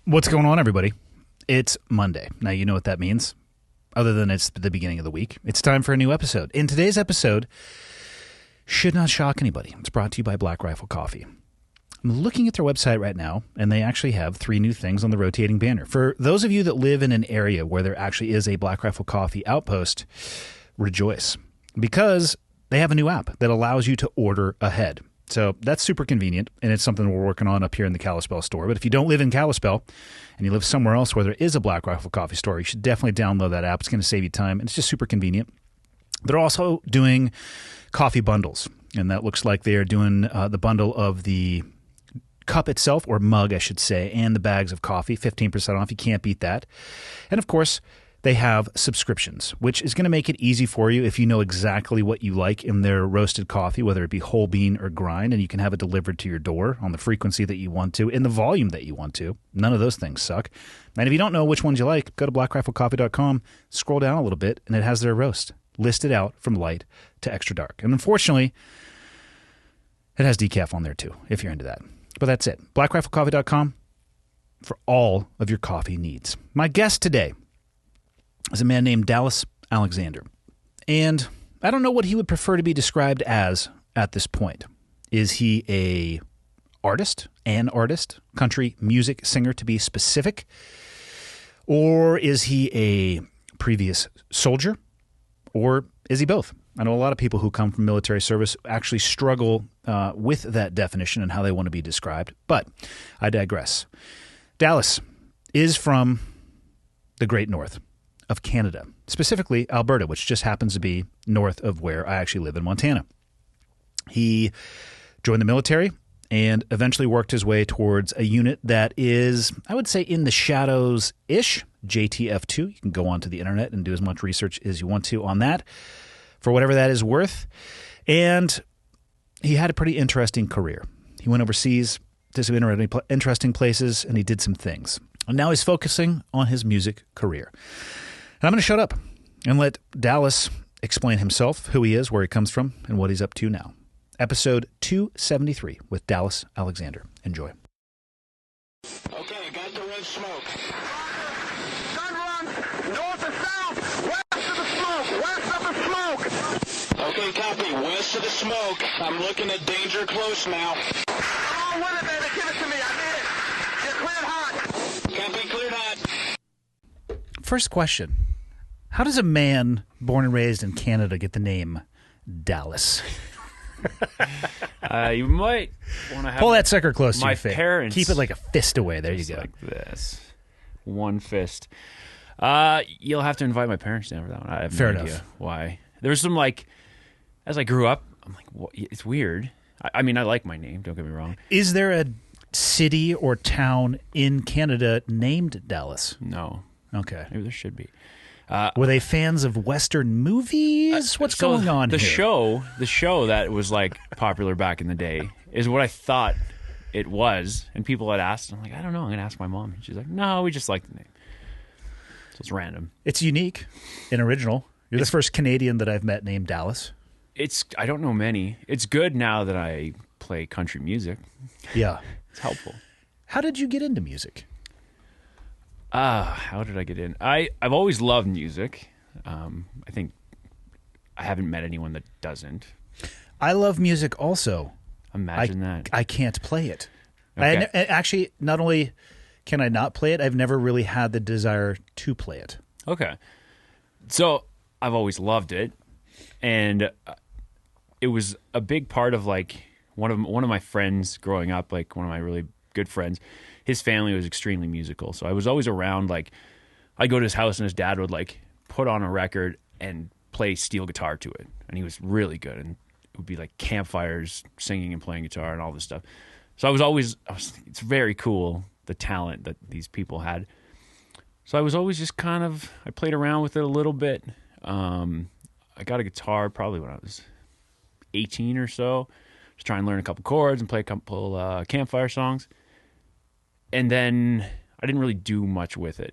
What's going on, everybody? It's Monday. Now, you know what that means, other than it's the beginning of the week. It's time for a new episode. In today's episode, should not shock anybody. It's brought to you by Black Rifle Coffee. I'm looking at their website right now, and they actually have 3 new things on the rotating banner. For those of you that live in an area where there actually is a Black Rifle Coffee outpost, rejoice, because they have a new app that allows you to order ahead. So that's super convenient, and it's something we're working on up here in the Kalispell store. But if you don't live in Kalispell and you live somewhere else where there is a Black Rifle Coffee store, you should definitely download that app. It's going to save you time, and it's just super convenient. They're also doing coffee bundles, and that looks like they're doing the bundle of the cup itself, or mug, I should say, and the bags of coffee, 15% off. You can't beat that. And, of course, they have subscriptions, which is going to make it easy for you if you know exactly what you like in their roasted coffee, whether it be whole bean or grind, and you can have it delivered to your door on the frequency that you want to, in the volume that you want to. None of those things suck. And if you don't know which ones you like, go to blackriflecoffee.com, scroll down a little bit, and it has their roast listed out from light to extra dark. And unfortunately, it has decaf on there too, if you're into that. But that's it. blackriflecoffee.com for all of your coffee needs. My guest today is a man named Dallas Alexander. And I don't know what he would prefer to be described as at this point. Is he an artist, country music singer to be specific? Or is he a previous soldier? Or is he both? I know a lot of people who come from military service actually struggle with that definition and how they want to be described. But I digress. Dallas is from the Great North of Canada, specifically Alberta, which just happens to be north of where I actually live in Montana. He joined the military and eventually worked his way towards a unit that is, I would say, in the shadows-ish, JTF2. You can go onto the internet and do as much research as you want to on that, for whatever that is worth. And he had a pretty interesting career. He went overseas to some interesting places, and he did some things. And now he's focusing on his music career. And I'm going to shut up and let Dallas explain himself, who he is, where he comes from, and what he's up to now. Episode 273 with Dallas Alexander. Enjoy. Okay, got the red smoke. Gun run, north or south, west of the smoke, west of the smoke. Okay, copy, west of the smoke. I'm looking at danger close now. Come on with it, baby, give it to me, I need it. You're cleared hot. Copy, cleared hot. First question. How does a man born and raised in Canada get the name Dallas? You might want to have pull that sucker close to my your face. parents. Keep it like a fist away. There you go. Like this, one fist. You'll have to invite my parents down for that one. I have Fair no enough. idea why. There's some as I grew up, I'm like, what? It's weird. I mean, I like my name. Don't get me wrong. Is there a city or town in Canada named Dallas? No. Okay. Maybe there should be. Were they fans of Western movies? What's going on the here? The show that was popular back in the day is what I thought it was, and people had asked. I'm like, I don't know. I'm gonna ask my mom. And she's like, no, we just like the name. So it's random. It's unique and original. You're the first Canadian that I've met named Dallas. I don't know many. It's good now that I play country music. Yeah, it's helpful. How did you get into music? How did I get in? I've always loved music. I think I haven't met anyone that doesn't. I love music also. Imagine that. I can't play it. Okay. Actually, not only can I not play it, I've never really had the desire to play it. Okay. So I've always loved it. And it was a big part of one of my friends growing up, one of my really good friends. His family was extremely musical, so I was always around. I'd go to his house, and his dad would put on a record and play steel guitar to it, and he was really good. And it would be campfires, singing and playing guitar, and all this stuff. So it's very cool, the talent that these people had. So I was always just I played around with it a little bit. I got a guitar probably when I was 18 or so, just trying to learn a couple chords and play a couple campfire songs. And then I didn't really do much with it.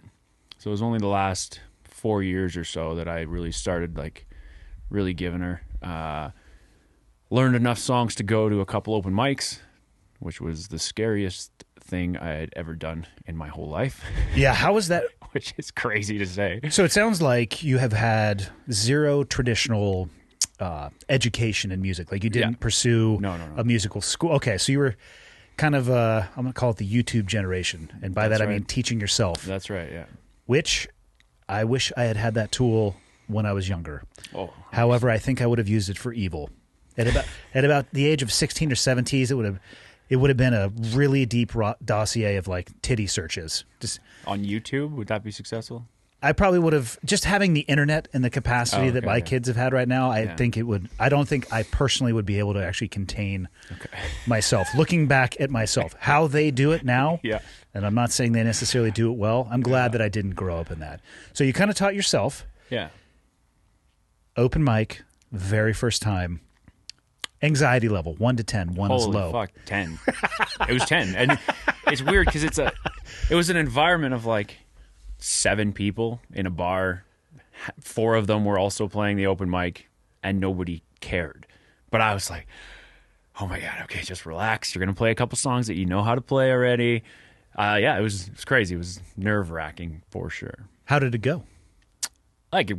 So it was only the last 4 years or so that I really started really giving her. Learned enough songs to go to a couple open mics, which was the scariest thing I had ever done in my whole life. Yeah, how was that? Which is crazy to say. So it sounds like you have had zero traditional education in music. Like you didn't pursue a musical school. Okay, so you were kind of, I'm going to call it the YouTube generation. And by that I mean teaching yourself. That's right, yeah. Which I wish I had that tool when I was younger. Oh, however, I think I would have used it for evil. At about the age of 16 or 17, it would have been a really deep dossier of like titty searches. Just on YouTube, would that be successful? I probably would have, just having the internet and the capacity that my kids have had right now. I think it would. I don't think I personally would be able to actually contain myself. Looking back at myself, how they do it now. Yeah. And I'm not saying they necessarily do it well. I'm glad that I didn't grow up in that. So you kind of taught yourself. Yeah. Open mic, very first time. Anxiety level 1 to 10. 1 is low. Holy fuck, 10. It was 10, and it's weird because it was an environment of like 7 people in a bar. 4 of them were also playing the open mic, and nobody cared. But I was like, oh my god, okay, just relax. You're gonna play a couple songs that you know how to play already. Yeah, it was crazy. It was nerve-wracking for sure. How did it go? Like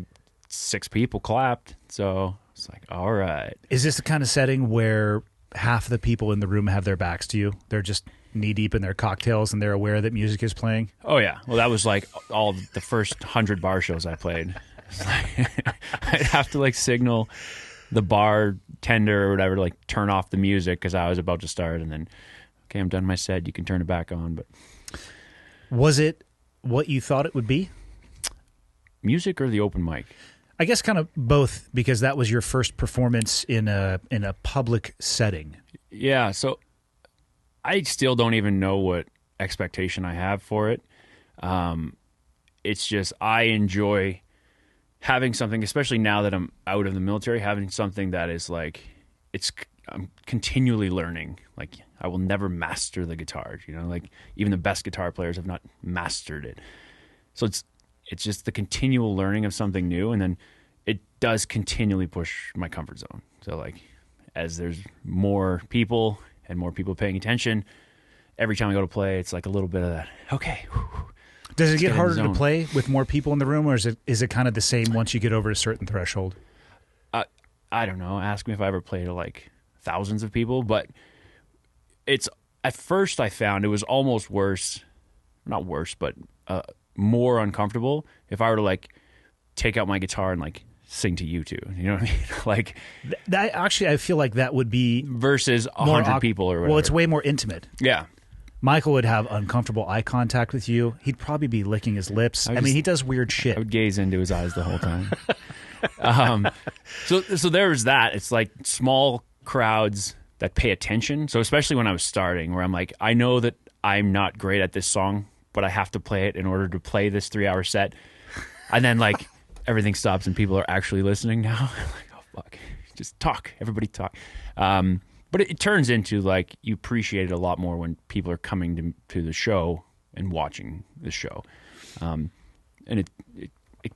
6 people clapped, so it's like, all right. Is this the kind of setting where half the people in the room have their backs to you? They're just knee-deep in their cocktails and they're aware that music is playing? Oh, yeah. Well, that was like all the first 100 bar shows I played. I'd have to like signal the bartender or whatever to like turn off the music because I was about to start, and then, okay, I'm done my set. You can turn it back on. But was it what you thought it would be? Music or the open mic? I guess kind of both, because that was your first performance in a public setting. Yeah, so I still don't even know what expectation I have for it. It's just I enjoy having something, especially now that I'm out of the military, having something that is like I'm continually learning. Like I will never master the guitar, like even the best guitar players have not mastered it. So it's just the continual learning of something new, and then it does continually push my comfort zone. So like as there's more people and more people paying attention, every time I go to play, it's like a little bit of that, okay. Does it get harder to play with more people in the room, or is it kind of the same once you get over a certain threshold? I don't know. Ask me if I ever played to like thousands of people, but it's at first I found it was almost worse, not worse, but more uncomfortable if I were to like take out my guitar and like sing to you two. You know what I mean? Like that, actually, I feel like that would be versus 100 people or whatever. Well, it's way more intimate. Yeah. Michael would have uncomfortable eye contact with you. He'd probably be licking his lips. I mean, he does weird shit. I would gaze into his eyes the whole time. So there was that. It's like small crowds that pay attention. So especially when I was starting, where I'm like, I know that I'm not great at this song, but I have to play it in order to play this 3-hour set. And then like everything stops and people are actually listening now. I'm like, oh fuck, just talk. Everybody talk. But it turns into like you appreciate it a lot more when people are coming to the show and watching the show. And it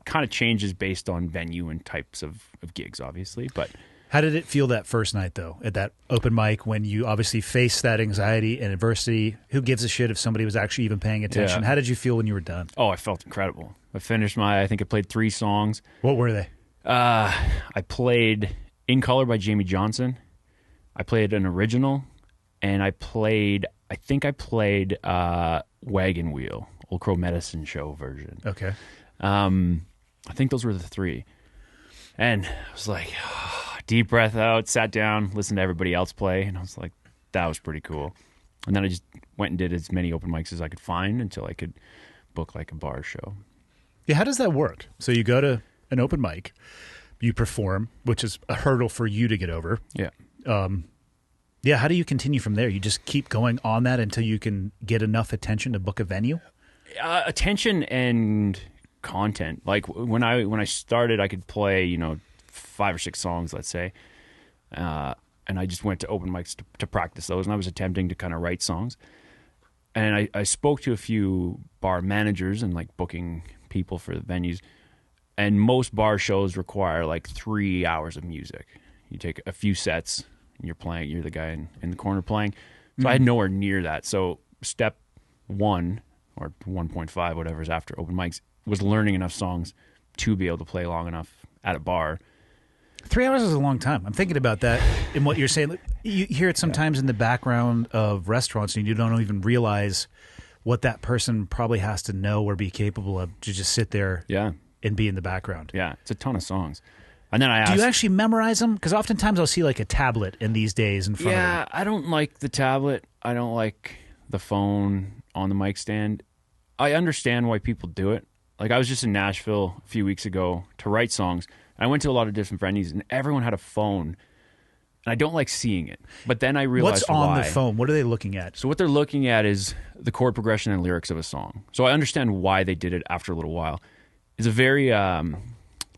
kind of changes based on venue and types of gigs, obviously. But how did it feel that first night, though, at that open mic when you obviously faced that anxiety and adversity? Who gives a shit if somebody was actually even paying attention? Yeah. How did you feel when you were done? Oh, I felt incredible. I finished I think I played 3 songs. What were they? I played In Color by Jamie Johnson. I played an original, and I think I played Wagon Wheel, Old Crow Medicine Show version. Okay. I think those were the 3. And I was like, deep breath out, sat down, listened to everybody else play, and I was like, that was pretty cool. And then I just went and did as many open mics as I could find until I could book like a bar show. Yeah, how does that work? So you go to an open mic, you perform, which is a hurdle for you to get over. Yeah. Yeah, how do you continue from there? You just keep going on that until you can get enough attention to book a venue? Attention and content. Like when I started, I could play 5 or 6 songs, let's say, and I just went to open mics to practice those, and I was attempting to kind of write songs. And I spoke to a few bar managers and like booking people for the venues, and most bar shows require like 3 hours of music. You take a few sets and you're the guy in the corner playing. So I had nowhere near that. So step 1 or 1.5, whatever's after open mics, was learning enough songs to be able to play long enough at a bar. 3 hours is a long time. I'm thinking about that in what you're saying. You hear it sometimes in the background of restaurants, and you don't even realize what that person probably has to know or be capable of to just sit there and be in the background. Yeah, it's a ton of songs. And then I asked, do you actually memorize them? Because oftentimes I'll see like a tablet in these days in front of me. Yeah, I don't like the tablet. I don't like the phone on the mic stand. I understand why people do it. Like, I was just in Nashville a few weeks ago to write songs. I went to a lot of different venues, and everyone had a phone. And I don't like seeing it. But then I realized what's on the phone? What are they looking at? So what they're looking at is the chord progression and lyrics of a song. So I understand why they did it after a little while. It's a very,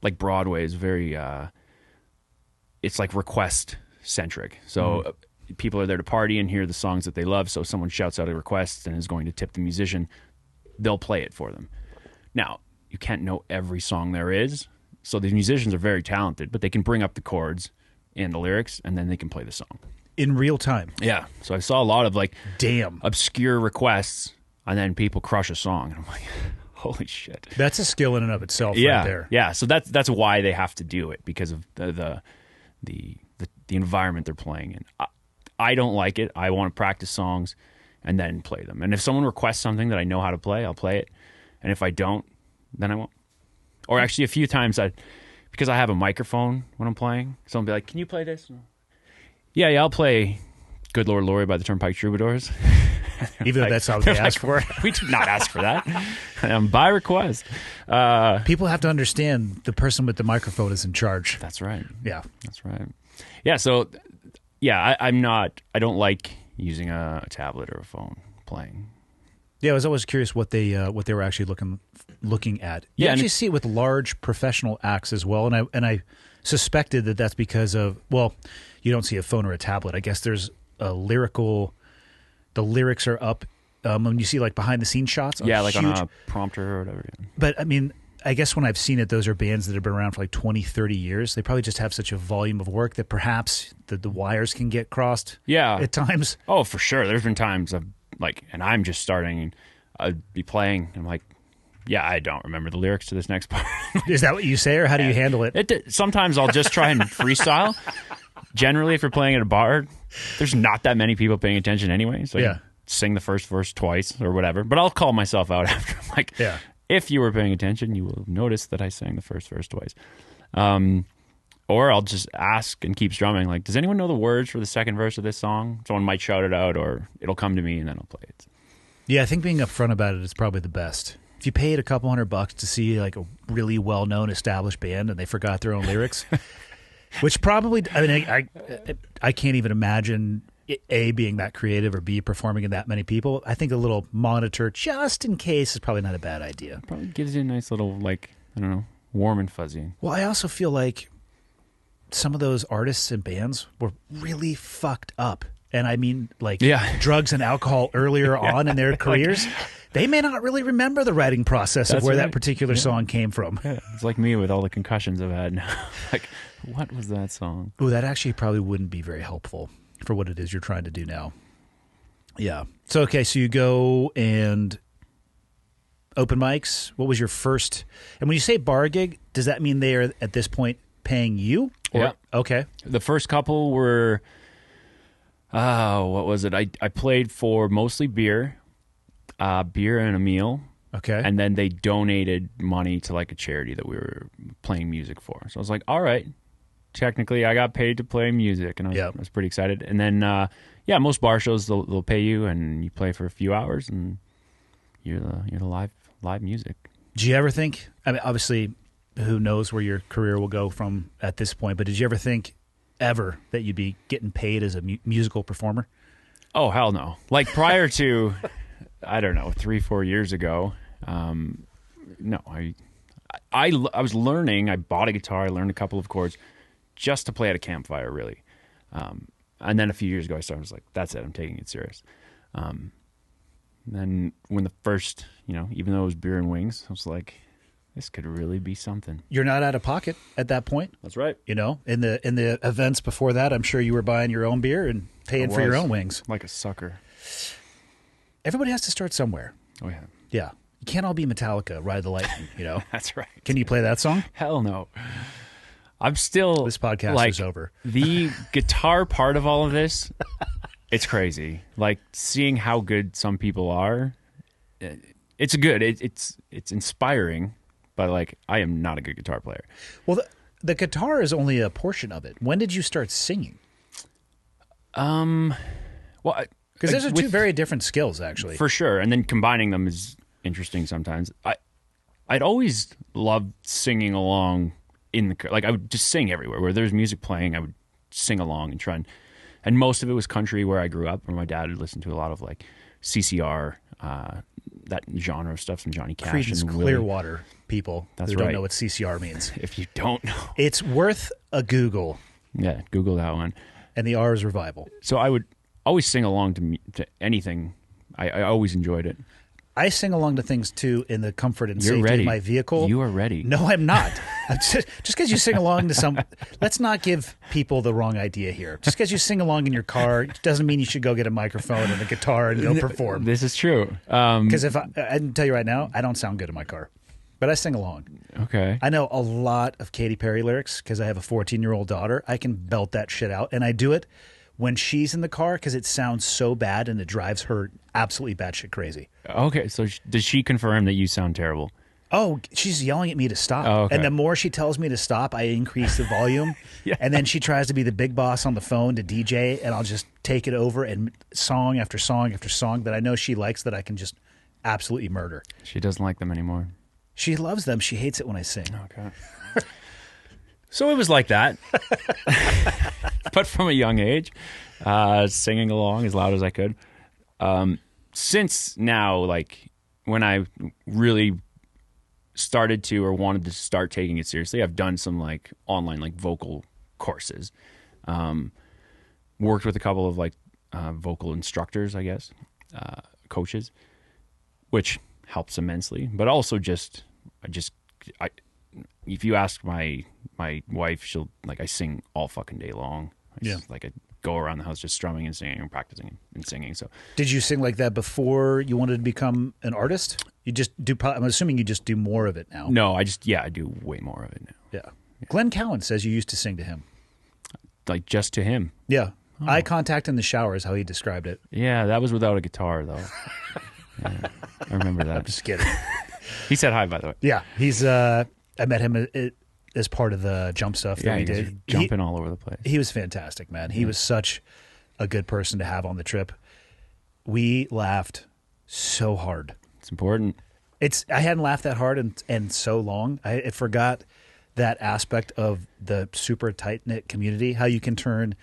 like Broadway is very, it's like request-centric. So people are there to party and hear the songs that they love. So if someone shouts out a request and is going to tip the musician, they'll play it for them. Now, you can't know every song there is. So the musicians are very talented, but they can bring up the chords and the lyrics, and then they can play the song. In real time? Yeah. So I saw a lot of, like, damn, obscure requests, and then people crush a song. And I'm like, holy shit. That's a skill in and of itself right there. Yeah. So that's why they have to do it, because of the environment they're playing in. I don't like it. I want to practice songs and then play them. And if someone requests something that I know how to play, I'll play it. And if I don't, then I won't. Or actually, a few times, because I have a microphone when I'm playing, someone will be like, can you play this? Yeah, I'll play Good Lord Laurie by the Turnpike Troubadours. Even though that's not what they asked for. We did not ask for that. By request. People have to understand the person with the microphone is in charge. That's right. Yeah. That's right. Yeah, so, yeah, I don't like using a tablet or a phone playing. Yeah, I was always curious what they were actually looking at. You actually see it with large professional acts as well, and I suspected that that's because of, well, you don't see a phone or a tablet. I guess there's the lyrics are up when you see like behind the scenes shots. Yeah, like on a prompter or whatever. Yeah. But I mean, I guess when I've seen it, those are bands that have been around for like 20, 30 years. They probably just have such a volume of work that perhaps the wires can get crossed at times. Oh, for sure. There's been times and I'm just starting, and I'd be playing, and I'm like, yeah, I don't remember the lyrics to this next part. Is that what you say, or how do you handle it? Sometimes I'll just try and freestyle. Generally, if you're playing at a bar, there's not that many people paying attention anyway, so I sing the first verse twice or whatever. But I'll call myself out after. I'm like, if you were paying attention, you will notice that I sang the first verse twice. Or I'll just ask and keep strumming. Like, does anyone know the words for the second verse of this song? Someone might shout it out, or it'll come to me, and then I'll play it. Yeah, I think being upfront about it is probably the best. If you paid a couple $100 to see like a really well-known established band and they forgot their own lyrics, which probably, I mean, I can't even imagine A, being that creative, or B, performing in that many people. I think a little monitor just in case is probably not a bad idea. Probably gives you a nice little, like, I don't know, warm and fuzzy. Well, I also feel like some of those artists and bands were really fucked up. And I mean, like, drugs and alcohol earlier on in their careers. They may not really remember the writing process of where that particular song came from. Yeah. It's like me with all the concussions I've had now. Like, what was that song? Oh, that actually probably wouldn't be very helpful for what it is you're trying to do now. Yeah. So, okay, so you go and open mics. What was your first? And when you say bar gig, does that mean they are at this point paying you? Yeah. Okay. The first couple were, what was it? I played for mostly beer and a meal. Okay. And then they donated money to like a charity that we were playing music for. So I was like, all right, technically I got paid to play music, and I was pretty excited. And then, most bar shows, they'll pay you, and you play for a few hours, and you're the live music. Do you ever think, I mean, obviously, who knows where your career will go from at this point, but did you ever think ever that you'd be getting paid as a musical performer? Oh, hell no. Like prior to, I don't know, 3-4 years ago, no, I was learning. I bought a guitar. I learned a couple of chords just to play at a campfire, really. And then a few years ago, I was like, that's it. I'm taking it serious. Then when the first, even though it was beer and wings, I was like, this could really be something. You're not out of pocket at that point. That's right. In the events before that, I'm sure you were buying your own beer and paying for your own wings. Like a sucker. Everybody has to start somewhere. Oh, yeah. Yeah. You can't all be Metallica, Ride the Lightning, you know? That's right. Can you play that song? Hell no. I'm still... This podcast like, is over. The guitar part of all of this, it's crazy. Like, seeing how good some people are, it's good. It's inspiring, but, like, I am not a good guitar player. Well, the guitar is only a portion of it. When did you start singing? Well... Because those are two very different skills, actually. For sure. And then combining them is interesting sometimes. I'd always loved singing along in the... Like, I would just sing everywhere. Where there's music playing, I would sing along and try and most of it was country where I grew up, where my dad would listen to a lot of, like, CCR, that genre of stuff, some Johnny Cash. Creedence and Clearwater people That's who right. don't know what CCR means. If you don't know. It's worth a Google. Yeah, Google that one. And the R is revival. So I would always sing along to anything. I always enjoyed it. I sing along to things, too, in the comfort and You're safety ready. of my vehicle. You are ready. No, I'm not. Just because you sing along to some... Let's not give people the wrong idea here. Just because you sing along in your car doesn't mean you should go get a microphone and a guitar and go perform. This is true. Because if I can tell you right now, I don't sound good in my car. But I sing along. Okay. I know a lot of Katy Perry lyrics because I have a 14-year-old daughter. I can belt that shit out. And I do it when she's in the car because it sounds so bad and it drives her absolutely batshit crazy. Okay, so does she confirm that you sound terrible? Oh, she's yelling at me to stop. Oh, okay. And the more she tells me to stop, I increase the volume. Yeah. And then she tries to be the big boss on the phone to DJ, and I'll just take it over and song after song after song that I know she likes that I can just absolutely murder. She doesn't like them anymore. She loves them. She hates it when I sing. Okay. So it was like that. But from a young age, singing along as loud as I could. Since now, like, when I really started to or wanted to start taking it seriously, I've done some, like, online, like, vocal courses. Worked with a couple of, like, vocal instructors, I guess, coaches, which helps immensely. But also if you ask my wife, she'll, like, I sing all fucking day long. I go around the house just strumming and singing and practicing and singing. So, did you sing like that before you wanted to become an artist? You just do. I'm assuming you just do more of it now. no, I do way more of it now. Yeah. Glenn Cowan says you used to sing to him. Like, just to him. Yeah. Eye contact in the shower is how he described it. Yeah, that was without a guitar, though. Yeah, I remember that. Just kidding. He said hi, by the way. Yeah. He's. I met him as part of the jump stuff that Yeah, we he was did. jumping all over the place. He was fantastic, man. He was such a good person to have on the trip. We laughed so hard. It's important. I hadn't laughed that hard in so long. I forgot that aspect of the super tight-knit community, how you can turn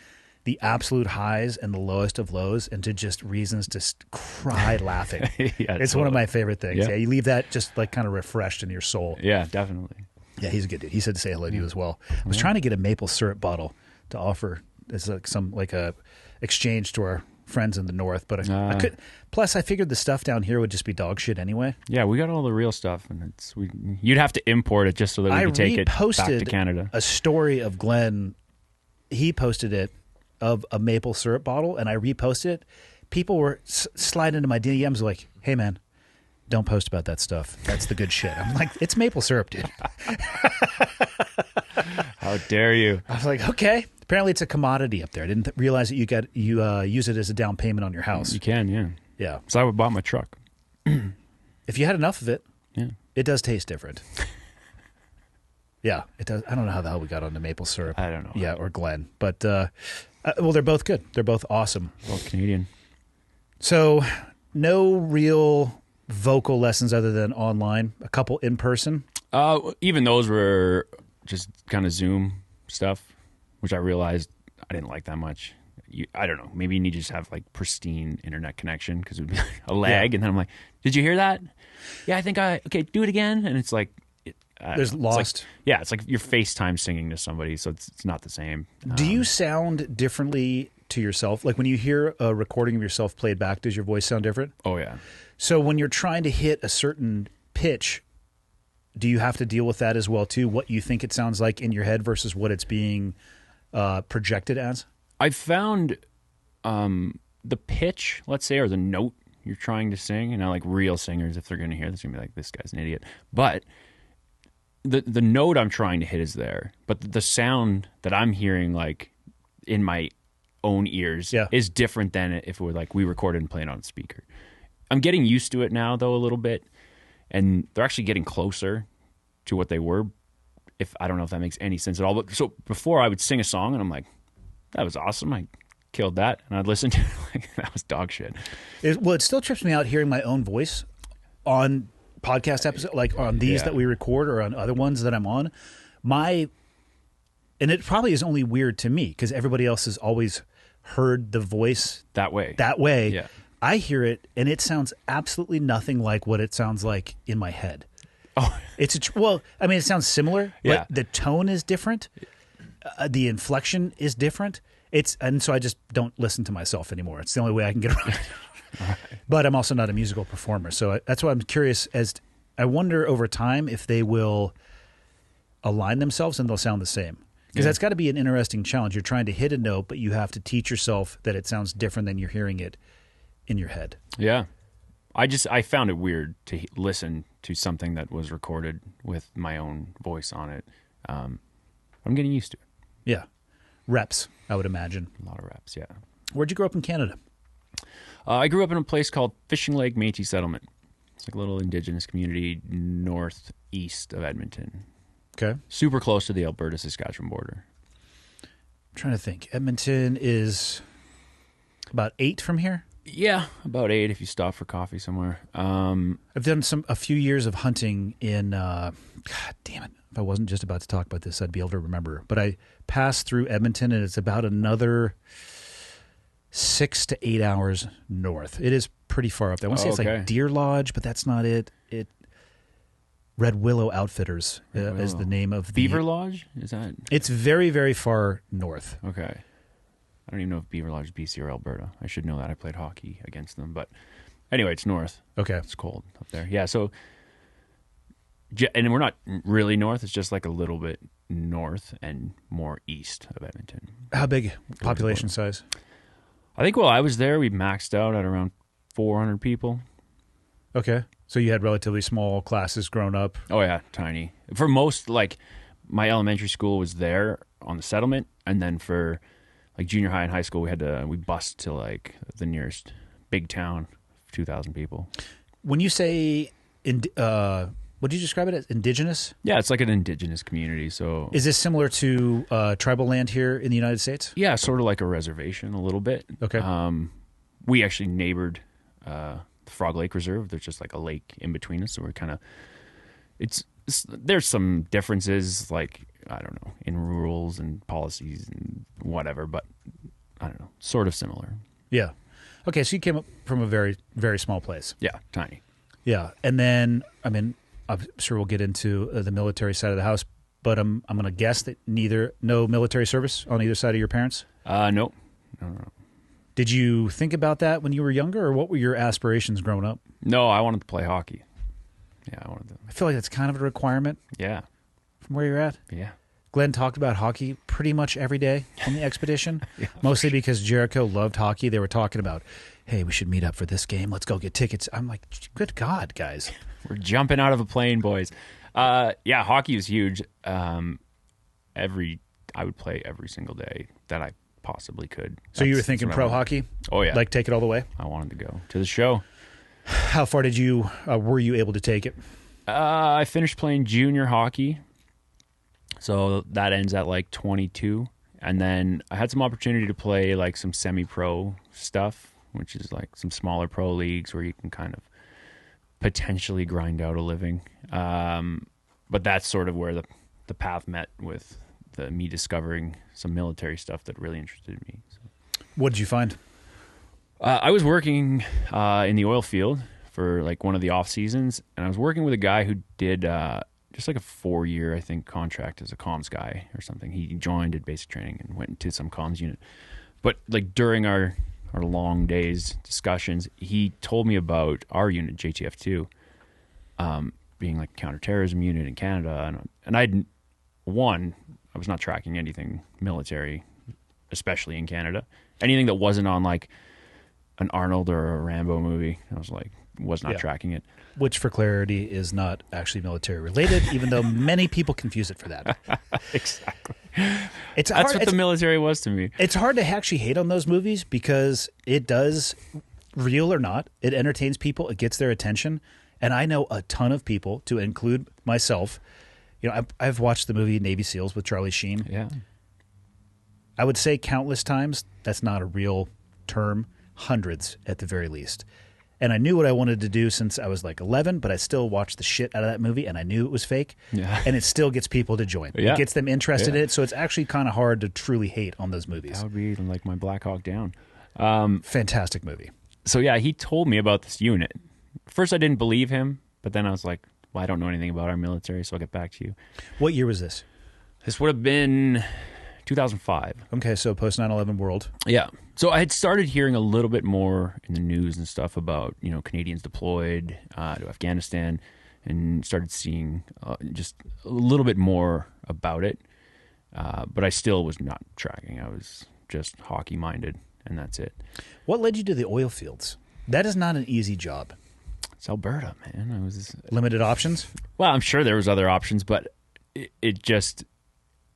the absolute highs and the lowest of lows into just reasons to cry laughing. Yeah, it's one of my favorite things. Yeah. Yeah, you leave that just like kind of refreshed in your soul. Yeah, definitely. Yeah, he's a good dude. He said to say hello to you as well. I was trying to get a maple syrup bottle to offer as like a exchange to our friends in the north, but I could. Plus, I figured the stuff down here would just be dog shit anyway. Yeah, we got all the real stuff, and you'd have to import it just so that we could take it back to Canada. A story of Glenn. He posted it of a maple syrup bottle, and I reposted it. People were sliding into my DMs like, "Hey, man, don't post about that stuff. That's the good shit." I'm like, "It's maple syrup, dude." How dare you? I was like, "Okay." Apparently, it's a commodity up there. I didn't realize that you use it as a down payment on your house. You can, yeah. Yeah. So I bought my truck. If you had enough of it, Yeah. it does taste different. Yeah, it does. I don't know how the hell we got onto maple syrup. I don't know. Yeah, or Glenn. But, well, they're both good. They're both awesome. Both Canadian. So, no real vocal lessons other than online, a couple in person. Even those were just kind of Zoom stuff, which I realized I didn't like that much. I don't know. Maybe you need to just have like pristine internet connection because it would be like a lag. Yeah. And then I'm like, did you hear that? Yeah, I think okay, do it again. And it's like, there's lost. It's like, it's like you're FaceTime singing to somebody, so it's not the same. Do you sound differently to yourself? Like when you hear a recording of yourself played back, does your voice sound different? Oh, yeah. So when you're trying to hit a certain pitch, do you have to deal with that as well too? What you think it sounds like in your head versus what it's being projected as? I found the pitch, let's say, or the note you're trying to sing. And I like real singers, if they're going to hear this, going to be like, this guy's an idiot. But the note I'm trying to hit is there, but the sound that I'm hearing like in my own ears is different than if it were like we recorded and played on a speaker. I'm getting used to it now though a little bit, and they're actually getting closer to what they were. If I don't know if that makes any sense at all, but so before I would sing a song and I'm like, that was awesome, I killed that, and I'd listen to it like that was dog shit. It still trips me out hearing my own voice on podcast episode, like on these that we record or on other ones that I'm on. And it probably is only weird to me because everybody else has always heard the voice that way. Yeah. I hear it and it sounds absolutely nothing like what it sounds like in my head. Oh, it sounds similar, but the tone is different. The inflection is different. And so I just don't listen to myself anymore. It's the only way I can get around it. Right. But I'm also not a musical performer, so that's why I'm curious. I wonder over time if they will align themselves and they'll sound the same. Because that's got to be an interesting challenge. You're trying to hit a note, but you have to teach yourself that it sounds different than you're hearing it in your head. Yeah. I found it weird to listen to something that was recorded with my own voice on it. I'm getting used to it. Yeah. Reps, I would imagine. A lot of reps, yeah. Where'd you grow up in Canada? I grew up in a place called Fishing Lake Métis Settlement. It's like a little Indigenous community northeast of Edmonton. Okay. Super close to the Alberta-Saskatchewan border. I'm trying to think. Edmonton is about 8 from here? Yeah, about 8 if you stop for coffee somewhere. I've done a few years of hunting in, God damn it. If I wasn't just about to talk about this, I'd be able to remember. But I passed through Edmonton and it's about another 6 to 8 hours north. It is pretty far up there. I want to say it's like Deer Lodge, but that's not it. Red Willow Outfitters is the name of the... Beaver Lodge? Is that... It's very, very far north. Okay. I don't even know if Beaver Lodge is BC or Alberta. I should know that. I played hockey against them. But anyway, it's north. Okay. It's cold up there. Yeah, so... And we're not really north. It's just like a little bit north and more east of Edmonton. How big population size? I think while I was there, we maxed out at around 400 people. Okay. So you had relatively small classes growing up? Oh, yeah, tiny. For most, like, my elementary school was there on the settlement, and then for, like, junior high and high school, we bussed to, like, the nearest big town, 2,000 people. When you say, what did you describe it as? Indigenous? Yeah, it's like an indigenous community, so... Is this similar to tribal land here in the United States? Yeah, sort of like a reservation a little bit. Okay. We actually neighbored... the Frog Lake Reserve. There's just like a lake in between us, so we're kind of there's some differences, like, I don't know, in rules and policies and whatever, but I don't know, sort of similar. Yeah. Okay, so you came up from a very, very small place. Yeah, tiny. Yeah, and then, I mean, I'm sure we'll get into the military side of the house, but I'm going to guess that no military service on either side of your parents? No. Did you think about that when you were younger, or what were your aspirations growing up? No, I wanted to play hockey. Yeah, I feel like that's kind of a requirement. Yeah. From where you're at? Yeah. Glenn talked about hockey pretty much every day on the expedition, mostly because Jericho loved hockey. They were talking about, hey, we should meet up for this game. Let's go get tickets. I'm like, good God, guys. We're jumping out of a plane, boys. Yeah, hockey is huge. I would play every single day that I possibly could. So you were thinking pro hockey? Oh, yeah. Like take it all the way? I wanted to go to the show. How far were you able to take it? I finished playing junior hockey. So that ends at like 22. And then I had some opportunity to play like some semi-pro stuff, which is like some smaller pro leagues where you can kind of potentially grind out a living. But that's sort of where the path met with me discovering some military stuff that really interested me. So. What did you find? I was working in the oil field for like one of the off seasons, and I was working with a guy who did just like a 4-year, I think, contract as a comms guy or something. He joined, did basic training, and went into some comms unit. But like during our long days discussions, he told me about our unit, JTF2, being like a counterterrorism unit in Canada, and I was not tracking anything military, especially in Canada. Anything that wasn't on like an Arnold or a Rambo movie. I was like, was not tracking it. Which, for clarity, is not actually military related, even though many people confuse it for that. Exactly. That's what the military was to me. It's hard to actually hate on those movies because it does, real or not, it entertains people, it gets their attention. And I know a ton of people, to include myself. You know, I've watched the movie Navy SEALs with Charlie Sheen. Yeah. I would say countless times. That's not a real term. Hundreds at the very least. And I knew what I wanted to do since I was like 11, but I still watched the shit out of that movie, and I knew it was fake. Yeah. And it still gets people to join. Yeah. It gets them interested in it, so it's actually kind of hard to truly hate on those movies. That would be like my Black Hawk Down. Fantastic movie. So yeah, he told me about this unit. First, I didn't believe him, but then I was like, well, I don't know anything about our military, so I'll get back to you. What year was this? This would have been 2005. Okay, so post 9/11 world. Yeah. So I had started hearing a little bit more in the news and stuff about, you know, Canadians deployed to Afghanistan, and started seeing just a little bit more about it. But I still was not tracking. I was just hockey minded, and that's it. What led you to the oil fields? That is not an easy job. It's Alberta, man. I was limited options. Well, I'm sure there was other options, but it just,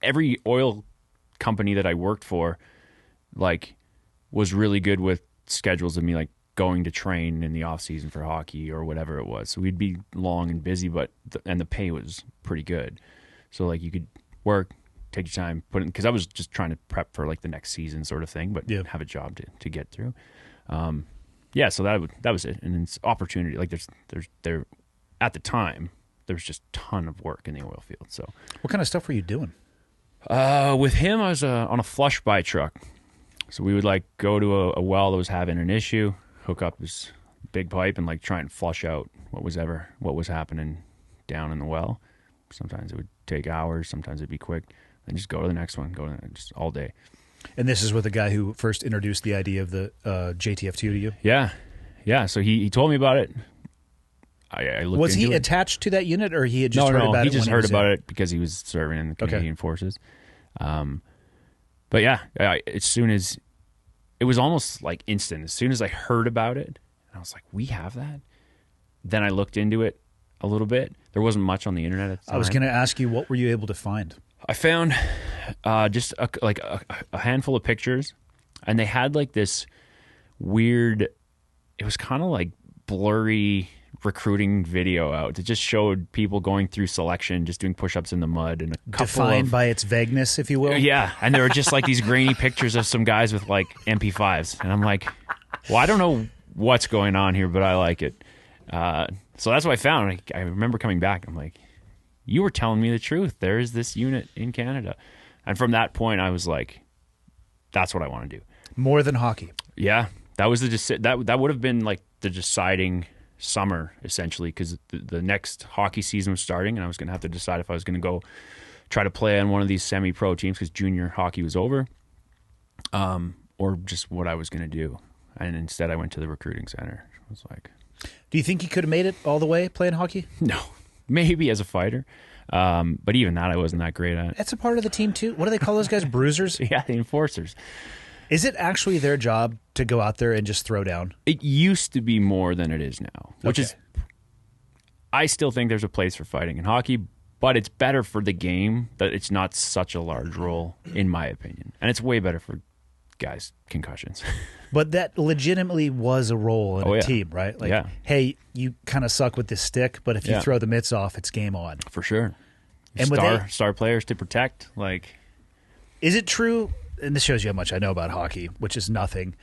every oil company that I worked for, like, was really good with schedules of me like going to train in the off season for hockey or whatever it was. So we'd be long and busy, but and the pay was pretty good. So like you could work, take your time, put it, because I was just trying to prep for like the next season sort of thing, but have a job to get through. Yeah, so that was it, and it's opportunity. Like there at the time there was just a ton of work in the oil field. So what kind of stuff were you doing? With him, I was on a flush by truck. So we would like go to a well that was having an issue, hook up this big pipe, and like try and flush out what was happening down in the well. Sometimes it would take hours, sometimes it'd be quick. Then just go to the next one, just all day. And this is with the guy who first introduced the idea of the JTF2 to you? Yeah. So he told me about it. I looked was into he it. attached to that unit, or he had just heard about it? He just heard about it because he was serving in the Canadian forces. But yeah, as soon as it was almost like instant. As soon as I heard about it, I was like, "We have that." Then I looked into it a little bit. There wasn't much on the internet at the time. I was going to ask you, what were you able to find? I found just a handful of pictures, and they had like this weird. It was kind of like blurry recruiting video out. It just showed people going through selection, just doing push-ups in the mud, and a couple defined by its vagueness, if you will. Yeah, and there were just like these grainy pictures of some guys with like MP5s, and I'm like, well, I don't know what's going on here, but I like it. So that's what I found. I remember coming back. I'm like, you were telling me the truth. There is this unit in Canada, and from that point, I was like, that's what I want to do. More than hockey. Yeah, that was that would have been like the deciding summer, essentially, because the next hockey season was starting, and I was going to have to decide if I was going to go try to play on one of these semi-pro teams because junior hockey was over, or just what I was going to do. And instead, I went to the recruiting center. I was like, do you think you could have made it all the way playing hockey? No, maybe as a fighter, but even that I wasn't that great at. That's a part of the team too. What do they call those guys? Bruisers? Yeah, the enforcers. Is it actually their job to go out there and just throw down? It used to be more than it is now, which is, I still think there's a place for fighting in hockey, but it's better for the game that it's not such a large role, in my opinion. And it's way better for guys' concussions. But that legitimately was a role in a team, right? Like, hey, you kind of suck with this stick, but if you throw the mitts off, it's game on. For sure. And star players to protect. Like, is it true? And this shows you how much I know about hockey, which is nothing.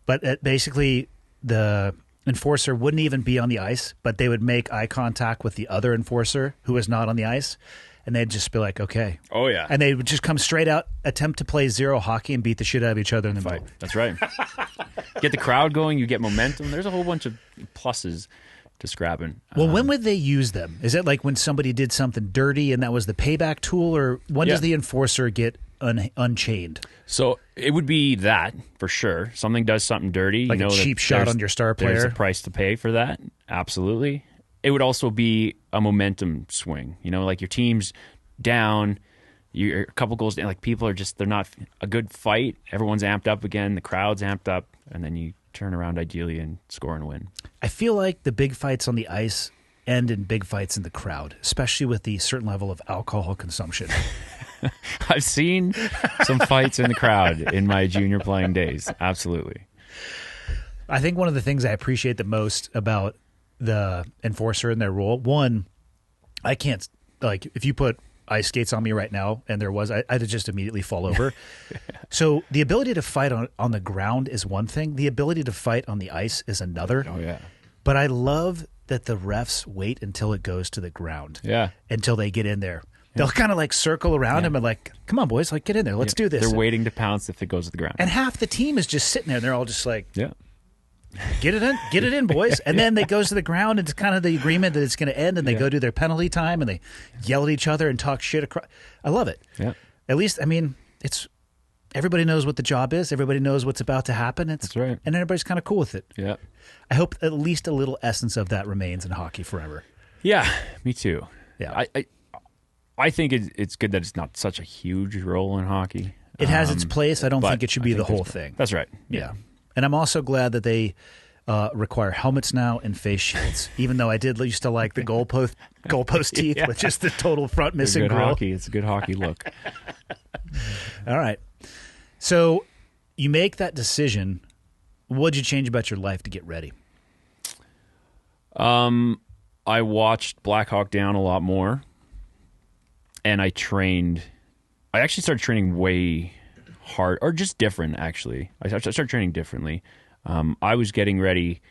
But basically, the enforcer wouldn't even be on the ice, but they would make eye contact with the other enforcer who was not on the ice, and they'd just be like, okay. Oh, yeah. And they would just come straight out, attempt to play zero hockey, and beat the shit out of each other in the fight. That's right. Get the crowd going, you get momentum. There's a whole bunch of pluses to scrapping. Well, when would they use them? Is it like when somebody did something dirty and that was the payback tool, or when does the enforcer get unchained? So it would be that, for sure. Something does something dirty. Like a cheap shot on your star player. There's a price to pay for that. Absolutely. It would also be a momentum swing. You know, like your team's down, you're a couple goals down, like people are just, they're not a good fight. Everyone's amped up again. The crowd's amped up. And then you turn around ideally and score and win. I feel like the big fights on the ice end in big fights in the crowd, especially with the certain level of alcohol consumption. I've seen some fights in the crowd in my junior playing days. Absolutely. I think one of the things I appreciate the most about the enforcer and their role, one, I can't, like, if you put ice skates on me right now and I'd just immediately fall over. So the ability to fight on the ground is one thing. The ability to fight on the ice is another. Oh, yeah. But I love that the refs wait until it goes to the ground. Yeah. Until they get in there. They'll kind of like circle around him and like, come on, boys, like get in there. Let's do this. They're waiting to pounce if it goes to the ground. And half the team is just sitting there and they're all just like, yeah. Get it in, boys. And then it goes to the ground. And it's kind of the agreement that it's going to end. And they go do their penalty time and they yell at each other and talk shit across. I love it. Yeah. At least, I mean, it's everybody knows what the job is. Everybody knows what's about to happen. That's right. And everybody's kind of cool with it. Yeah. I hope at least a little essence of that remains in hockey forever. Yeah, me too. Yeah. I think it's good that it's not such a huge role in hockey. It has its place. I don't think it should be the whole thing. That's right. Yeah. And I'm also glad that they require helmets now and face shields, even though I did used to like the goalpost teeth with just the total front missing good grill. Hockey. It's a good hockey look. All right. So you make that decision. What did you change about your life to get ready? I watched Black Hawk Down a lot more, and I trained. I actually started training way hard, or just different, actually. I started training differently. I was getting ready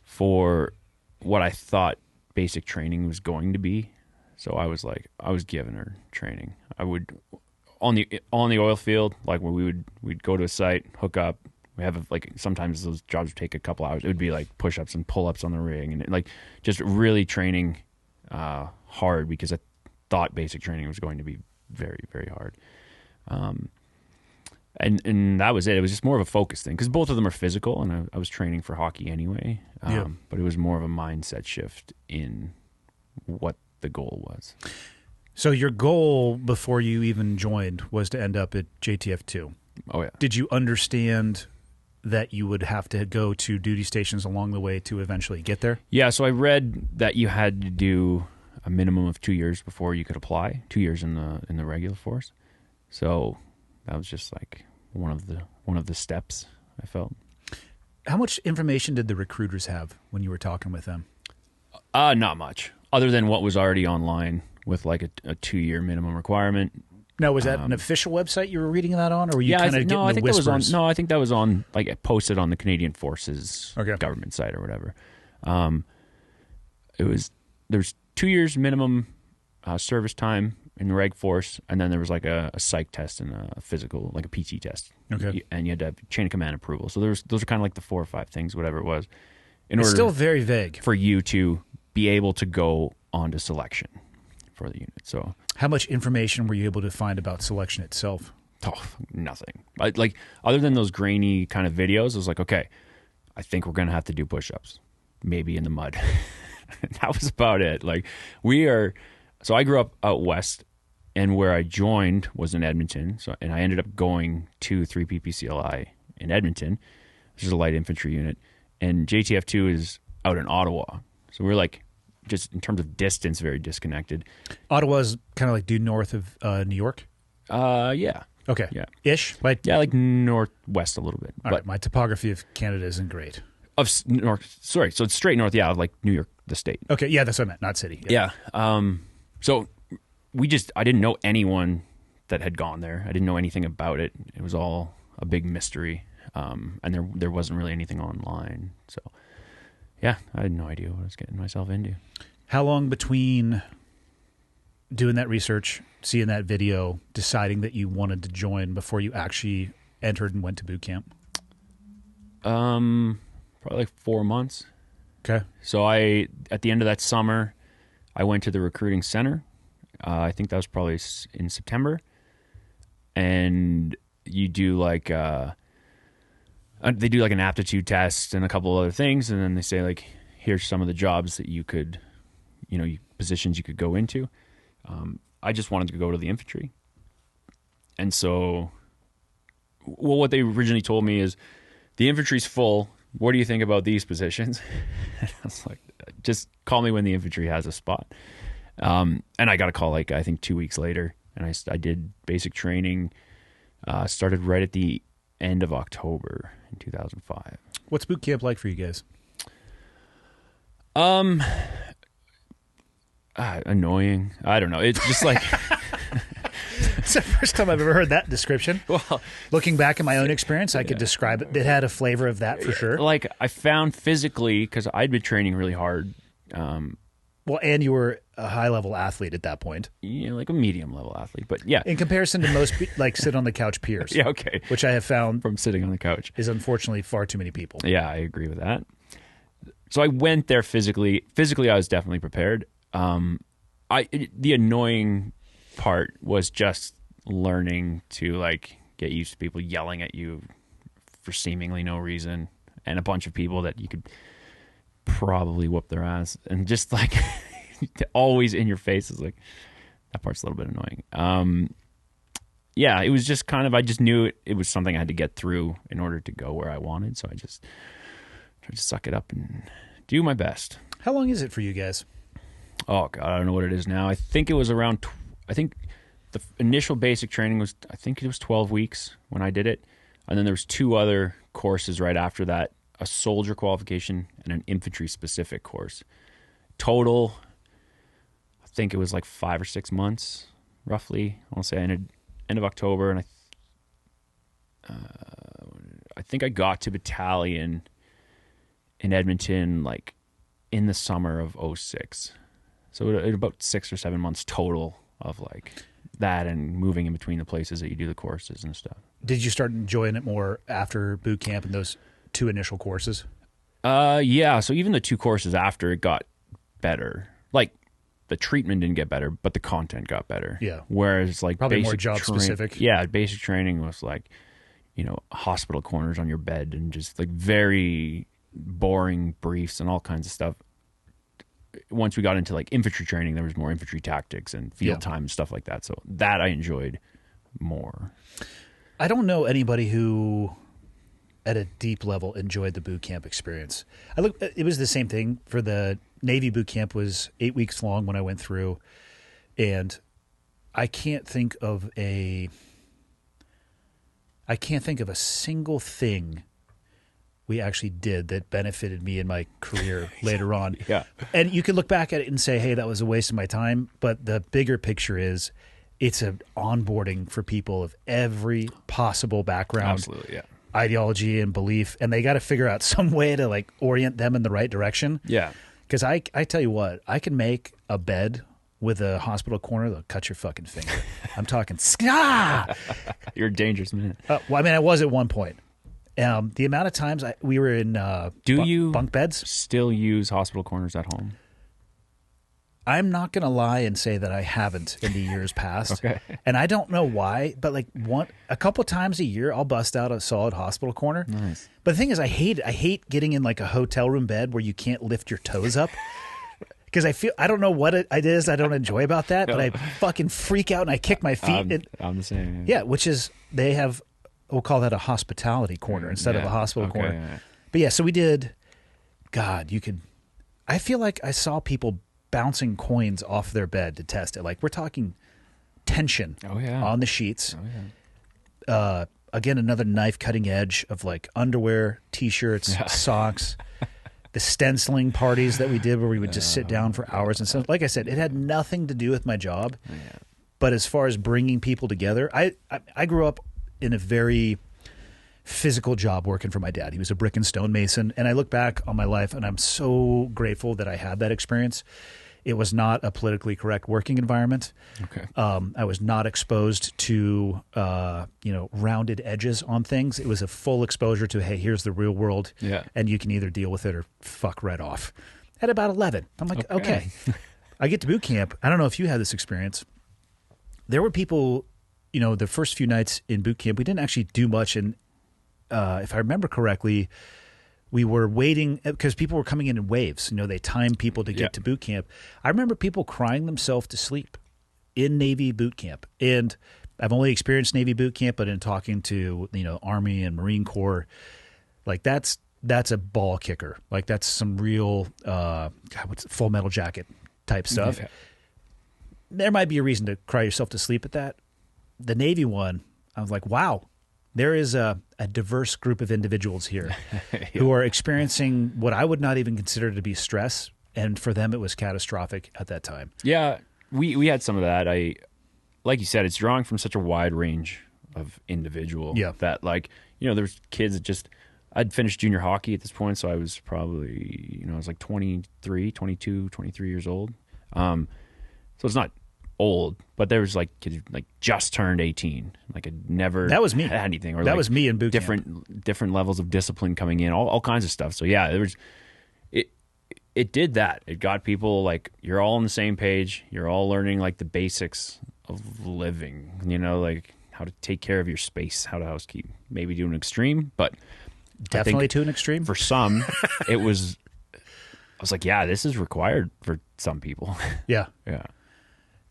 for what I thought basic training was going to be. So I was giving her training. I would on the oil field, like when we'd go to a site, hook up. We have sometimes those jobs would take a couple hours. It would be like push-ups and pull-ups on the ring, and like just really training hard because I thought basic training was going to be very, very hard. And that was it. It was just more of a focus thing because both of them are physical, and I was training for hockey anyway. But it was more of a mindset shift in what the goal was. So your goal before you even joined was to end up at JTF2. Oh yeah. Did you understand that you would have to go to duty stations along the way to eventually get there? Yeah. So I read that you had to do a minimum of 2 years before you could apply. 2 years in the regular force. So that was just like one of the steps I felt. How much information did the recruiters have when you were talking with them? Not much, other than what was already online with like a 2 year minimum requirement. No, was that an official website you were reading that on, or were you kind of getting the whispers? I think that was on like posted on the Canadian Forces government site or whatever. There's 2 years minimum service time in the reg force, and then there was like a psych test and a physical, like a PT test. Okay. And you had to have chain of command approval. So those are kind of like the 4 or 5 things, whatever it was. It's still very vague for you to be able to go on to selection for the unit. So how much information were you able to find about selection itself? Oh, nothing. Like other than those grainy kind of videos, I was like, okay, I think we're going to have to do push-ups, maybe in the mud. That was about it. So I grew up out west, and where I joined was in Edmonton. And I ended up going to 3 PPCLI in Edmonton, which is a light infantry unit. And JTF2 is out in Ottawa. So we're like, just in terms of distance, very disconnected. Ottawa's kind of like due north of New York? Yeah. Okay. Yeah. Ish? Like northwest a little bit. All right. My topography of Canada isn't great. So it's straight north, yeah, like New York, the state. Okay, yeah, that's what I meant, not city. Yeah. So I didn't know anyone that had gone there. I didn't know anything about it. It was all a big mystery. And there wasn't really anything online. So yeah, I had no idea what I was getting myself into. How long between doing that research, seeing that video, deciding that you wanted to join before you actually entered and went to boot camp? Probably like 4 months. Okay. So at the end of that summer, I went to the recruiting center. I think that was probably in September. And you do like they do like an aptitude test and a couple of other things, and then they say like, here's some of the jobs that you could, positions you could go into. I just wanted to go to the infantry. And so, what they originally told me is the infantry's full. what do you think about these positions? I was like, just call me when the infantry has a spot. And I got a call, like, I think 2 weeks later, and I did basic training, started right at the end of October in 2005. What's boot camp like for you guys? Annoying. I don't know. It's just like... It's the first time I've ever heard that description. Well, looking back at my own experience, I could describe it. It had a flavor of that for sure. Like, I found physically, because I'd been training really hard. Well, and you were a high-level athlete at that point. Yeah, like a medium-level athlete. But yeah. In comparison to most, like, sit-on-the-couch peers. Yeah, okay. Which I have found from sitting on the couch is unfortunately far too many people. Yeah, I agree with that. So I went there physically. Physically, I was definitely prepared. The annoying part was just learning to, like, get used to people yelling at you for seemingly no reason, and a bunch of people that you could probably whoop their ass, and just like always in your face is like, that part's a little bit annoying. Yeah, it was just kind of, I just knew it was something I had to get through in order to go where I wanted, so I just tried to suck it up and do my best. How long is it for you guys? Oh God, I don't know what it is now. I think it was around, I think the initial basic training was, I think it was 12 weeks when I did it. And then there was 2 other courses right after that, a soldier qualification and an infantry specific course. Total, I think it was like 5 or 6 months, roughly. I want to say end of October. And I think I got to battalion in Edmonton like in the summer of 06. So it about 6 or 7 months total of like that and moving in between the places that you do the courses and stuff. Did you start enjoying it more after boot camp and those 2 initial courses? Yeah. So even the 2 courses after, it got better. Like, the treatment didn't get better, but the content got better. Yeah. Whereas like probably more job specific. Yeah. Basic training was like, you know, hospital corners on your bed and just like very boring briefs and all kinds of stuff. Once we got into like infantry training, there was more infantry tactics and field time and stuff like that. So that I enjoyed more. I don't know anybody who at a deep level enjoyed the boot camp experience. It was the same thing for the Navy boot camp. Was 8 weeks long when I went through, and I can't think of a single thing we actually did that benefited me in my career later on. Yeah. And you could look back at it and say, hey, that was a waste of my time. But the bigger picture is it's an onboarding for people of every possible background. Absolutely, yeah. Ideology and belief. And they got to figure out some way to like orient them in the right direction. Yeah. Because I tell you what, I can make a bed with a hospital corner, they'll cut your fucking finger. I'm talking, You're a dangerous man. Well, I mean, I was at one point. The amount of times we were in you bunk beds. Still use hospital corners at home? I'm not going to lie and say that I haven't in the years past. Okay. And I don't know why, but like a couple times a year, I'll bust out a solid hospital corner. Nice. But the thing is, I hate getting in like a hotel room bed where you can't lift your toes up. Because I don't know what it is I don't enjoy about that, but I fucking freak out and I kick my feet. I'm the same. Yeah, which is, they have, we'll call that a hospitality corner instead of a hospital corner. Yeah. But yeah, so we did, God, I feel like I saw people bouncing coins off their bed to test it. Like, we're talking tension on the sheets. Oh, yeah. Again, another knife cutting edge of like underwear, T-shirts, socks. The stenciling parties that we did where we would just sit down for hours and stuff. Like I said, it had nothing to do with my job. Yeah. But as far as bringing people together, I grew up in a very physical job working for my dad. He was a brick and stone mason. And I look back on my life and I'm so grateful that I had that experience. It was not a politically correct working environment. Okay. I was not exposed to, rounded edges on things. It was a full exposure to, hey, here's the real world. Yeah. And you can either deal with it or fuck right off. At about 11, I'm like, okay. I get to boot camp. I don't know if you had this experience. There were people, the first few nights in boot camp, we didn't actually do much. And if I remember correctly, we were waiting because people were coming in waves. They time people to get to boot camp. I remember people crying themselves to sleep in Navy boot camp. And I've only experienced Navy boot camp, but in talking to, Army and Marine Corps, like that's that's a ball kicker. Like that's some real what's it, Full Metal Jacket type stuff. Yeah. There might be a reason to cry yourself to sleep at that. The Navy one, I was like, wow, there is a diverse group of individuals here who are experiencing what I would not even consider to be stress, and for them it was catastrophic at that time. Yeah, we had some of that. Like you said, it's drawing from such a wide range of individual that, like, you know, there's kids that just, I'd finished junior hockey at this point, so I was probably, you know, I was like 23 years old. So it's not old, but there was like kids like just turned 18, like had never that was me. had anything, or that like was me in boot camp. different levels of discipline coming in, all kinds of stuff. So yeah, there was it did that. It got people like, you're all on the same page. You're all learning like the basics of living, you know, like how to take care of your space, how to housekeep, maybe to an extreme, but Definitely to an extreme. For some, I was like, yeah, this is required for some people. Yeah. Yeah.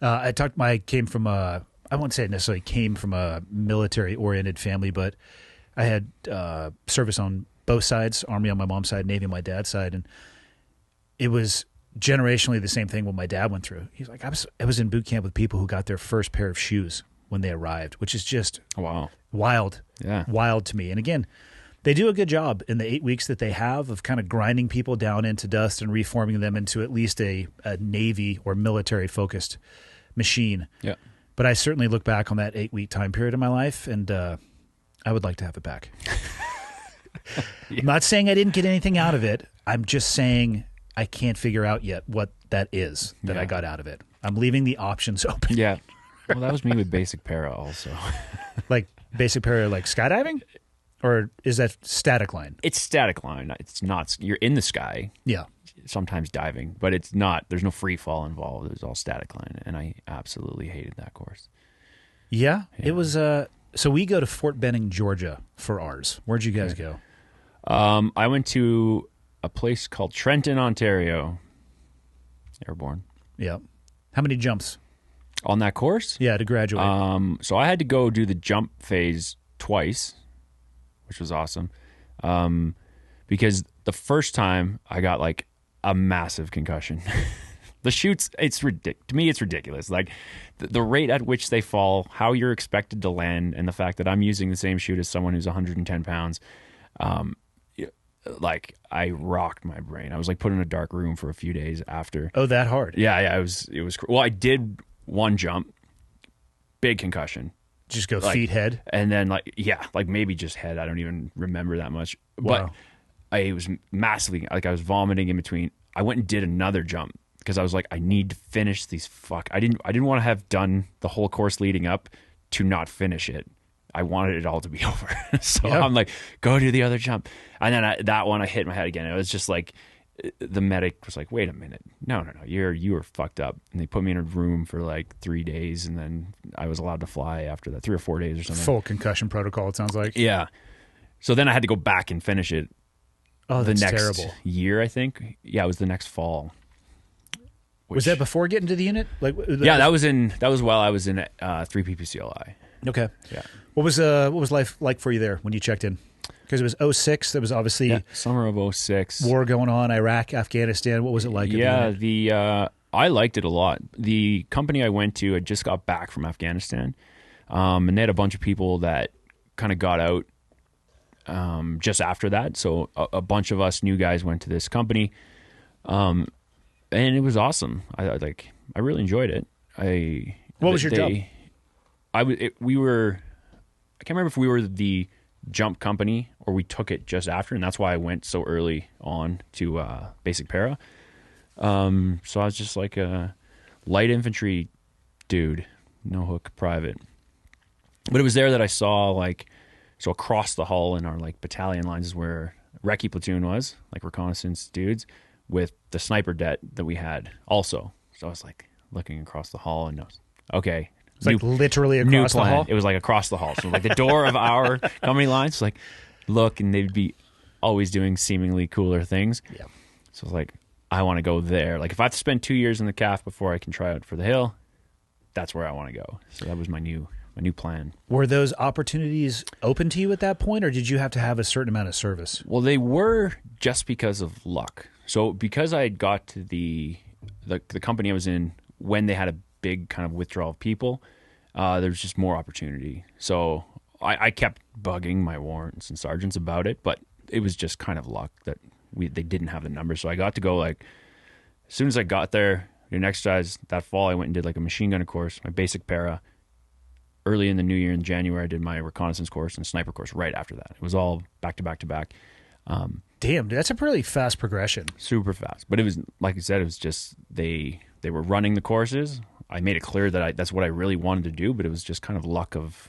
I came from I won't say it necessarily came from a military-oriented family, but I had service on both sides, Army on my mom's side, Navy on my dad's side, and it was generationally the same thing what my dad went through. He's like, I was in boot camp with people who got their first pair of shoes when they arrived, which is just wild, wild to me. And again, they do a good job in the 8 weeks that they have of kind of grinding people down into dust and reforming them into at least a Navy or military-focused machine. Yeah. But I certainly look back on that 8-week time period in my life, and I would like to have it back. Yeah. I'm not saying I didn't get anything out of it. I'm just saying I can't figure out yet what that is that I got out of it. I'm leaving the options open. Yeah. Well, that was me with basic para also. Like basic para, like skydiving? Or is that static line? It's static line. It's not. You're in the sky. Yeah. Sometimes diving, but it's not. There's no free fall involved. It's all static line, and I absolutely hated that course. Yeah. It was. So we go to Fort Benning, Georgia for ours. Where'd you guys go? I went to a place called Trenton, Ontario. Airborne. Yeah. How many jumps? On that course? Yeah, to graduate. So I had to go do the jump phase twice, which was awesome. Because the first time I got like a massive concussion. The chutes, to me, it's ridiculous. Like the rate at which they fall, how you're expected to land, and the fact that I'm using the same chute as someone who's 110 pounds. Like I rocked my brain. I was like put in a dark room for a few days after. Oh, that hard? Yeah. It was. Well, I did one jump, big concussion. Just go like, feet, head? And then like maybe just head. I don't even remember that much. Wow. But I was massively, like I was vomiting in between. I went and did another jump because I was like, I need to finish these. I didn't want to have done the whole course leading up to not finish it. I wanted it all to be over. So I'm like, go do the other jump. And then that one, I hit my head again. It was just like, the medic was like, wait a minute. No. You were fucked up. And they put me in a room for like 3 days. And then I was allowed to fly after that, 3 or 4 days or something. Full concussion protocol, it sounds like. Yeah. So then I had to go back and finish it. Oh, that's the next terrible. year, I think. Yeah, it was the next fall. Was that before getting to the unit? That was while I was in 3 PPCLI. Okay. Yeah. What was life like for you there when you checked in? Because it was 2006. There was obviously summer of 2006. War going on, Iraq, Afghanistan. What was it like? Yeah, I liked it a lot. The company I went to, I just got back from Afghanistan, and they had a bunch of people that kind of got out just after that. So a bunch of us new guys went to this company, and it was awesome. I really enjoyed it. What was your job? I can't remember if we were the jump company or we took it just after, and that's why I went so early on to basic para. So I was just like a light infantry dude, no hook private. But it was there that I saw so across the hall in our like battalion lines is where recce platoon was, like reconnaissance dudes, with the sniper det that we had also. So I was like looking across the hall and okay. It's like literally across the hall? It was like across the hall. So like the door of our company lines, like look, and they'd be always doing seemingly cooler things. Yeah. So I was like, I want to go there. Like if I have to spend 2 years in the CAF before I can try out for the Hill, that's where I want to go. So that was my new new plan. Were those opportunities open to you at that point, or did you have to have a certain amount of service? Well, they were just because of luck. So because I had got to the company I was in when they had a big kind of withdrawal of people, there was just more opportunity. So I kept bugging my warrants and sergeants about it, but it was just kind of luck that they didn't have the numbers. So I got to go as soon as I got there, did an exercise that fall. I went and did like a machine gunner course, my basic para. Early in the new year in January, I did my reconnaissance course and sniper course right after that. It was all back to back to back. Damn, dude, that's a pretty fast progression. Super fast. But it was, like I said, it was just they were running the courses. I made it clear that that's what I really wanted to do, but it was just kind of luck of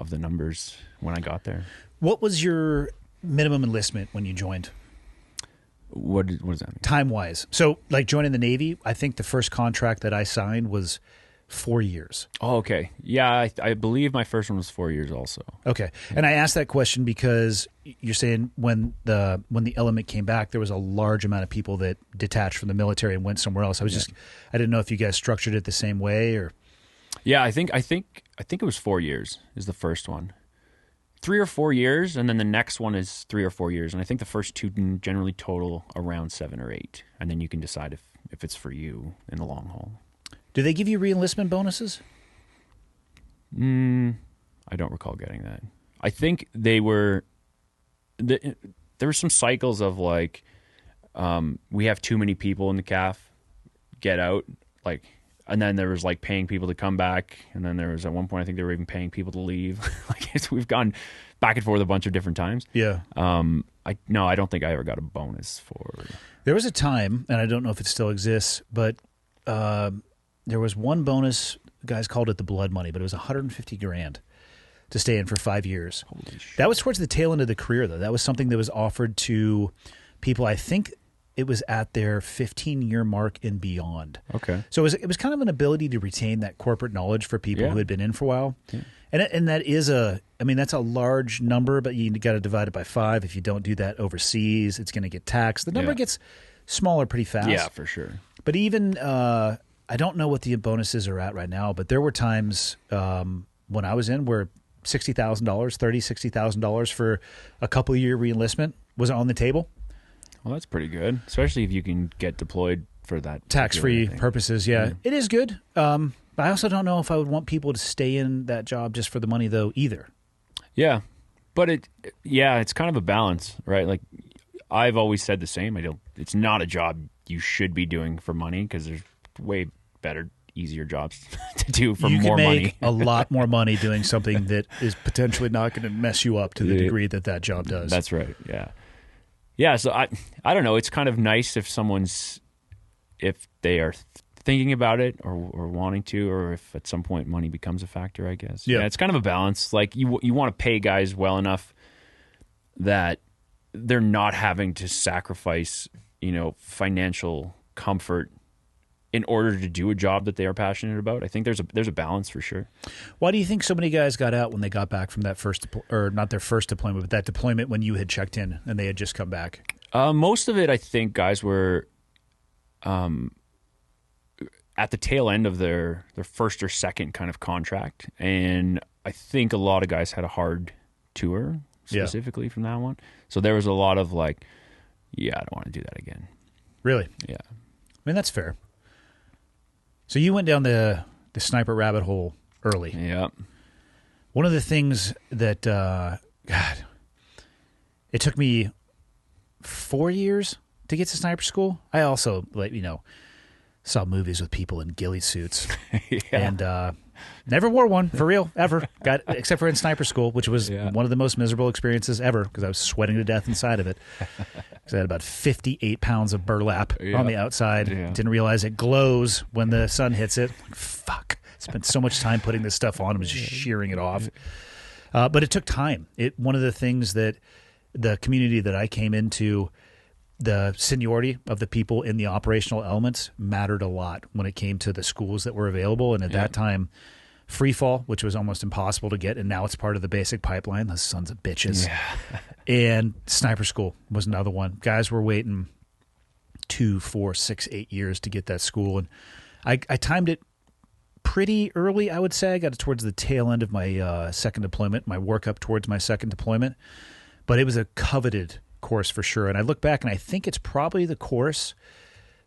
the numbers when I got there. What was your minimum enlistment when you joined? What does that mean? Time-wise. So, like joining the Navy, I think the first contract that I signed was 4 years. Oh, okay. Yeah, I believe my first one was 4 years also. Okay. And I asked that question because you're saying when the element came back, there was a large amount of people that detached from the military and went somewhere else. I didn't know if you guys structured it the same way or. Yeah, I think it was 4 years is the first one. 3 or 4 years, and then the next one is 3 or 4 years. And I think the first two generally total around 7 or 8. And then you can decide if it's for you in the long haul. Do they give you re-enlistment bonuses? I don't recall getting that. I think there were some cycles of like, we have too many people in the CAF, get out, like, and then there was like paying people to come back, and then there was at one point I think they were even paying people to leave. Like we've gone back and forth a bunch of different times. Yeah. I don't think I ever got a bonus for. There was a time, and I don't know if it still exists, but there was one bonus. Guys called it the blood money, but it was $150,000 to stay in for 5 years. Holy shit. That was towards the tail end of the career, though. That was something that was offered to people. I think it was at their 15-year mark and beyond. Okay. So it was kind of an ability to retain that corporate knowledge for people who had been in for a while. Yeah. And that is that's a large number, but you got to divide it by 5. If you don't do that overseas, it's going to get taxed. The number gets smaller pretty fast. Yeah, for sure. But even I don't know what the bonuses are at right now, but there were times when I was in where $60,000 for a couple year reenlistment was on the table. Well, that's pretty good, especially if you can get deployed for that tax-free purposes. Yeah, it is good. But I also don't know if I would want people to stay in that job just for the money, though, either. Yeah, but it's kind of a balance, right? Like I've always said the same. It's not a job you should be doing for money because there's way better, easier jobs to do for more money. You can make a lot more money doing something that is potentially not going to mess you up to the degree that job does. That's right. Yeah. Yeah. So I don't know. It's kind of nice if they are thinking about it or wanting to, or if at some point money becomes a factor, I guess. Yeah. It's kind of a balance. Like you want to pay guys well enough that they're not having to sacrifice, financial comfort in order to do a job that they are passionate about. I think there's a balance for sure. Why do you think so many guys got out when they got back from that not their first deployment, but that deployment when you had checked in and they had just come back? Most of it, I think, guys were at the tail end of their first or second kind of contract, and I think a lot of guys had a hard tour specifically from that one. So there was a lot of like, I don't want to do that again. Really? Yeah. I mean, that's fair. So you went down the sniper rabbit hole early. Yeah. One of the things that, it took me 4 years to get to sniper school. I also, saw movies with people in ghillie suits. And never wore one, for real, ever. Except for in sniper school, which was one of the most miserable experiences ever because I was sweating to death inside of it. Because I had about 58 pounds of burlap on the outside. Yeah. Didn't realize it glows when the sun hits it. Fuck. Spent so much time putting this stuff on. I was just shearing it off. But it took time. One of the things that the community that I came into, the seniority of the people in the operational elements mattered a lot when it came to the schools that were available. And at that time, Freefall, which was almost impossible to get, and now it's part of the basic pipeline, those sons of bitches. Yeah. And sniper school was another one. Guys were waiting 2, 4, 6, 8 years to get that school. And I timed it pretty early, I would say. I got it towards the tail end of my second deployment, my work up towards my second deployment. But it was a coveted course for sure. And I look back and I think it's probably the course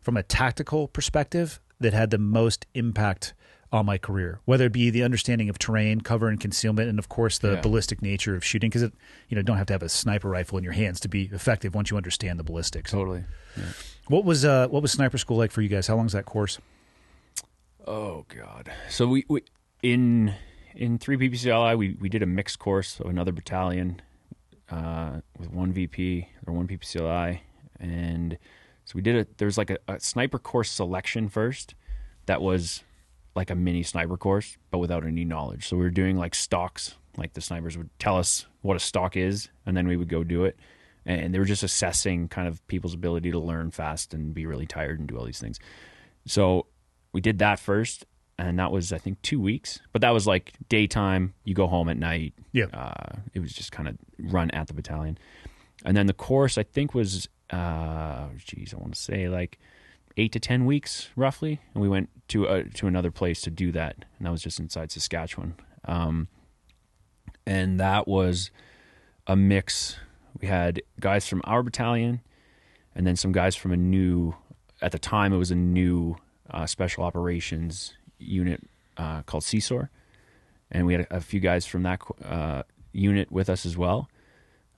from a tactical perspective that had the most impact on my career, whether it be the understanding of terrain, cover and concealment, and of course the ballistic nature of shooting, because you don't have to have a sniper rifle in your hands to be effective once you understand the ballistics. Totally. Yeah. What was sniper school like for you guys? How long is that course? Oh God. So we in 3 PPCLI we did a mixed course, so another battalion with one VP or one PPCLI, and so we did there was like a sniper course selection first that was like a mini sniper course, but without any knowledge. So we were doing like stalks, like the snipers would tell us what a stalk is, and then we would go do it. And they were just assessing kind of people's ability to learn fast and be really tired and do all these things. So we did that first, and that was, I think, 2 weeks. But that was like daytime, you go home at night. Yeah. It was just kind of run at the battalion. And then the course, I think, was, I want to say like 8 to 10 weeks roughly, and we went to another place to do that, and that was just inside Saskatchewan. And that was a mix. We had guys from our battalion, and then some guys from at the time it was a new special operations unit called CSOR, and we had a few guys from that unit with us as well.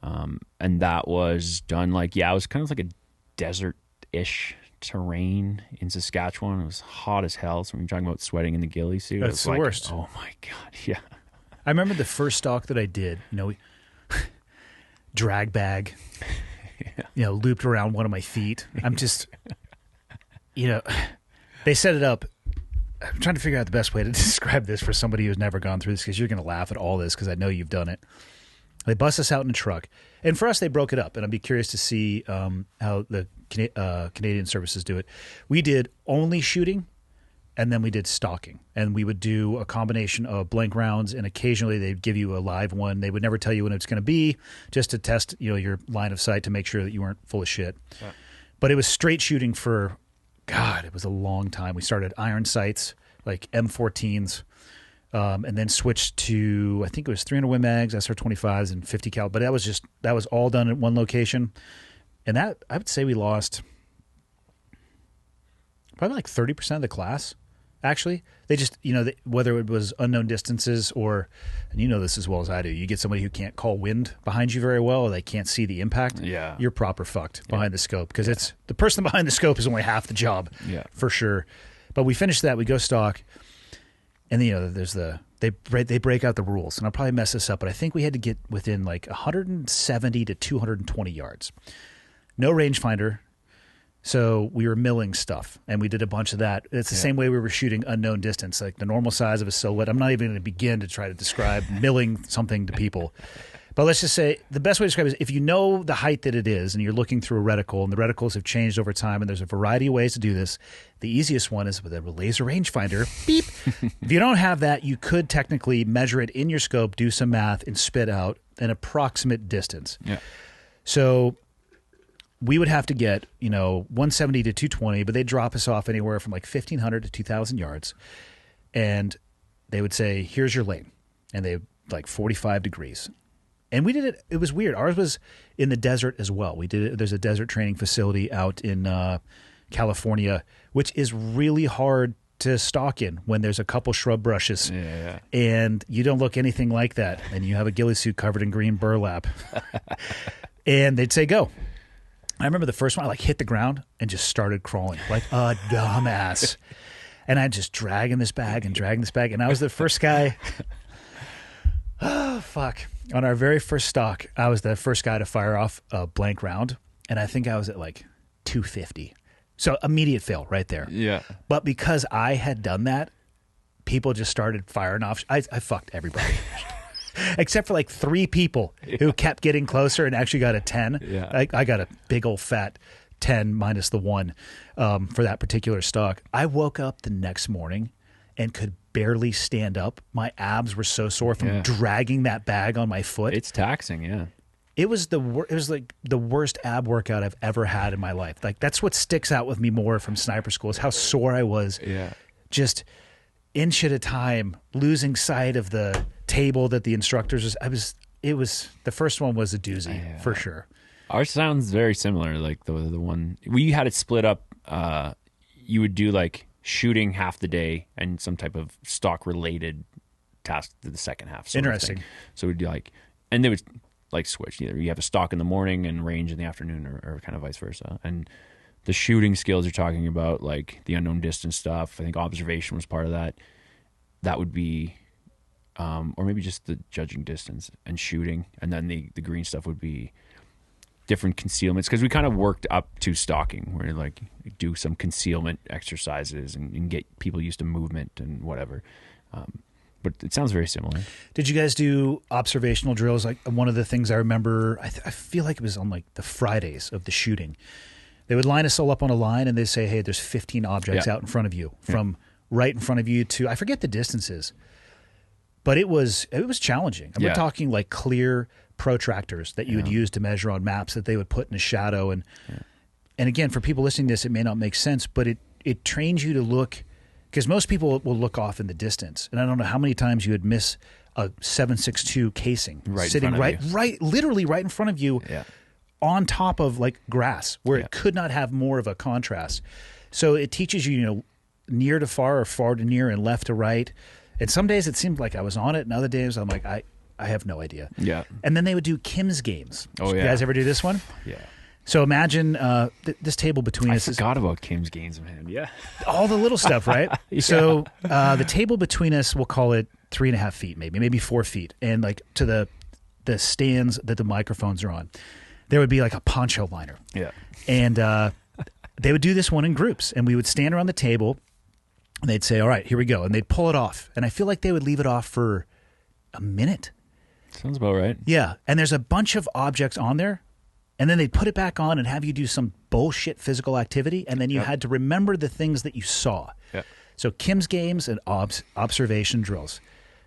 And that was done it was kind of like a desert-ish terrain in Saskatchewan. It was hot as hell. So when you're talking about sweating in the ghillie suit, That's the worst. Oh my God, yeah. I remember the first stalk that I did, drag bag, looped around one of my feet. I'm just, they set it up. I'm trying to figure out the best way to describe this for somebody who's never gone through this, because you're going to laugh at all this because I know you've done it. They bust us out in a truck. And for us, they broke it up. And I'd be curious to see how the Canadian services do it. We did only shooting, and then we did stalking. And we would do a combination of blank rounds, and occasionally they'd give you a live one. They would never tell you when it's going to be, just to test your line of sight to make sure that you weren't full of shit. Yeah. But it was straight shooting for, God, it was a long time. We started iron sights, like M14s. And then switched to, I think it was 300 Win Mags, SR25s, and 50 cal. But that was all done at one location. And that, I would say we lost probably like 30% of the class, actually. They just, whether it was unknown distances or, and you know this as well as I do, you get somebody who can't call wind behind you very well, or they can't see the impact. Yeah. You're proper fucked behind the scope, because it's the person behind the scope is only half the job, for sure. But we finished that, we go stalk. And there's they break out the rules, and I'll probably mess this up, but I think we had to get within like 170 to 220 yards. No rangefinder, so we were milling stuff, and we did a bunch of that. It's the same way we were shooting unknown distance, like the normal size of a silhouette. I'm not even going to begin to try to describe milling something to people. But let's just say the best way to describe it is if you know the height that it is and you're looking through a reticle, and the reticles have changed over time, and there's a variety of ways to do this. The easiest one is with a laser rangefinder. Beep. If you don't have that, you could technically measure it in your scope, do some math, and spit out an approximate distance. Yeah. So we would have to get, 170 to 220, but they'd drop us off anywhere from like 1,500 to 2,000 yards. And they would say, here's your lane. And they like 45 degrees. And we did it. It was weird. Ours was in the desert as well. We did it. There's a desert training facility out in California, which is really hard to stalk in when there's a couple shrub brushes. Yeah. And you don't look anything like that. And you have a ghillie suit covered in green burlap. And they'd say, go. I remember the first one, I hit the ground and just started crawling like a dumbass. And I'm just dragging this bag. And I was the first guy. Oh, fuck. On our very first stalk, I was the first guy to fire off a blank round, and I think I was at like 250. So immediate fail right there. Yeah. But because I had done that, people just started firing off. I fucked everybody. Except for like 3 people who kept getting closer and actually got a 10. Yeah. I got a big old fat 10 minus the 1 for that particular stalk. I woke up the next morning and could barely stand up. My abs were so sore from dragging that bag on my foot. It's taxing, yeah. It was like the worst ab workout I've ever had in my life. Like that's what sticks out with me more from sniper school is how sore I was. Yeah. Just inch at a time, losing sight of the table that the instructors was. The first one was a doozy for sure. Ours sounds very similar. Like the one we had it split up. You would do like shooting half the day and some type of stock related task to the second half. Interesting. So we'd do like, and they would like switch. Either you have a stock in the morning and range in the afternoon, or kind of vice versa. And the shooting skills you're talking about, like the unknown distance stuff, I think observation was part of that. That would be, or maybe just the judging distance and shooting. And then the green stuff would be different concealments, because we kind of worked up to stalking, where like do some concealment exercises and get people used to movement and whatever. But it sounds very similar. Did you guys do observational drills? Like one of the things I remember, I feel like it was on like the Fridays of the shooting. They would line us all up on a line and they'd say, hey, there's 15 objects out in front of you, from right in front of you to, I forget the distances, but it was challenging. And we're talking like clear protractors that you would use to measure on maps that they would put in a shadow. And again, for people listening to this, it may not make sense, but it trains you to look, because most people will look off in the distance. And I don't know how many times you would miss a 7.62 casing sitting literally right in front of you on top of like grass, where it could not have more of a contrast. So it teaches you, near to far or far to near and left to right. And some days it seemed like I was on it, and other days I'm like, I have no idea. Yeah. And then they would do Kim's games. Oh, yeah. You guys ever do this one? Yeah. So imagine this table between us. I forgot about Kim's games, man. Yeah. All the little stuff, right? So the table between us, we'll call it 3.5 feet, maybe 4 feet. And like to the stands that the microphones are on, there would be like a poncho liner. Yeah. And they would do this one in groups, and we would stand around the table, and they'd say, all right, here we go. And they'd pull it off. And I feel like they would leave it off for a minute. Sounds about right. Yeah. And there's a bunch of objects on there, and then they'd put it back on and have you do some bullshit physical activity, and then you had to remember the things that you saw. Yeah. So Kim's games and observation drills.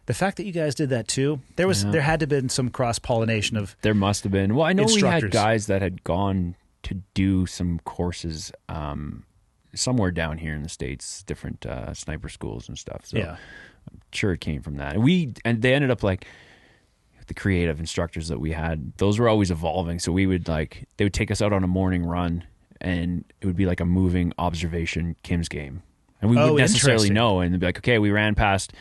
The fact that you guys did that too, there had to have been some cross-pollination of There must have been. Well, I know we instructors. had guys that had gone to do some courses somewhere down here in the States, different sniper schools and stuff. So I'm sure it came from that. And they ended up like, the creative instructors that we had, those were always evolving. So they would take us out on a morning run, and it would be like a moving observation Kim's game. And we wouldn't necessarily know. And they'd be like, okay, we ran past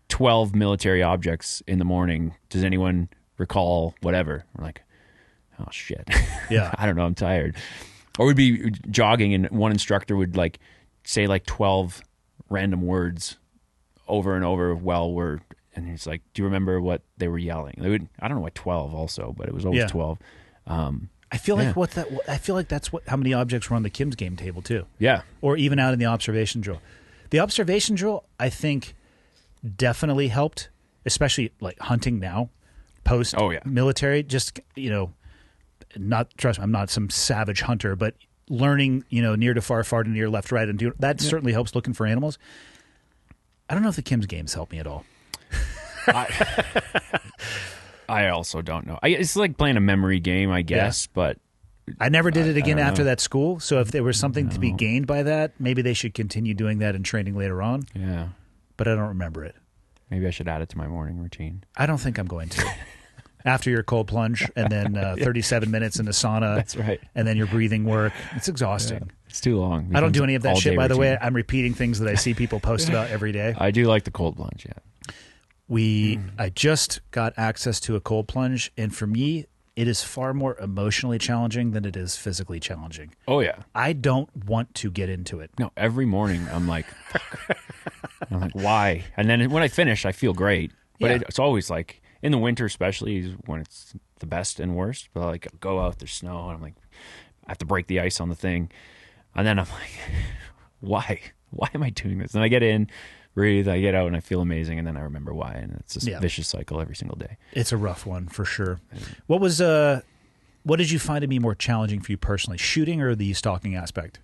12 military objects in the morning. Does anyone recall whatever? We're like, oh shit. Yeah. I don't know. I'm tired. Or we'd be jogging, and one instructor would like say like 12 random words over and over and he's like, do you remember what they were yelling? I don't know why 12 also, but it was always 12. I feel like that's how many objects were on the Kim's game table too. Yeah. Or even out in the observation drill. The observation drill, I think, definitely helped, especially like hunting now, post military. Just trust me, I'm not some savage hunter, but learning, near to far, far to near, left, right, and that certainly helps looking for animals. I don't know if the Kim's games help me at all. I also don't know. It's like playing a memory game, I guess, but I never did it again after that school. So if there was something to be gained by that, maybe they should continue doing that in training later on. Yeah. But I don't remember it. Maybe I should add it to my morning routine. I don't think I'm going to. After your cold plunge and then 37 minutes in the sauna. That's right. And then your breathing work. It's exhausting. Yeah. It's too long. I don't do any of that shit, by the way. I'm repeating things that I see people post about every day. I do like the cold plunge, yeah. I just got access to a cold plunge, and for me, it is far more emotionally challenging than it is physically challenging. Oh, yeah. I don't want to get into it. No, every morning I'm like, why? And then when I finish, I feel great. But it's always like, in the winter especially, is when it's the best and worst. But like, go out, there's snow, and I'm like, I have to break the ice on the thing. And then I'm like, why? Why am I doing this? And I get in, breathe, I get out, and I feel amazing, and then I remember why, and it's this vicious cycle every single day. It's a rough one for sure. What did you find to be more challenging for you personally, shooting or the stalking aspect?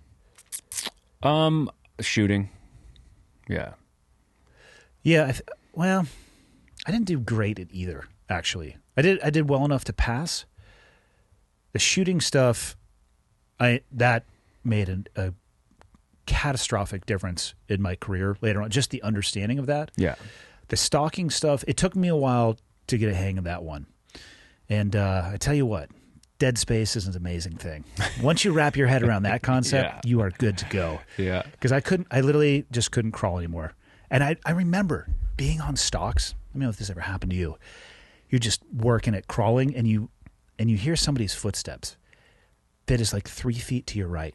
Shooting. Yeah. Yeah. I didn't do great at either. Actually, I did well enough to pass. The shooting stuff, that made a catastrophic difference in my career later on. Just the understanding of that. Yeah. The stalking stuff, it took me a while to get a hang of that one. And I tell you what, dead space is an amazing thing. Once you wrap your head around that concept, you are good to go. Yeah. Because I literally just couldn't crawl anymore. And I remember being on stalks. I don't know if this ever happened to you. You're just working at crawling and you hear somebody's footsteps that is like 3 feet to your right.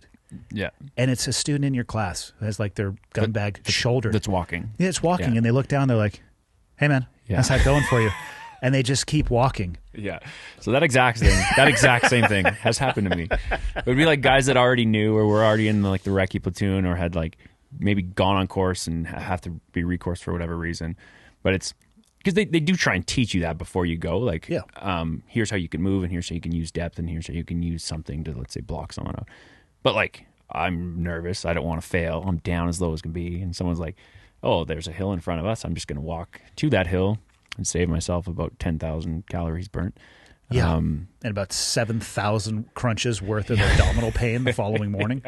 Yeah. And it's a student in your class who has like their gun bag shouldered. That's walking. Yeah, it's walking. And they look down, they're like, hey man, how's that going for you? And they just keep walking. Yeah. So that exact same thing has happened to me. It would be like guys that already knew or were already in like the recce platoon or had like maybe gone on course and have to be recoursed for whatever reason. But it's because they do try and teach you that before you go. Like, here's how you can move, and here's how you can use depth, and here's how you can use something to, let's say, block someone out. But like, I'm nervous. I don't want to fail. I'm down as low as can be. And someone's like, oh, there's a hill in front of us. I'm just going to walk to that hill and save myself about 10,000 calories burnt. Yeah, and about 7,000 crunches worth of abdominal pain the following morning.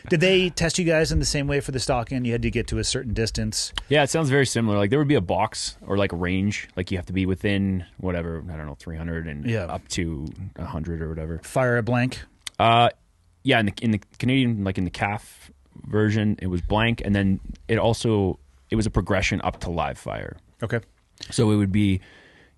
Did they test you guys in the same way for the stalking? You had to get to a certain distance? Yeah, it sounds very similar. Like there would be a box or like a range. Like you have to be within whatever, I don't know, 300 and up to 100 or whatever. Fire a blank? Yeah, in the Canadian, like in the CAF version, it was blank, and then it was a progression up to live fire. Okay. So it would be,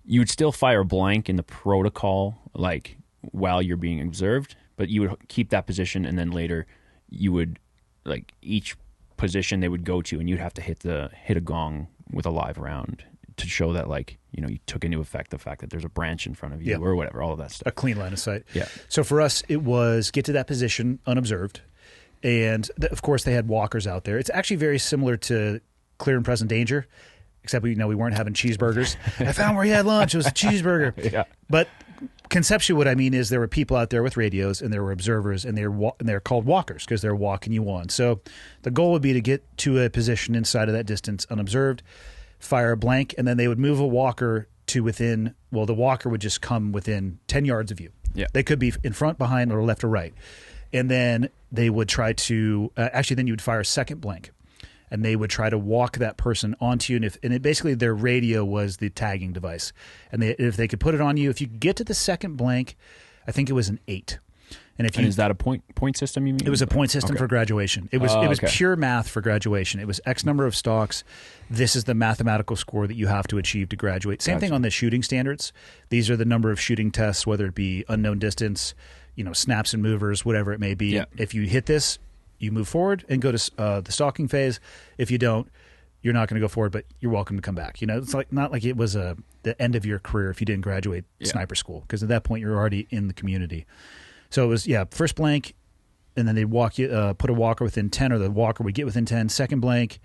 you would still fire blank in the protocol, like while you're being observed, but you would keep that position, and then later you would, like each position they would go to, and you'd have to hit a gong with a live round to show that, like, you know, you took into effect the fact that there's a branch in front of you or whatever, all of that stuff. A clean line of sight. Yeah. So for us, it was get to that position unobserved. And of course, they had walkers out there. It's actually very similar to Clear and Present Danger, except we weren't having cheeseburgers. I found where he had lunch. It was a cheeseburger. Yeah. But conceptually, what I mean is there were people out there with radios, and there were observers, and they're called walkers because they're walking you on. So the goal would be to get to a position inside of that distance unobserved, fire a blank, and then they would move a walker to within, well, the walker would just come within 10 yards of you. Yeah. They could be in front, behind, or left or right. And then they would try to, then you would fire a second blank. And they would try to walk that person onto you. And basically their radio was the tagging device. And if they could put it on you, if you get to the second blank, I think it was an 8. And is that a point system, you mean? It was a point system for graduation. It was pure math for graduation. It was X number of stalks. This is the mathematical score that you have to achieve to graduate. Same thing on the shooting standards. These are the number of shooting tests, whether it be unknown distance, snaps and movers, whatever it may be. Yeah. If you hit this, you move forward and go to the stalking phase. If you don't, you're not going to go forward, but you're welcome to come back. It's like not like it was the end of your career if you didn't graduate sniper school, because at that point you're already in the community. So it was, first blank, and then they'd walk you, put a walker within 10, or the walker would get within 10, second blank,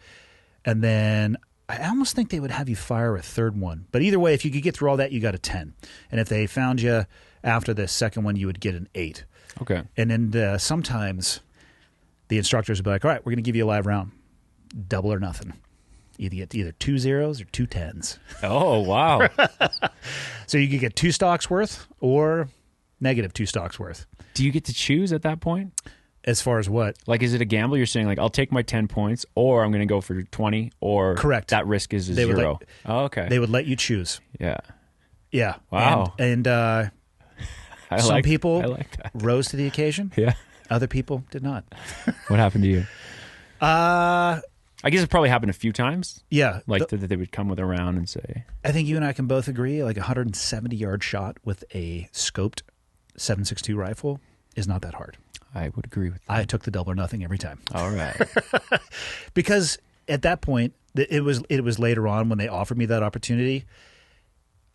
and then I almost think they would have you fire a third one. But either way, if you could get through all that, you got a 10. And if they found you after the second one, you would get an 8. Okay. And then sometimes the instructors would be like, all right, we're going to give you a live round. Double or nothing. You get either 2 zeros or 2 10s. Oh, wow. So you could get 2 stocks worth or negative 2 stocks worth. Do you get to choose at that point? As far as what? Like, is it a gamble? You're saying, like, I'll take my 10 points, or I'm going to go for 20, or correct. That risk is a 0. Okay. They would let you choose. Yeah. Yeah. Wow. And some people rose to the occasion. Yeah. Other people did not. What happened to you? I guess it probably happened a few times. Yeah. Like that they would come with a round and say. I think you and I can both agree, like a 170-yard shot with a scoped 7.62 rifle is not that hard. I would agree with that. I took the double or nothing every time. All right. Because at that point, it was later on when they offered me that opportunity.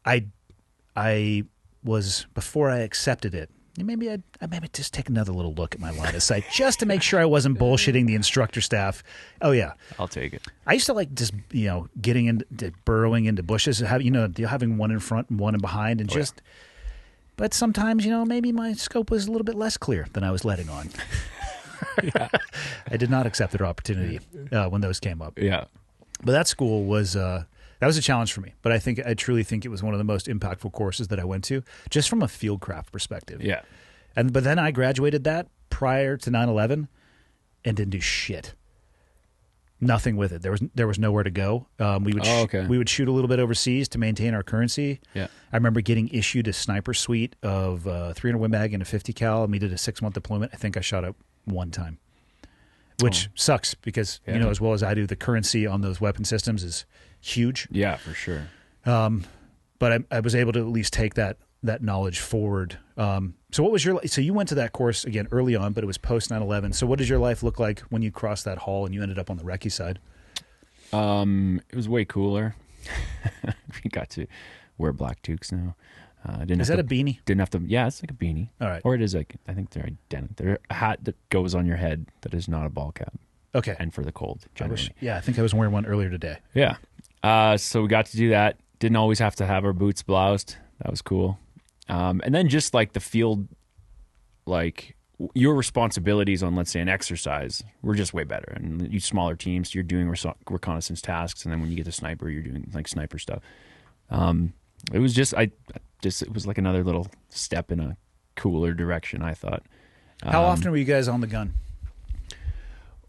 I was, before I accepted it, maybe I'd just take another little look at my line of sight just to make sure I wasn't bullshitting the instructor staff. Oh yeah, I'll take it. I used to like just getting into burrowing into bushes, having one in front and one in behind, and But sometimes maybe my scope was a little bit less clear than I was letting on. Yeah. I did not accept that opportunity when those came up. Yeah, but that school was. That was a challenge for me, but I truly think it was one of the most impactful courses that I went to, just from a fieldcraft perspective. Yeah. But then I graduated that prior to 9/11 and didn't do shit. Nothing with it. There was nowhere to go. We would shoot a little bit overseas to maintain our currency. Yeah. I remember getting issued a sniper suite of 300 Win Mag and a 50 cal, and we did a 6-month deployment. I think I shot it one time, which sucks because as well as I do, the currency on those weapon systems is huge. Yeah, for sure. But I was able to at least take that knowledge forward. So what was so you went to that course again early on, but it was post 9/11. So what did your life look like when you crossed that hall and you ended up on the recce side? It was way cooler. We got to wear black toques now. Is that a beanie? Didn't have to. Yeah, it's like a beanie. All right. Or it is like, I think they're identical. They're a hat that goes on your head that is not a ball cap. Okay. And for the cold, generally. I think I was wearing one earlier today. Yeah. So we got to do that. Didn't always have to have our boots bloused. That was cool. And then just like the field, like your responsibilities on, let's say, an exercise were just way better. And you smaller teams, you're doing reconnaissance tasks. And then when you get to sniper, you're doing like sniper stuff. It was just, it was like another little step in a cooler direction, I thought. How often were you guys on the gun?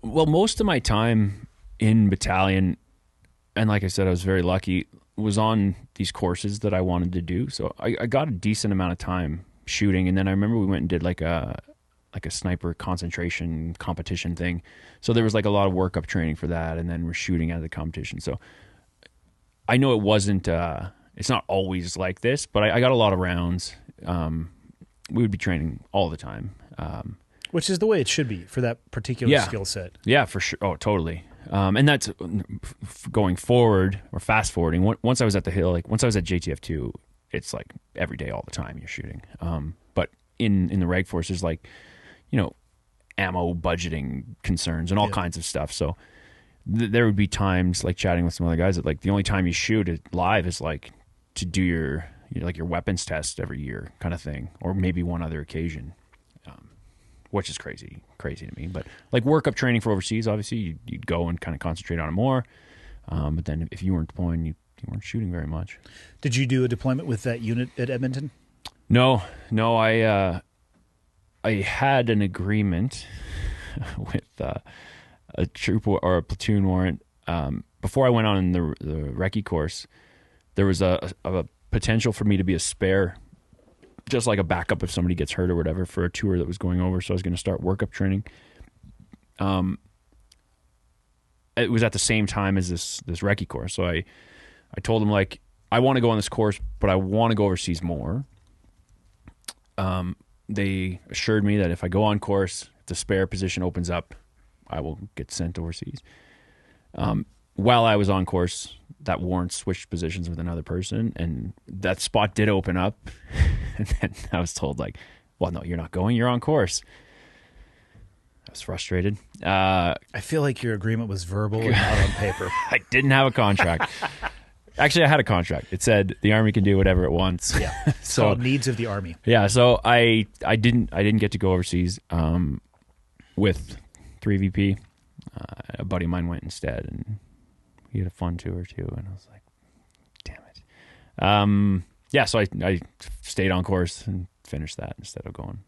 Well, most of my time in battalion, and like I said, I was very lucky, was on these courses that I wanted to do. So I got a decent amount of time shooting. And then I remember we went and did like a sniper concentration competition thing. So there was like a lot of workup training for that. And then we're shooting out of the competition. So I know it wasn't, it's not always like this, but I got a lot of rounds. We would be training all the time. Which is the way it should be for that particular skill set. Yeah, for sure. Oh, totally. And that's going forward or fast forwarding. Once I was at the Hill, like once I was at JTF2, it's like every day, all the time you're shooting. But in the Reg Force, there's like, ammo budgeting concerns and all kinds of stuff. So there would be times like chatting with some other guys that like the only time you shoot it live is like to do your weapons test every year kind of thing, or maybe one other occasion. Which is crazy to me. But like workup training for overseas, obviously you'd go and kind of concentrate on it more. But then if you weren't deploying, you weren't shooting very much. Did you do a deployment with that unit at Edmonton? No. I had an agreement with a troop or a platoon warrant. Before I went on the recce course, there was a potential for me to be a spare, just like a backup if somebody gets hurt or whatever, for a tour that was going over. So I was going to start workup training. It was at the same time as this recce course. So I told them, like, I want to go on this course, but I want to go overseas more. They assured me that if I go on course, if the spare position opens up, I will get sent overseas. While I was on course, that warrant switched positions with another person, and that spot did open up. And then I was told, like, well, no, you're not going, you're on course. I was frustrated. I feel like your agreement was verbal and not on paper. I didn't have a contract. Actually, I had a contract. It said the Army can do whatever it wants. Yeah. It's called needs of the Army. Yeah, so I didn't get to go overseas with 3VP. A buddy of mine went instead, and he had a fun tour too, and I was like, damn it. Yeah, so I stayed on course and finished that instead of going.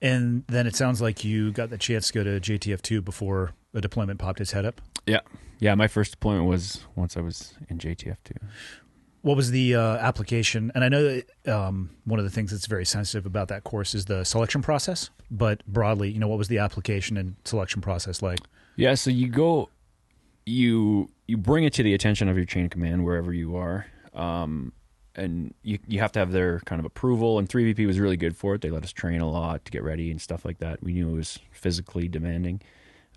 And then it sounds like you got the chance to go to JTF2 before a deployment popped its head up. Yeah, my first deployment was once I was in JTF2. What was the application? And I know that one of the things that's very sensitive about that course is the selection process, but broadly, what was the application and selection process like? Yeah, so you go, you bring it to the attention of your chain of command wherever you are, and you have to have their kind of approval, and 3VP was really good for it. They let us train a lot to get ready and stuff like that. We knew it was physically demanding.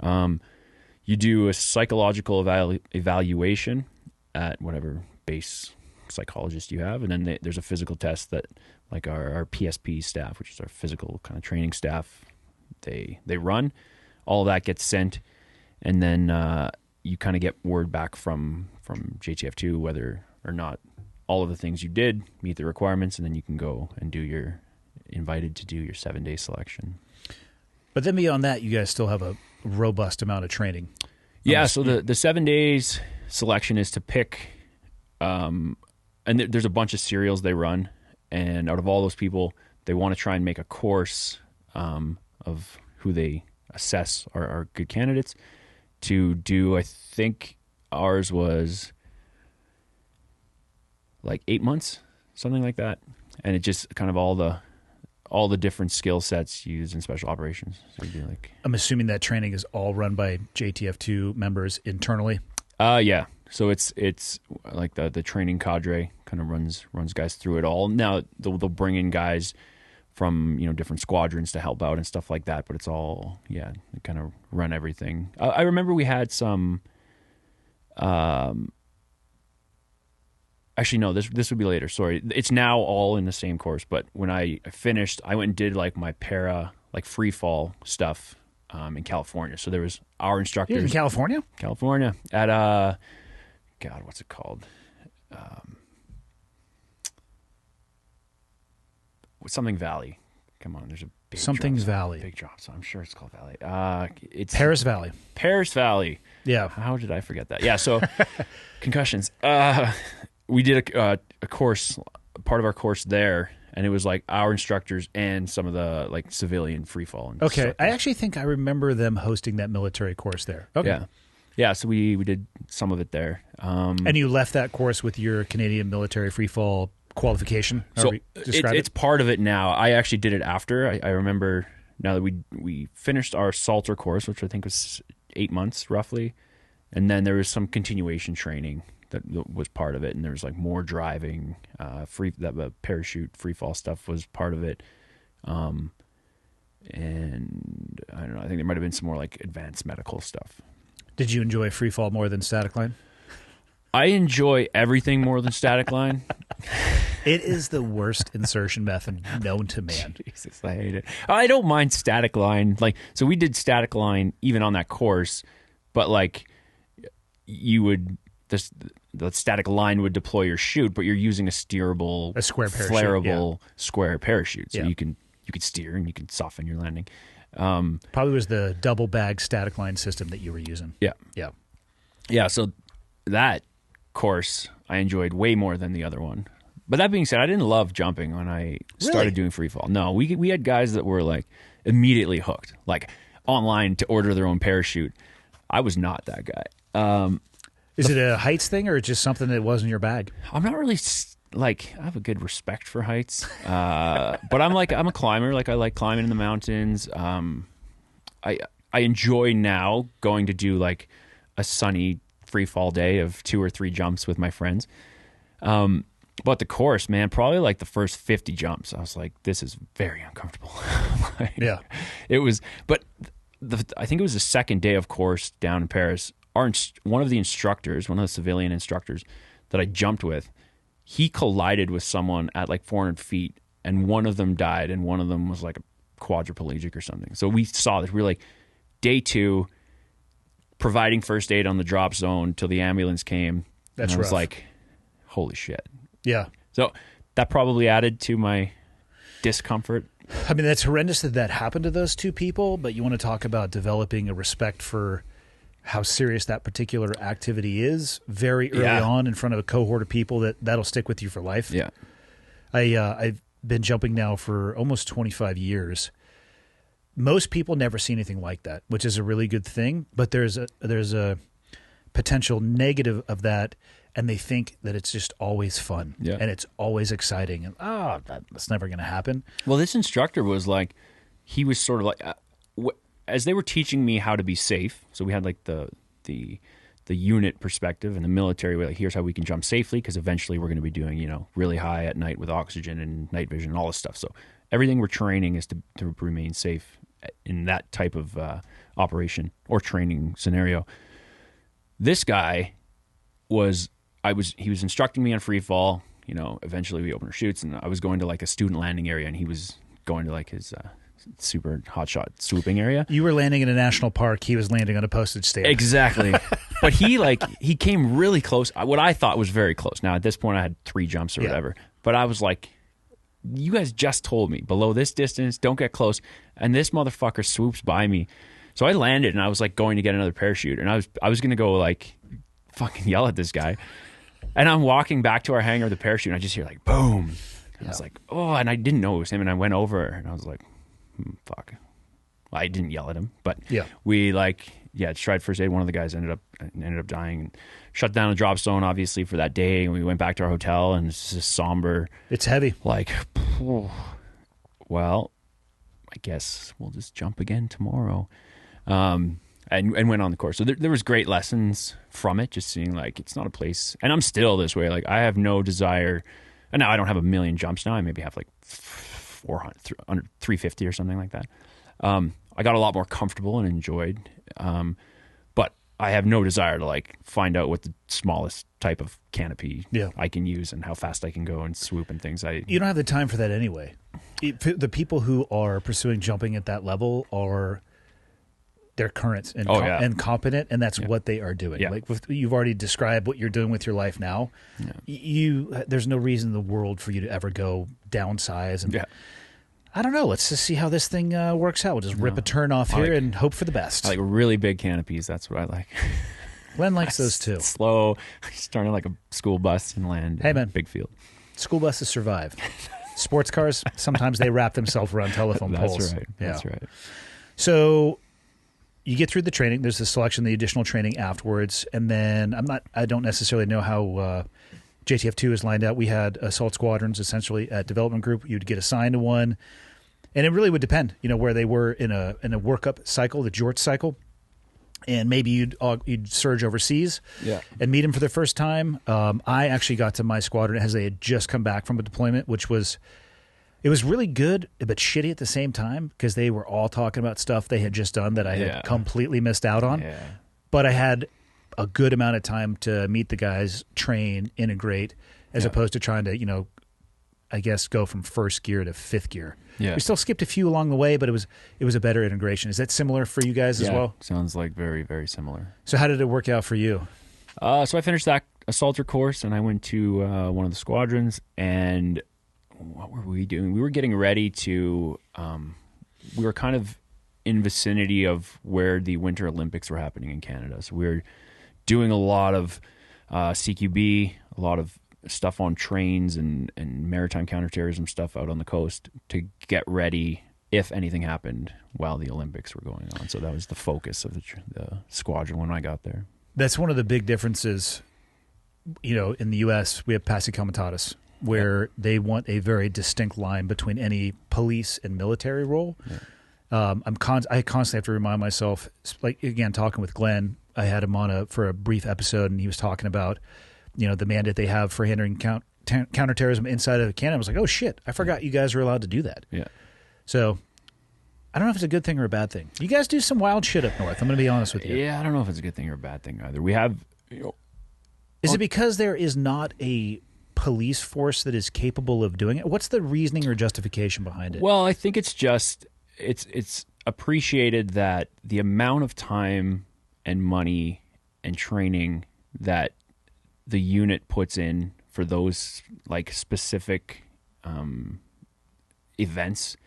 You do a psychological evaluation at whatever base psychologist you have, and then there's a physical test that, like our PSP staff, which is our physical kind of training staff, they run. All of that gets sent, and then you kind of get word back from JTF2 whether or not all of the things you did meet the requirements, and then you can go and invited to do your 7-day selection. But then beyond that, you guys still have a robust amount of training. Yeah, so the 7 days selection is to pick, and there's a bunch of serials they run, and out of all those people, they want to try and make a course of who they assess are good candidates, to do, I think ours was like 8 months, something like that. And it just kind of all the different skill sets used in special operations. So you do like, I'm assuming that training is all run by JTF2 members internally. yeah. So it's like the training cadre kind of runs guys through it all. Now they'll bring in guys from different squadrons to help out and stuff like that, but it's all they kind of run everything. I remember we had some. Actually, no. This would be later. Sorry, it's now all in the same course. But when I finished, I went and did like my Freefall stuff in California. So there was our instructors. You're in California? California at God, what's it called? Something Valley. Come on, there's a big Something's drop, Valley. Big drop. So I'm sure it's called Valley. It's Paris Valley. Paris Valley. Yeah. How did I forget that? Yeah. So concussions. We did a course, part of our course there, and it was like our instructors and some of the like civilian freefall. Okay, I actually think I remember them hosting that military course there. Okay, yeah. So we did some of it there. And you left that course with your Canadian military freefall qualification. So it's part of it now. I actually did it after. I remember now that we finished our Salter course, which I think was 8 months roughly, and then there was some continuation training that was part of it, and there was like more driving, parachute free fall stuff was part of it, and I don't know. I think there might have been some more like advanced medical stuff. Did you enjoy free fall more than static line? I enjoy everything more than static line. It is the worst insertion method known to man. Jesus, I hate it. I don't mind static line. Like, so we did static line even on that course, but like you would. The static line would deploy your chute, but you're using a steerable, square parachute, flareable square parachute, so you can steer and you can soften your landing. Probably was the double bag static line system that you were using. Yeah. So that course I enjoyed way more than the other one. But that being said, I didn't love jumping when I started doing free fall. No, we had guys that were like immediately hooked, like online to order their own parachute. I was not that guy. Is it a heights thing or just something that wasn't your bag? I'm not really like, I have a good respect for heights, but I'm a climber. Like I like climbing in the mountains. I enjoy now going to do like a sunny free fall day of 2 or 3 jumps with my friends. But the course, man, probably like the first 50 jumps, I was like, this is very uncomfortable. Yeah, it was. But I think it was the second day of course down in Paris. One of the instructors, one of the civilian instructors that I jumped with, he collided with someone at like 400 feet, and one of them died, and one of them was like a quadriplegic or something. So we saw this. We were like, day 2, providing first aid on the drop zone till the ambulance came. That's and I was rough. like, holy shit. Yeah. So that probably added to my discomfort. I mean, that's horrendous that happened to those 2 people, but you want to talk about developing a respect for how serious that particular activity is very early on in front of a cohort of people that'll stick with you for life. Yeah. I've been jumping now for almost 25 years. Most people never see anything like that, which is a really good thing, but there's a potential negative of that, and they think that it's just always fun and it's always exciting, and that's never going to happen. Well, this instructor was like, he was sort of like, as they were teaching me how to be safe, so we had like the unit perspective and the military way, like here's how we can jump safely, because eventually we're going to be doing really high at night with oxygen and night vision and all this stuff. So everything we're training is to remain safe in that type of operation or training scenario. This guy he was instructing me on free fall. Eventually we opened our chutes, and I was going to like a student landing area, and he was going to like his super hotshot swooping area. You were landing in a national park. He was landing on a postage stamp. Exactly. But he came really close. What I thought was very close. Now at this point I had 3 jumps or whatever, but I was like, you guys just told me below this distance, don't get close. And this motherfucker swoops by me. So I landed, and I was like going to get another parachute, and I was going to go like fucking yell at this guy. And I'm walking back to our hangar with the parachute, and I just hear like boom. And I was like, oh, and I didn't know it was him, and I went over, and I was like, fuck. Well, I didn't yell at him, but we like, tried first aid. One of the guys ended up dying, and shut down the drop zone obviously for that day. And we went back to our hotel, and it's just somber. It's heavy. Like, well, I guess we'll just jump again tomorrow. And went on the course. So there was great lessons from it, just seeing like it's not a place. And I'm still this way. Like I have no desire. And now I don't have a million jumps now. I maybe have like 400, 350 or something like that. I got a lot more comfortable and enjoyed. But I have no desire to like find out what the smallest type of canopy I can use and how fast I can go and swoop and things. You don't have the time for that anyway. The people who are pursuing jumping at that level are they're current and competent, and that's what they are doing. Yeah. Like you've already described what you're doing with your life now. Yeah. There's no reason in the world for you to ever go downsize. And I don't know. Let's just see how this thing works out. We'll just rip a turn off here and hope for the best. I like really big canopies. That's what I like. Glenn likes those too. Slow, starting like a school bus and land. Hey man, big field. School buses survive. Sports cars, sometimes they wrap themselves around telephone poles. That's right. Yeah. That's right. So you get through the training. There's the selection, the additional training afterwards, and then I don't necessarily know how JTF2 is lined out. We had assault squadrons essentially at development group. You'd get assigned to one, and it really would depend, where they were in a workup cycle, the Jort cycle, and maybe you'd surge overseas, and meet them for the first time. I actually got to my squadron as they had just come back from a deployment, which was. It was really good, but shitty at the same time because they were all talking about stuff they had just done that I had completely missed out on. Yeah. But I had a good amount of time to meet the guys, train, integrate, as opposed to trying to, I guess, go from first gear to fifth gear. Yeah. We still skipped a few along the way, but it was a better integration. Is that similar for you guys as well? Sounds like very, very similar. So how did it work out for you? So I finished that assaulter course, and I went to one of the squadrons, and what were we doing? We were getting ready to, we were kind of in vicinity of where the Winter Olympics were happening in Canada. So we were doing a lot of CQB, a lot of stuff on trains and maritime counterterrorism stuff out on the coast to get ready if anything happened while the Olympics were going on. So that was the focus of the squadron when I got there. That's one of the big differences. In the U.S., we have Passe Comitatus, where they want a very distinct line between any police and military role. Yeah. I constantly have to remind myself, like again, talking with Glenn, I had him on for a brief episode, and he was talking about, the mandate they have for handling counterterrorism inside of Canada. I was like, oh shit, I forgot you guys are allowed to do that. Yeah. So I don't know if it's a good thing or a bad thing. You guys do some wild shit up north. I'm going to be honest with you. Yeah, I don't know if it's a good thing or a bad thing either. We have, Is it because there is not a police force that is capable of doing it? What's the reasoning or justification behind it? Well, I think it's just it's appreciated that the amount of time and money and training that the unit puts in for those like specific events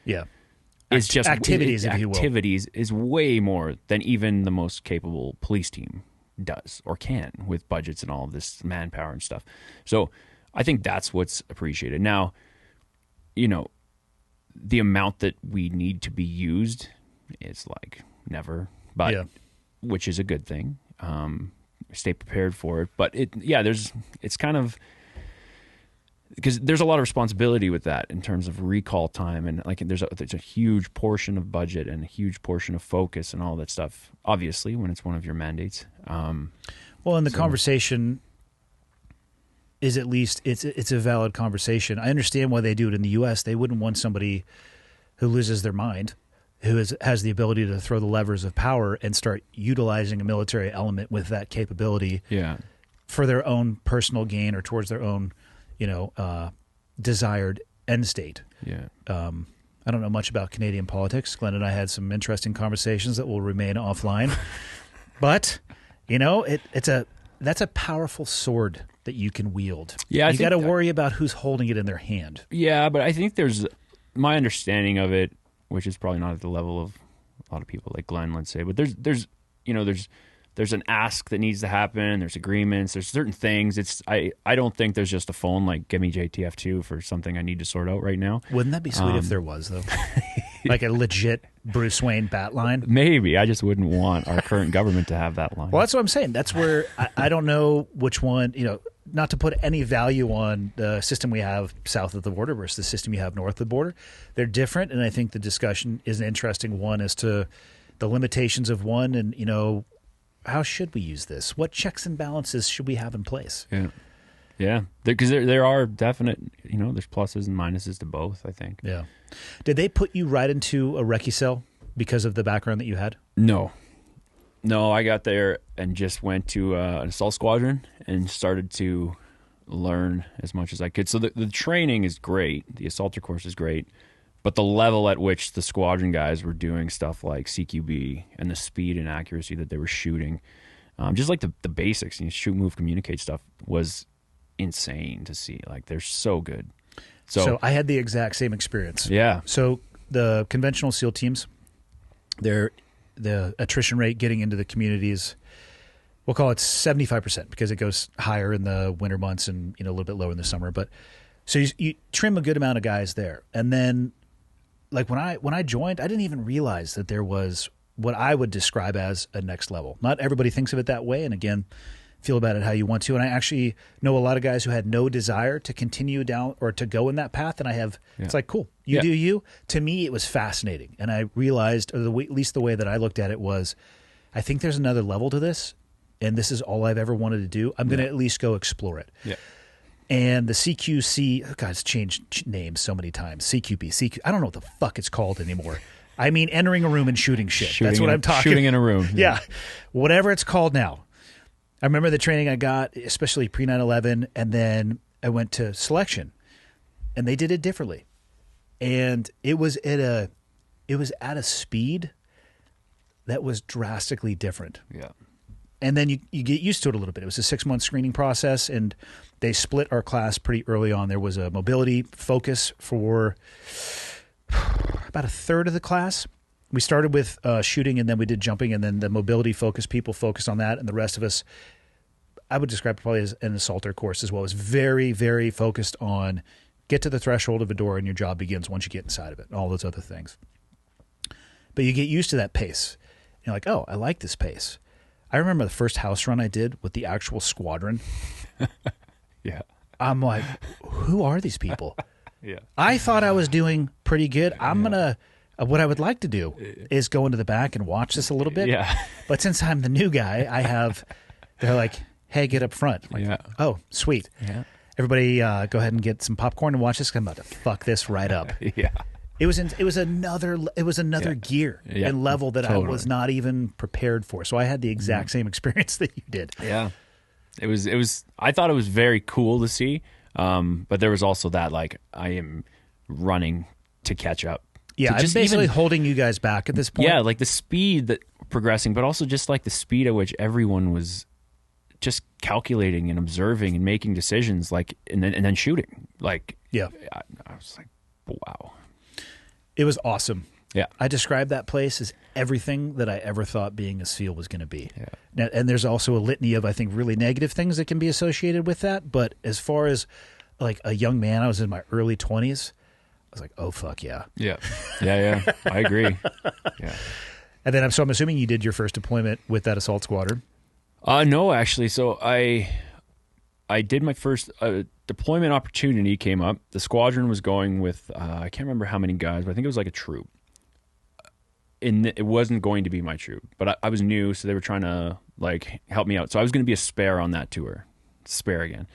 is just activities, if you will. Activities is way more than even the most capable police team does or can with budgets and all of this manpower and stuff. So I think that's what's appreciated. Now, the amount that we need to be used is like never, but which is a good thing. Stay prepared for it. But it's kind of, because there's a lot of responsibility with that in terms of recall time, and like there's a huge portion of budget and a huge portion of focus and all that stuff, obviously, when it's one of your mandates. Well, in the conversation is at least it's a valid conversation. I understand why they do it in the U.S. They wouldn't want somebody who loses their mind, who has the ability to throw the levers of power and start utilizing a military element with that capability for their own personal gain or towards their own, desired end state. Yeah. I don't know much about Canadian politics. Glenn and I had some interesting conversations that will remain offline. But, that's a powerful sword that you can wield. Yeah, you got to worry about who's holding it in their hand. Yeah, but I think there's my understanding of it, which is probably not at the level of a lot of people like Glenn, let's say, but there's an ask that needs to happen. There's agreements. There's certain things. I don't think there's just a phone like give me JTF2 for something I need to sort out right now. Wouldn't that be sweet if there was though? Like a legit Bruce Wayne bat line. Maybe. I just wouldn't want our current government to have that line. Well, that's what I'm saying. That's where I don't know which one, not to put any value on the system we have south of the border versus the system you have north of the border. They're different, and I think the discussion is an interesting one as to the limitations of one and, how should we use this? What checks and balances should we have in place? Yeah. Yeah. Because there are definite, there's pluses and minuses to both, I think. Yeah. Did they put you right into a recce cell because of the background that you had? No, I got there and just went to an assault squadron and started to learn as much as I could. So the training is great. The assaulter course is great. But the level at which the squadron guys were doing stuff like CQB and the speed and accuracy that they were shooting, just like the basics, shoot, move, communicate stuff was insane to see. Like, they're so good. So I had the exact same experience. Yeah. So the conventional SEAL teams, the attrition rate getting into the communities, we'll call it 75% because it goes higher in the winter months and a little bit lower in the summer. But so you trim a good amount of guys there, and then like when I joined, I didn't even realize that there was what I would describe as a next level. Not everybody thinks of it that way, and again, feel about it how you want to. And I actually know a lot of guys who had no desire to continue down or to go in that path, and I have. Yeah. It's like, cool, you do you. To me, it was fascinating, and I realized, or at least the way that I looked at it was, I think there's another level to this, and this is all I've ever wanted to do. I'm going to at least go explore it. Yeah. And the CQC, oh God, it's changed names so many times. CQB, I don't know what the fuck it's called anymore. I mean, entering a room and shooting shit. That's what I'm talking. Shooting in a room. Yeah. Whatever it's called now. I remember the training I got, especially pre 9/11, and then I went to selection, and they did it differently, and it was at a speed that was drastically different. Yeah. And then you get used to it a little bit. It was a 6-month screening process, and they split our class pretty early on. There was a mobility focus for about a third of the class. We started with shooting, and then we did jumping, and then the mobility focus people focused on that, and the rest of us, I would describe it probably as an assaulter course as well. It was very, very focused on get to the threshold of a door, and your job begins once you get inside of it, and all those other things. But you get used to that pace. You're like, oh, I like this pace. I remember the first house run I did with the actual squadron. Yeah. I'm like, who are these people? Yeah. I thought I was doing pretty good. What I would like to do is go into the back and watch this a little bit. Yeah. But since I'm the new guy, they're like, hey, get up front. I'm like, oh, sweet. Yeah. Everybody go ahead and get some popcorn and watch this. I'm about to fuck this right up. Yeah. It was another gear and level that I was not even prepared for. So I had the exact same experience that you did. Yeah. It was I thought it was very cool to see. But there was also that, like, I am running to catch up. Yeah, I'm basically holding you guys back at this point. Yeah, like the speed that progressing, but also just like the speed at which everyone was just calculating and observing and making decisions, like, and then shooting. Like, yeah, I was like, wow. It was awesome. Yeah. I described that place as everything that I ever thought being a SEAL was going to be. Yeah. Now, and there's also a litany of, I think, really negative things that can be associated with that. But as far as like a young man, I was in my early 20s. I was like, oh, fuck yeah. Yeah. Yeah. I agree. Yeah. And then I'm assuming you did your first deployment with that assault squadron. No, actually. So I did my first deployment opportunity came up. The squadron was going with, I can't remember how many guys, but I think it was like a troop. And it wasn't going to be my troop, but I was new, so they were trying to like help me out. So I was going to be a spare on that tour, spare again.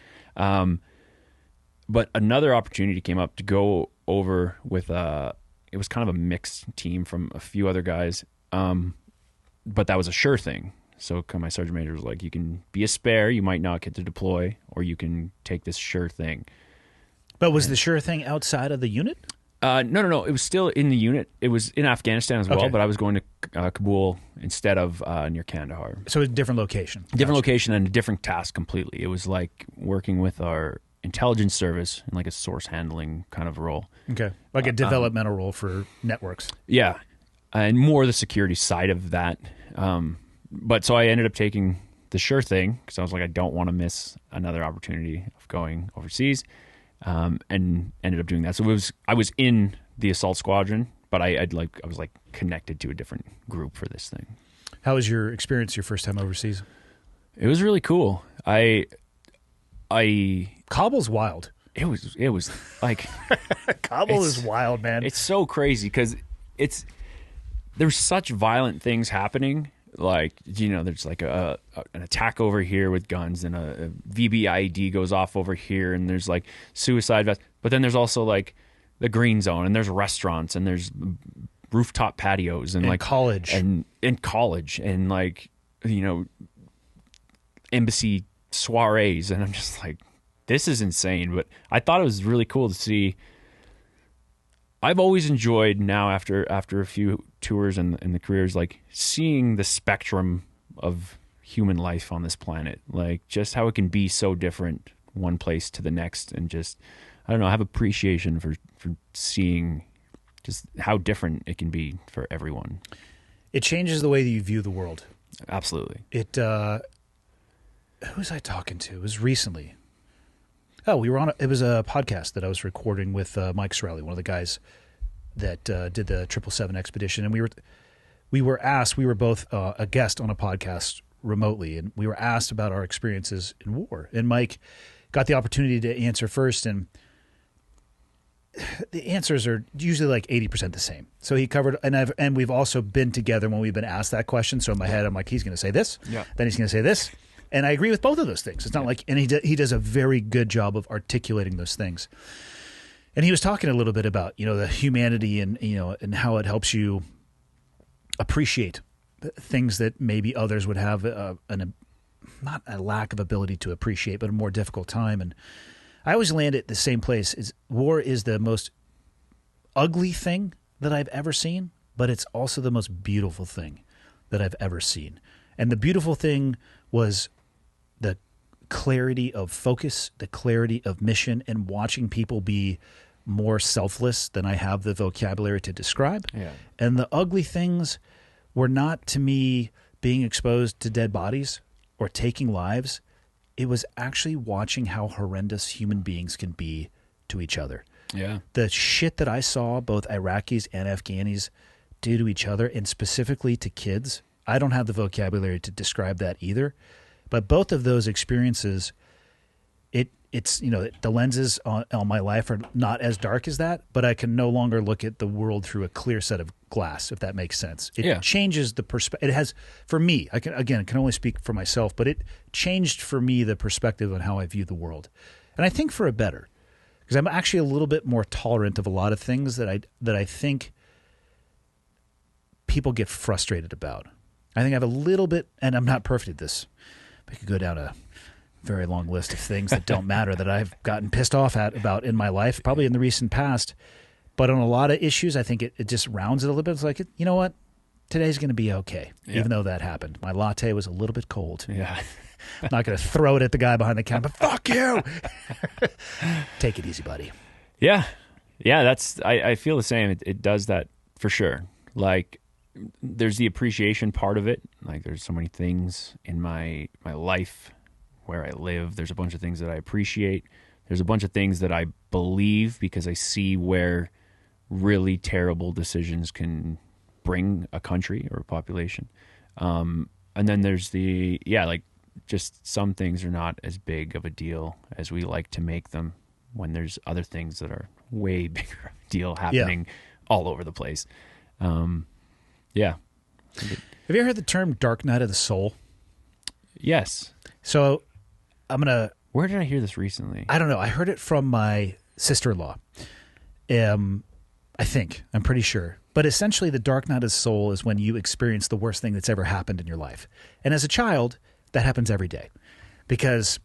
But another opportunity came up to go over with, it was kind of a mixed team from a few other guys. But that was a sure thing. So my sergeant major was like, you can be a spare, you might not get to deploy, or you can take this sure thing. But was the sure thing outside of the unit? No. It was still in the unit. It was in Afghanistan as well, but I was going to Kabul instead of near Kandahar. So a different location. Different location and a different task completely. It was like working with our intelligence service in like a source handling kind of role. Okay. Like a developmental role for networks. Yeah. And more the security side of that. But so I ended up taking the sure thing because I was like, I don't want to miss another opportunity of going overseas. And ended up doing that. So I was in the assault squadron, but I was like connected to a different group for this thing. How was your experience your first time overseas? It was really cool. Kabul's wild. It was like Kabul is wild, man. It's so crazy because there's such violent things happening. Like, you know, there's like an attack over here with guns, and a VBIED goes off over here, and there's like suicide vests. But then there's also like the green zone, and there's restaurants, and there's rooftop patios, and like college, and in college, and like, you know, embassy soirees, and I'm just like, this is insane. But I thought it was really cool to see. I've always enjoyed now after a few tours and the careers, like seeing the spectrum of human life on this planet, like just how it can be so different one place to the next, and just, I don't know, I have appreciation for seeing just how different it can be for everyone. It changes the way that you view the world. Absolutely. Who was I talking to? It was recently. Oh, it was a podcast that I was recording with Mike Sorelli, one of the guys that did the 777 expedition. And we were asked, we were both a guest on a podcast remotely, and we were asked about our experiences in war. And Mike got the opportunity to answer first, and the answers are usually like 80% the same. So he covered, and we've also been together when we've been asked that question. So in my head, I'm like, he's going to say this, then he's going to say this. And I agree with both of those things. It's not like, and he does a very good job of articulating those things. And he was talking a little bit about, you know, the humanity and, you know, and how it helps you appreciate things that maybe others would have not a lack of ability to appreciate, but a more difficult time. And I always land at the same place: is war is the most ugly thing that I've ever seen, but it's also the most beautiful thing that I've ever seen. And the beautiful thing was the clarity of focus, the clarity of mission, and watching people be more selfless than I have the vocabulary to describe. Yeah. And the ugly things were not, to me, being exposed to dead bodies or taking lives. It was actually watching how horrendous human beings can be to each other. Yeah. The shit that I saw both Iraqis and Afghanis do to each other, and specifically to kids, I don't have the vocabulary to describe that either. But both of those experiences, it's you know, the lenses on my life are not as dark as that, but I can no longer look at the world through a clear set of glass, if that makes sense. It changes the perspective. It has, for me, I can only speak for myself, but it changed for me the perspective on how I view the world. And I think for a better, because I'm actually a little bit more tolerant of a lot of things that I think people get frustrated about. I think I have a little bit, and I'm not perfect at this. I could go down a very long list of things that don't matter that I've gotten pissed off about in my life, probably in the recent past. But on a lot of issues, I think it just rounds it a little bit. It's like, you know what? Today's going to be okay, even though that happened. My latte was a little bit cold. Yeah. I'm not going to throw it at the guy behind the counter, but fuck you. Take it easy, buddy. Yeah. Yeah, I feel the same. It does that for sure. Like, there's the appreciation part of it. Like, there's so many things in my life where I live. There's a bunch of things that I appreciate. There's a bunch of things that I believe because I see where really terrible decisions can bring a country or a population. And then there's like just some things are not as big of a deal as we like to make them, when there's other things that are way bigger of a deal happening all over the place. Yeah. Have you ever heard the term dark night of the soul? Yes. So where did I hear this recently? I don't know. I heard it from my sister-in-law. I think. I'm pretty sure. But essentially, the dark night of the soul is when you experience the worst thing that's ever happened in your life. And as a child, that happens every day. Because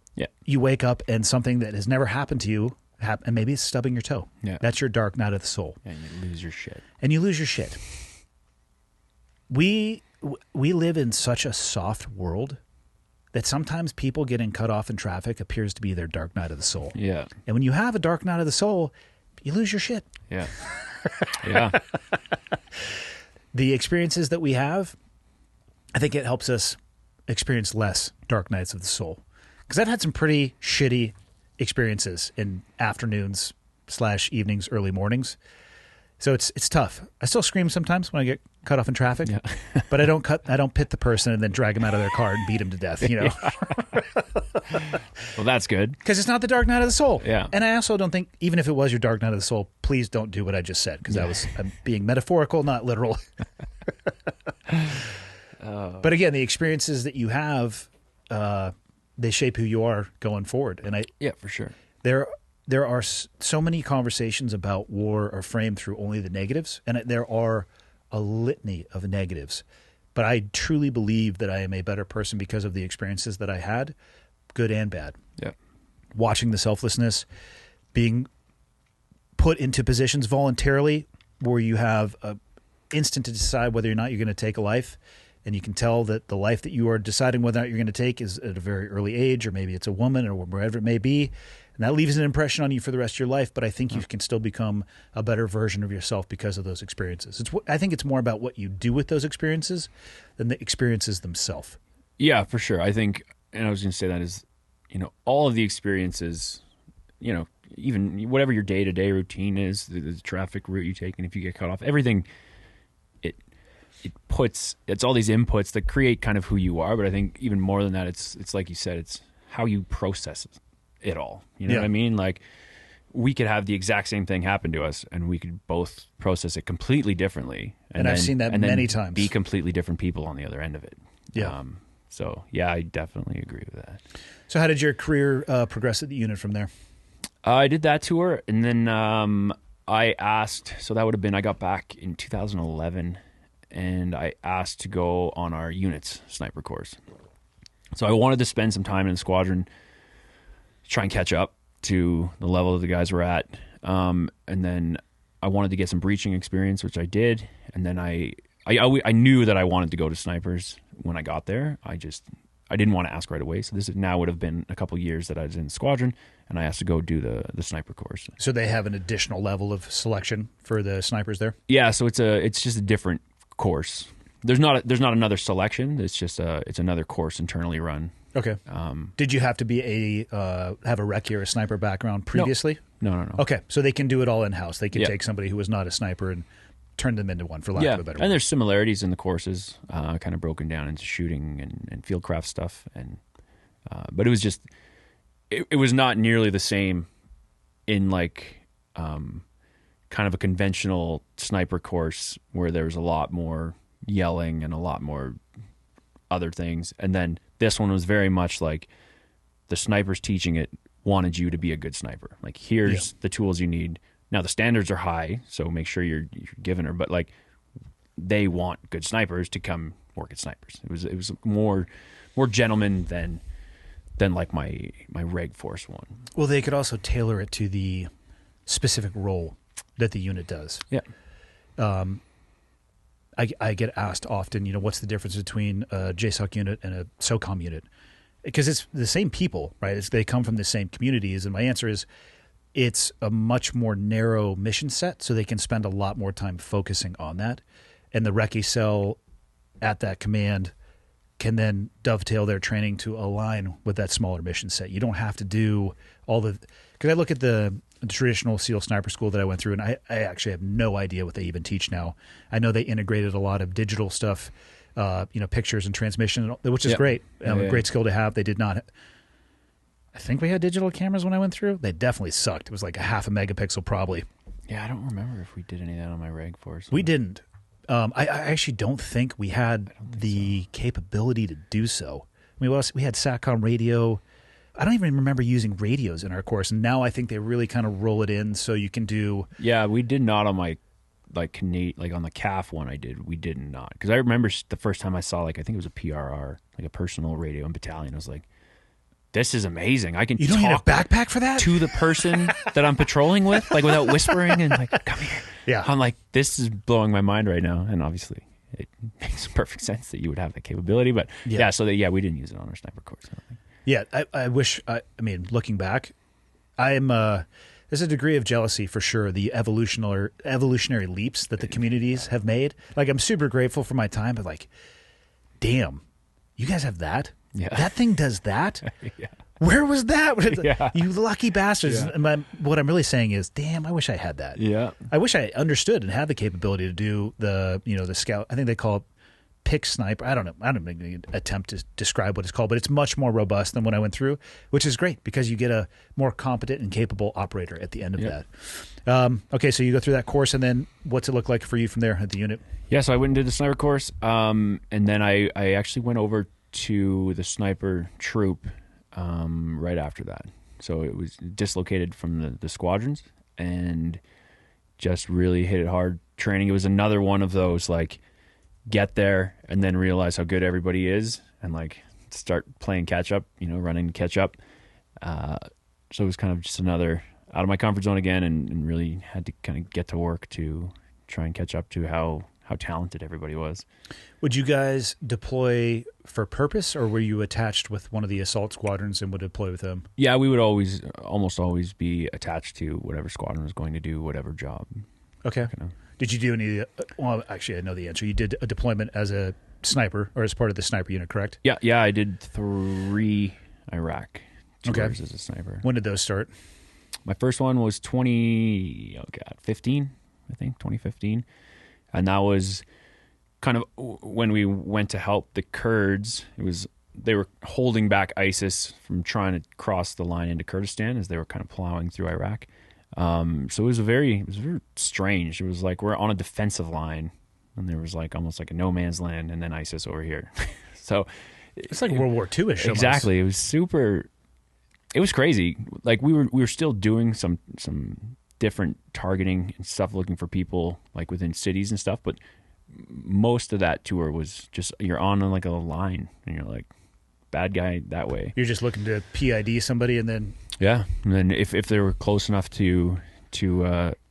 you wake up and something that has never happened to you, and maybe it's stubbing your toe. Yeah. That's your dark night of the soul. And you lose your shit. We live in such a soft world that sometimes people getting cut off in traffic appears to be their dark night of the soul. Yeah. And when you have a dark night of the soul, you lose your shit. Yeah. Yeah. The experiences that we have, I think it helps us experience less dark nights of the soul. Because I've had some pretty shitty experiences in afternoons / evenings, early mornings. So it's tough. I still scream sometimes when I get cut off in traffic, Yeah. but I don't pit the person and then drag him out of their car and beat him to death, you know? Well, that's good. Because it's not the dark night of the soul. Yeah. And I also don't think, even if it was your dark night of the soul, please don't do what I just said, because I'm being metaphorical, not literal. But again, the experiences that you have, they shape who you are going forward. And Yeah, for sure. there are so many conversations about war are framed through only the negatives, and there are a litany of negatives. But I truly believe that I am a better person because of the experiences that I had, good and bad. Yeah. Watching the selflessness, being put into positions voluntarily where you have an instant to decide whether or not you're going to take a life, and you can tell that the life that you are deciding whether or not you're going to take is at a very early age, or maybe it's a woman or wherever it may be. And that leaves an impression on you for the rest of your life, but I think you can still become a better version of yourself because of those experiences. I think it's more about what you do with those experiences than the experiences themselves. Yeah, for sure. I think, and I was going to say that is, all of the experiences, even whatever your day-to-day routine is, the traffic route you take, and if you get cut off, everything, it's all these inputs that create kind of who you are. But I think even more than that, it's like you said, it's how you process it all. You know what I mean? Like, we could have the exact same thing happen to us, and we could both process it completely differently. And I've seen that many times. Be completely different people on the other end of it. Yeah. So yeah, I definitely agree with that. So how did your career progress at the unit from there? I did that tour, and then I asked. So that would have been, I got back in 2011, and I asked to go on our unit's sniper course. So I wanted to spend some time in the squadron, try and catch up to the level that the guys were at. And then I wanted to get some breaching experience, which I did. And then I knew that I wanted to go to snipers when I got there. I didn't want to ask right away. So this now would have been a couple of years that I was in the squadron, and I asked to go do the sniper course. So they have an additional level of selection for the snipers there? Yeah, so it's just a different course. There's not another selection. It's just it's another course internally run. Okay. Did you have to be have a recce or a sniper background previously? No. Okay, so they can do it all in house. They can take somebody who was not a sniper and turn them into one, for lack of a better word. And there's similarities in the courses, kind of broken down into shooting and fieldcraft stuff. And but it was just it was not nearly the same in like kind of a conventional sniper course where there was a lot more yelling and a lot more other things. And then this one was very much like the snipers teaching it wanted you to be a good sniper. Like, here's the tools you need. Now the standards are high, so make sure you're giving her. But like, they want good snipers to come work at snipers. It was more gentleman than like my reg force one. Well, they could also tailor it to the specific role that the unit does. Yeah. I get asked often, what's the difference between a JSOC unit and a SOCOM unit? Because it's the same people, right? They come from the same communities. And my answer is it's a much more narrow mission set, so they can spend a lot more time focusing on that. And the recce cell at that command can then dovetail their training to align with that smaller mission set. You don't have to do all the... Because I look at the traditional SEAL sniper school that I went through, and I actually have no idea what they even teach now. I know they integrated a lot of digital stuff, pictures and transmission, which is great. A great skill to have. They did not... I think we had digital cameras when I went through. They definitely sucked. It was like a 0.5 megapixel probably. Yeah, I don't remember if we did any of that on my reg force. We didn't. I actually don't think we had the capability to do so. I mean, we had SATCOM radio. I don't even remember using radios in our course, and now I think they really kind of roll it in so you can do... Yeah, we did not on my, like on the CAF one I did, we did not. Because I remember the first time I saw, I think it was a PRR, like a personal radio in battalion, I was like, this is amazing. I can You don't need a backpack for that? to the person that I'm patrolling with, without whispering and come here. Yeah. I'm like, this is blowing my mind right now. And obviously it makes perfect sense that you would have that capability. But we didn't use it on our sniper course, I don't think. Yeah, I wish, I mean, looking back, there's a degree of jealousy for sure, the evolutionary leaps that the communities have made. Like, I'm super grateful for my time, but damn, you guys have that? Yeah. That thing does that? Yeah. Where was that? Yeah. You lucky bastards. Yeah. And what I'm really saying is, damn, I wish I had that. Yeah. I wish I understood and had the capability to do the scout. I think they call it pick sniper. I don't know. I don't make any attempt to describe what it's called, but it's much more robust than what I went through, which is great because you get a more competent and capable operator at the end of that. Okay, so you go through that course, and then what's it look like for you from there at the unit? Yeah, so I went and did the sniper course, and then I actually went over to the sniper troop right after that. So it was dislocated from the squadrons and just really hit it hard training. It was another one of those, like, get there and then realize how good everybody is and, like, start playing catch up, running catch up. So it was kind of just another out of my comfort zone again, and really had to kind of get to work to try and catch up to how talented everybody was. Would you guys deploy for purpose, or were you attached with one of the assault squadrons and would deploy with them? Yeah, we would almost always be attached to whatever squadron was going to do whatever job. Okay. Did you do any? Well, actually, I know the answer. You did a deployment as a sniper or as part of the sniper unit, correct? Yeah. I did 3 Iraq tours as a sniper. When did those start? My first one was 2015, I think, 2015. And that was kind of when we went to help the Kurds. They were holding back ISIS from trying to cross the line into Kurdistan as they were kind of plowing through Iraq. So it was very strange. It was like we're on a defensive line, and there was like almost like a no man's land, and then ISIS over here. So it's like World War II-ish. Exactly. It was super. It was crazy. Like we were still doing some different targeting and stuff, looking for people like within cities and stuff, but most of that tour was just you're on like a line and you're like bad guy that way. You're just looking to PID somebody, and then and then if they were close enough to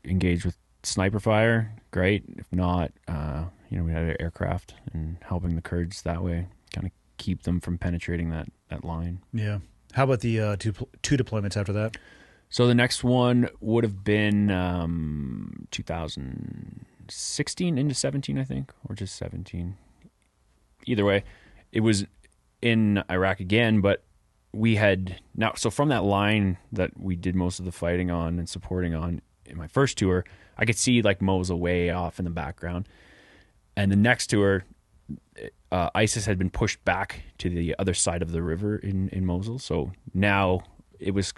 engage with sniper fire, great. If not, we had an aircraft and helping the Kurds that way, kind of keep them from penetrating that line. Yeah. How about the two deployments after that? So the next one would have been 2016 into 17, I think, or just 17. Either way, it was in Iraq again, but we had now. So from that line that we did most of the fighting on and supporting on in my first tour, I could see like Mosul way off in the background. And the next tour, ISIS had been pushed back to the other side of the river in Mosul. So now it was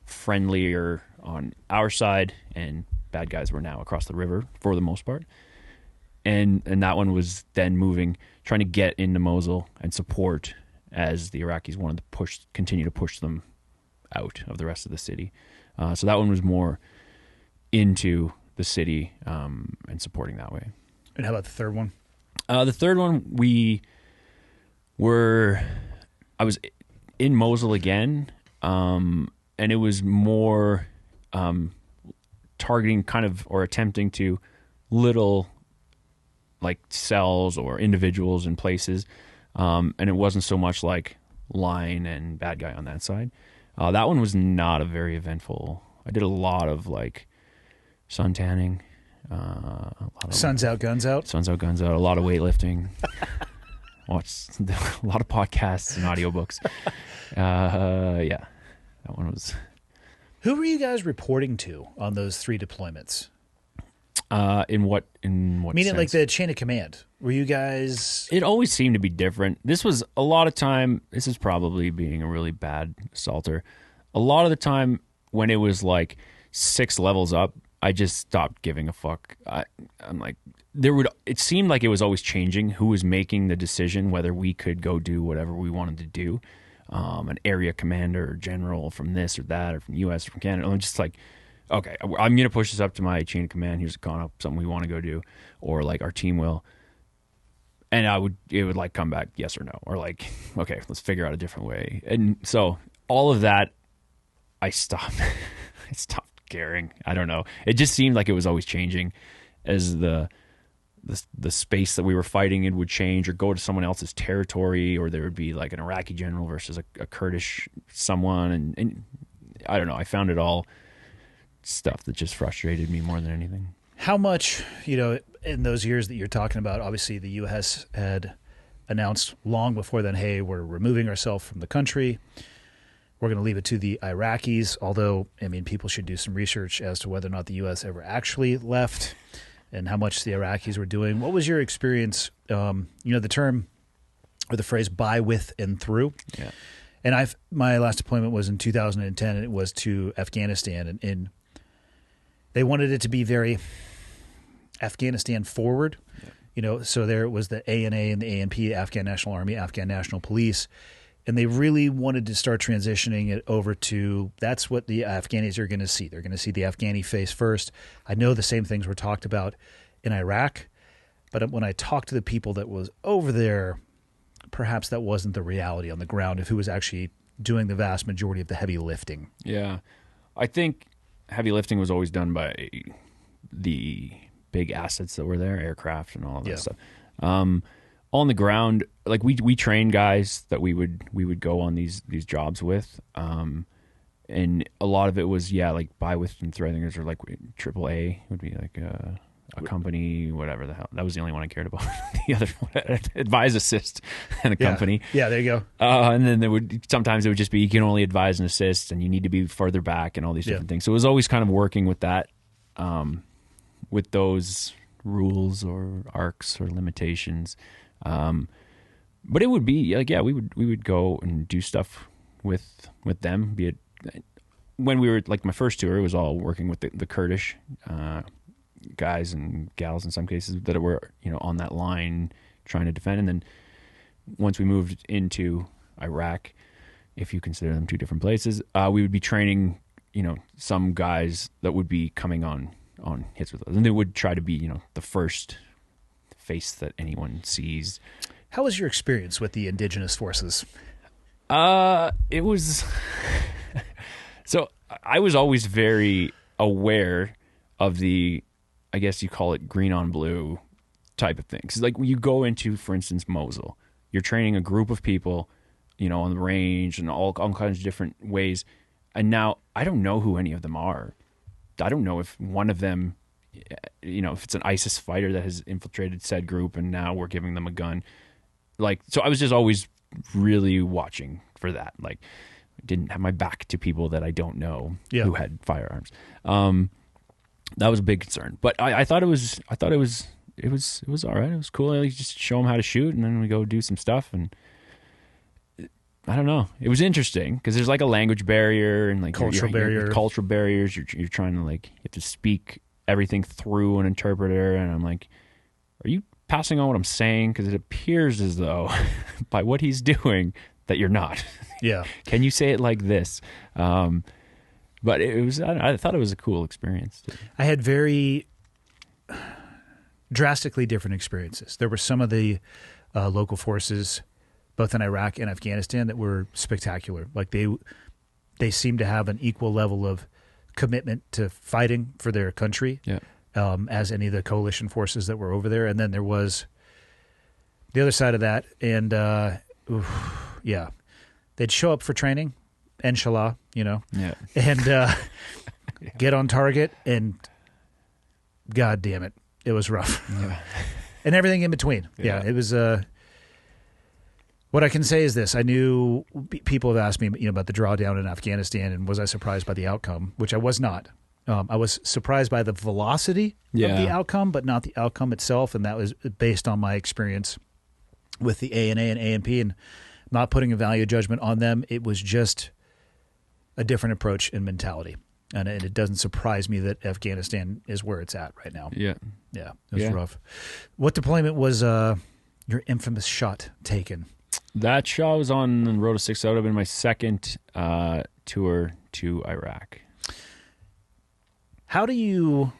friendlier on our side, and bad guys were now across the river for the most part. And that one was then trying to get into Mosul and support as the Iraqis wanted to continue to push them out of the rest of the city. So that one was more into the city and supporting that way. And how about the third one? The third one, I was in Mosul again, and it was more targeting kind of or attempting to little like cells or individuals in places, and it wasn't so much like line and bad guy on that side. That one was not a very eventful. I did a lot of like sun tanning. Suns out, guns out. Suns out, guns out. A lot of weightlifting. Watched a lot of podcasts and audiobooks. Yeah, that one was. Who were you guys reporting to on those 3 deployments? In what Meaning sense? like the chain of command. Were you guys? It always seemed to be different. This was a lot of time. This is probably being a really bad assaulter. A lot of the time when it was like 6 levels up, I just stopped giving a fuck. I'm like, it seemed like it was always changing who was making the decision whether we could go do whatever we wanted to do. An area commander or general from this or that or from U.S. or from Canada. I'm just like, okay, I'm going to push this up to my chain of command. Here's a con up, something we want to go do, or like our team will. And it would like come back yes or no, or like, okay, let's figure out a different way. And so all of that, I stopped. I stopped caring. I don't know. It just seemed like it was always changing as the space that we were fighting in would change or go to someone else's territory, or there would be like an Iraqi general versus a Kurdish someone. And I don't know. I found it all stuff that just frustrated me more than anything. How much, in those years that you're talking about, obviously the U.S. had announced long before then, hey, we're removing ourselves from the country. we're going to leave it to the Iraqis, although, I mean, people should do some research as to whether or not the U.S. ever actually left and how much the Iraqis were doing. What was your experience, the term or the phrase by, with, and through? Yeah. And my last deployment was in 2010, and it was to Afghanistan, and they wanted it to be very Afghanistan forward. Yeah. So there was the ANA and the ANP, Afghan National Army, Afghan National Police, and they really wanted to start transitioning it over to that's what the Afghanis are going to see. They're going to see the Afghani face first. I know the same things were talked about in Iraq, but when I talked to the people that was over there, perhaps that wasn't the reality on the ground of who was actually doing the vast majority of the heavy lifting. Yeah. I think heavy lifting was always done by the big assets that were there, aircraft and all of that stuff. On the ground, like we trained guys that we would go on these jobs with, and a lot of it was like by, with, and through. I think or like AAA would be like a company, whatever the hell. That was the only one I cared about. The other one, advise, assist, and a company. Yeah, there you go. And then sometimes it would just be you can only advise and assist, and you need to be further back, and all these different things. So it was always kind of working with that, with those rules or arcs or limitations. But it would be like, we would go and do stuff with them. Be it when we were like my first tour, it was all working with the Kurdish guys and gals in some cases that were on that line trying to defend. And then once we moved into Iraq, if you consider them two different places, we would be training some guys that would be coming on hits with us, and they would try to be the first face that anyone sees. How was your experience with the Indigenous forces? It was so I was always very aware of the, I guess you call it green on blue type of thing. Because like when you go into, for instance, Mosul, you're training a group of people, on the range and all kinds of different ways. And now I don't know who any of them are. I don't know if one of them, if it's an ISIS fighter that has infiltrated said group and now we're giving them a gun. Like, so I was just always really watching for that. Like, I didn't have my back to people that I don't know who had firearms. That was a big concern, but I thought it was all right. It was cool. I just show them how to shoot, and then we go do some stuff. And I don't know. It was interesting because there's like a language barrier and like cultural barriers. You're trying to you have to speak everything through an interpreter, and I'm like, are you passing on what I'm saying? Because it appears as though by what he's doing that you're not. Yeah. Can you say it like this? But it was. I thought it was a cool experience too. I had very drastically different experiences. There were some of the local forces, both in Iraq and Afghanistan, that were spectacular. Like they seemed to have an equal level of commitment to fighting for their country as any of the coalition forces that were over there. And then there was the other side of that, and they'd show up for training, inshallah, and get on target, and God damn it, it was rough. And everything in between. It was what I can say is this. I knew people have asked me about the drawdown in Afghanistan, and was I surprised by the outcome, which I was not. I was surprised by the velocity of the outcome, but not the outcome itself, and that was based on my experience with the ANA and ANP, and not putting a value judgment on them. It was just a different approach and mentality. And it doesn't surprise me that Afghanistan is where it's at right now. Yeah. It was rough. What deployment was your infamous shot taken? That shot was on Road to 6 out. It would have been my second tour to Iraq. How do you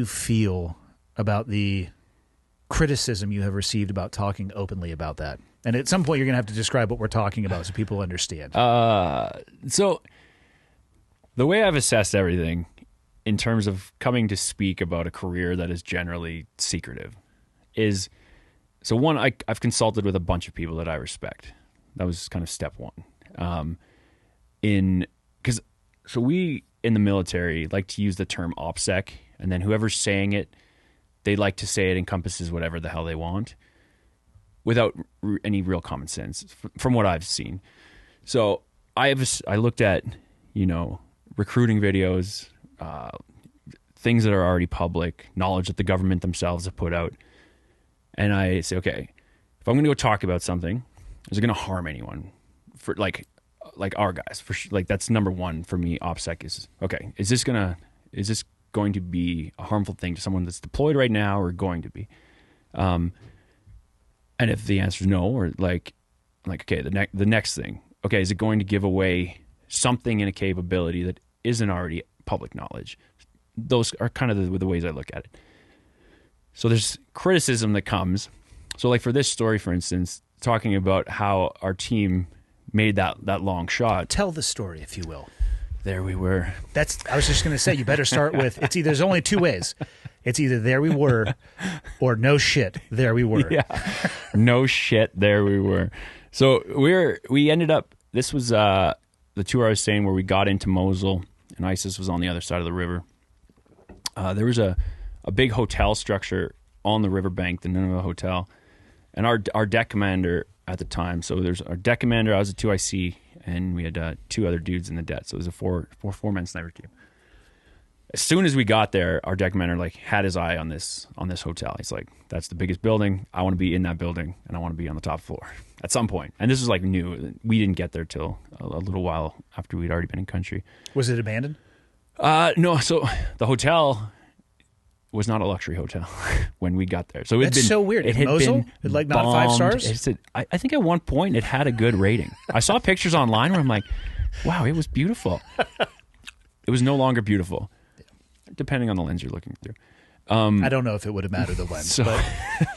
feel about the criticism you have received about talking openly about that? And at some point, you're going to have to describe what we're talking about so people understand. So the way I've assessed everything in terms of coming to speak about a career that is generally secretive is, so one, I've consulted with a bunch of people that I respect. That was kind of step one. So we in the military like to use the term Opsec, and then whoever's saying it, they like to say it encompasses whatever the hell they want without any real common sense, from what I've seen. So I looked at, recruiting videos, things that are already public, knowledge that the government themselves have put out. And I say, okay, if I'm going to go talk about something, is it going to harm anyone? For like our guys, that's number one for me. Opsec is, okay, is this going to be a harmful thing to someone that's deployed right now, or going to be? And if the answer is no, or like, okay, the next thing, okay, is it going to give away something in a capability that isn't already public knowledge? Those are kind of the ways I look at it. So there's criticism that comes. So like for this story, for instance, talking about how our team made that long shot. Tell the story, if you will. There we were. I was just going to say, you better start with, there's only two ways. It's either there we were, or no shit, there we were. Yeah. No shit, there we were. So we ended up, this was the tour I was saying where we got into Mosul and ISIS was on the other side of the river. There was a big hotel structure on the riverbank, the Nineveh Hotel, and our deck commander at the time. So there's our deck commander, I was a 2IC, and we had two other dudes in the deck. So it was a four-man sniper team. As soon as we got there, our deck commander had his eye on this hotel. He's like, "That's the biggest building. I want to be in that building, and I want to be on the top floor at some point." And this was new. We didn't get there till a little while after we'd already been in country. Was it abandoned? No. So the hotel was not a luxury hotel when we got there. So that's so weird. It in Mosul, not 5 stars. I think at one point it had a good rating. I saw pictures online where I'm like, "Wow, it was beautiful." It was no longer beautiful. Depending on the lens you're looking through. I don't know if it would have mattered the lens. So but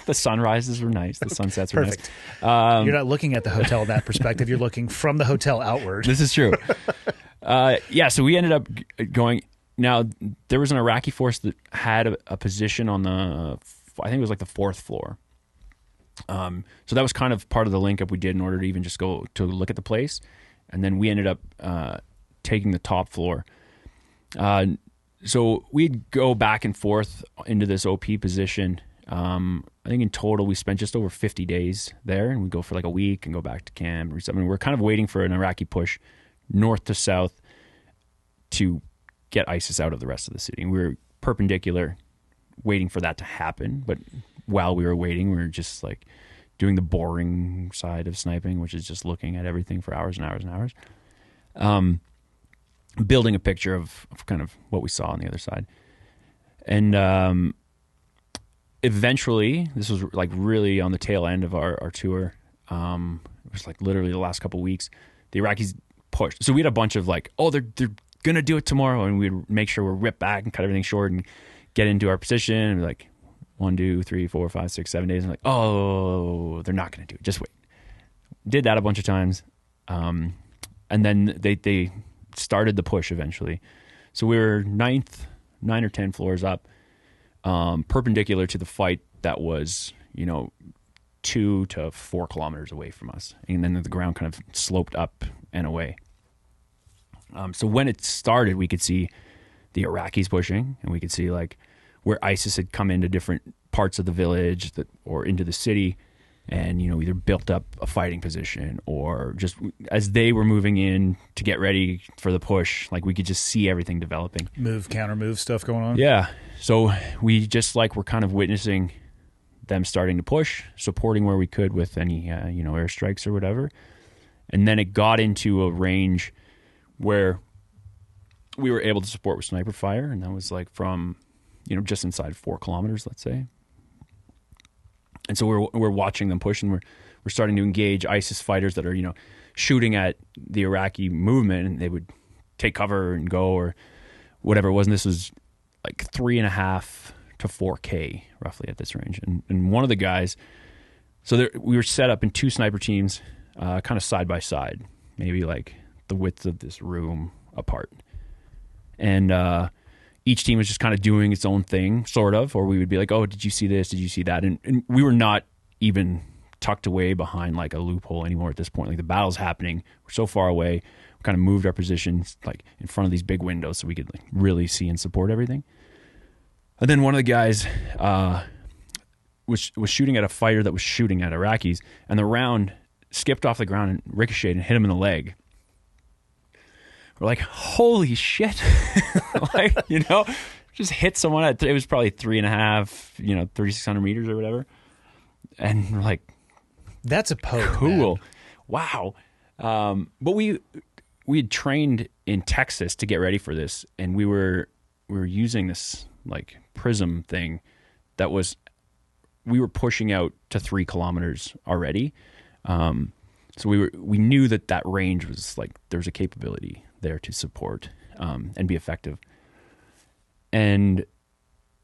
the sunrises were nice. The sunsets were perfect. Nice. You're not looking at the hotel in that perspective. You're looking from the hotel outward. This is true. So we ended up going. Now, there was an Iraqi force that had a position on I think it was the 4th floor. So that was kind of part of the link up we did in order to even just go to look at the place. And then we ended up taking the top floor. So we'd go back and forth into this OP position. I think in total we spent just over 50 days there, and we'd go for a week and go back to camp. We're kind of waiting for an Iraqi push north to south to get ISIS out of the rest of the city. And we were perpendicular, waiting for that to happen. But while we were waiting, we were just doing the boring side of sniping, which is just looking at everything for hours and hours and hours. Building a picture of kind of what we saw on the other side. And eventually, this was really on the tail end of our tour. It was literally the last couple of weeks. The Iraqis pushed. So we had a bunch of they're going to do it tomorrow. And we'd make sure we're ripped back and cut everything short and get into our position. And 1, 2, 3, 4, 5, 6, 7 days. And oh, they're not going to do it. Just wait. Did that a bunch of times. And then they started the push eventually. So we were 9 or 10 floors up, perpendicular to the fight that was, 2 to 4 kilometers away from us. And then the ground kind of sloped up and away. So when it started, we could see the Iraqis pushing, and we could see where ISIS had come into different parts of the village or into the city, and either built up a fighting position, or just as they were moving in to get ready for the push, we could just see everything developing. Counter move stuff going on. Yeah. So we just were kind of witnessing them starting to push, supporting where we could with any airstrikes or whatever. And then it got into a range where we were able to support with sniper fire, and that was from just inside 4 kilometers, let's say. And so we're watching them push, and we're starting to engage ISIS fighters that are shooting at the Iraqi movement, and they would take cover and go or whatever it was. And this was 3.5 to 4K roughly at this range. And one of the guys, so we were set up in 2 sniper teams, kind of side by side, maybe the width of this room apart, and each team was just kind of doing its own thing, sort of, or we would be oh, did you see this? Did you see that? And we were not even tucked away behind a loophole anymore at this point. The battle's happening. We're so far away. We kind of moved our positions in front of these big windows so we could really see and support everything. And then one of the guys was shooting at a fighter that was shooting at Iraqis, and the round skipped off the ground and ricocheted and hit him in the leg. We're like, holy shit. Like, you know, just hit someone at, it was probably 3.5, you know, 3,600 meters or whatever. And we're like, that's a poke. Cool. Man. Wow. But we had trained in Texas to get ready for this. And we were using this like prism thing that was, we were pushing out to 3 kilometers already. So we knew that range was like, there's a capability there to support and be effective. And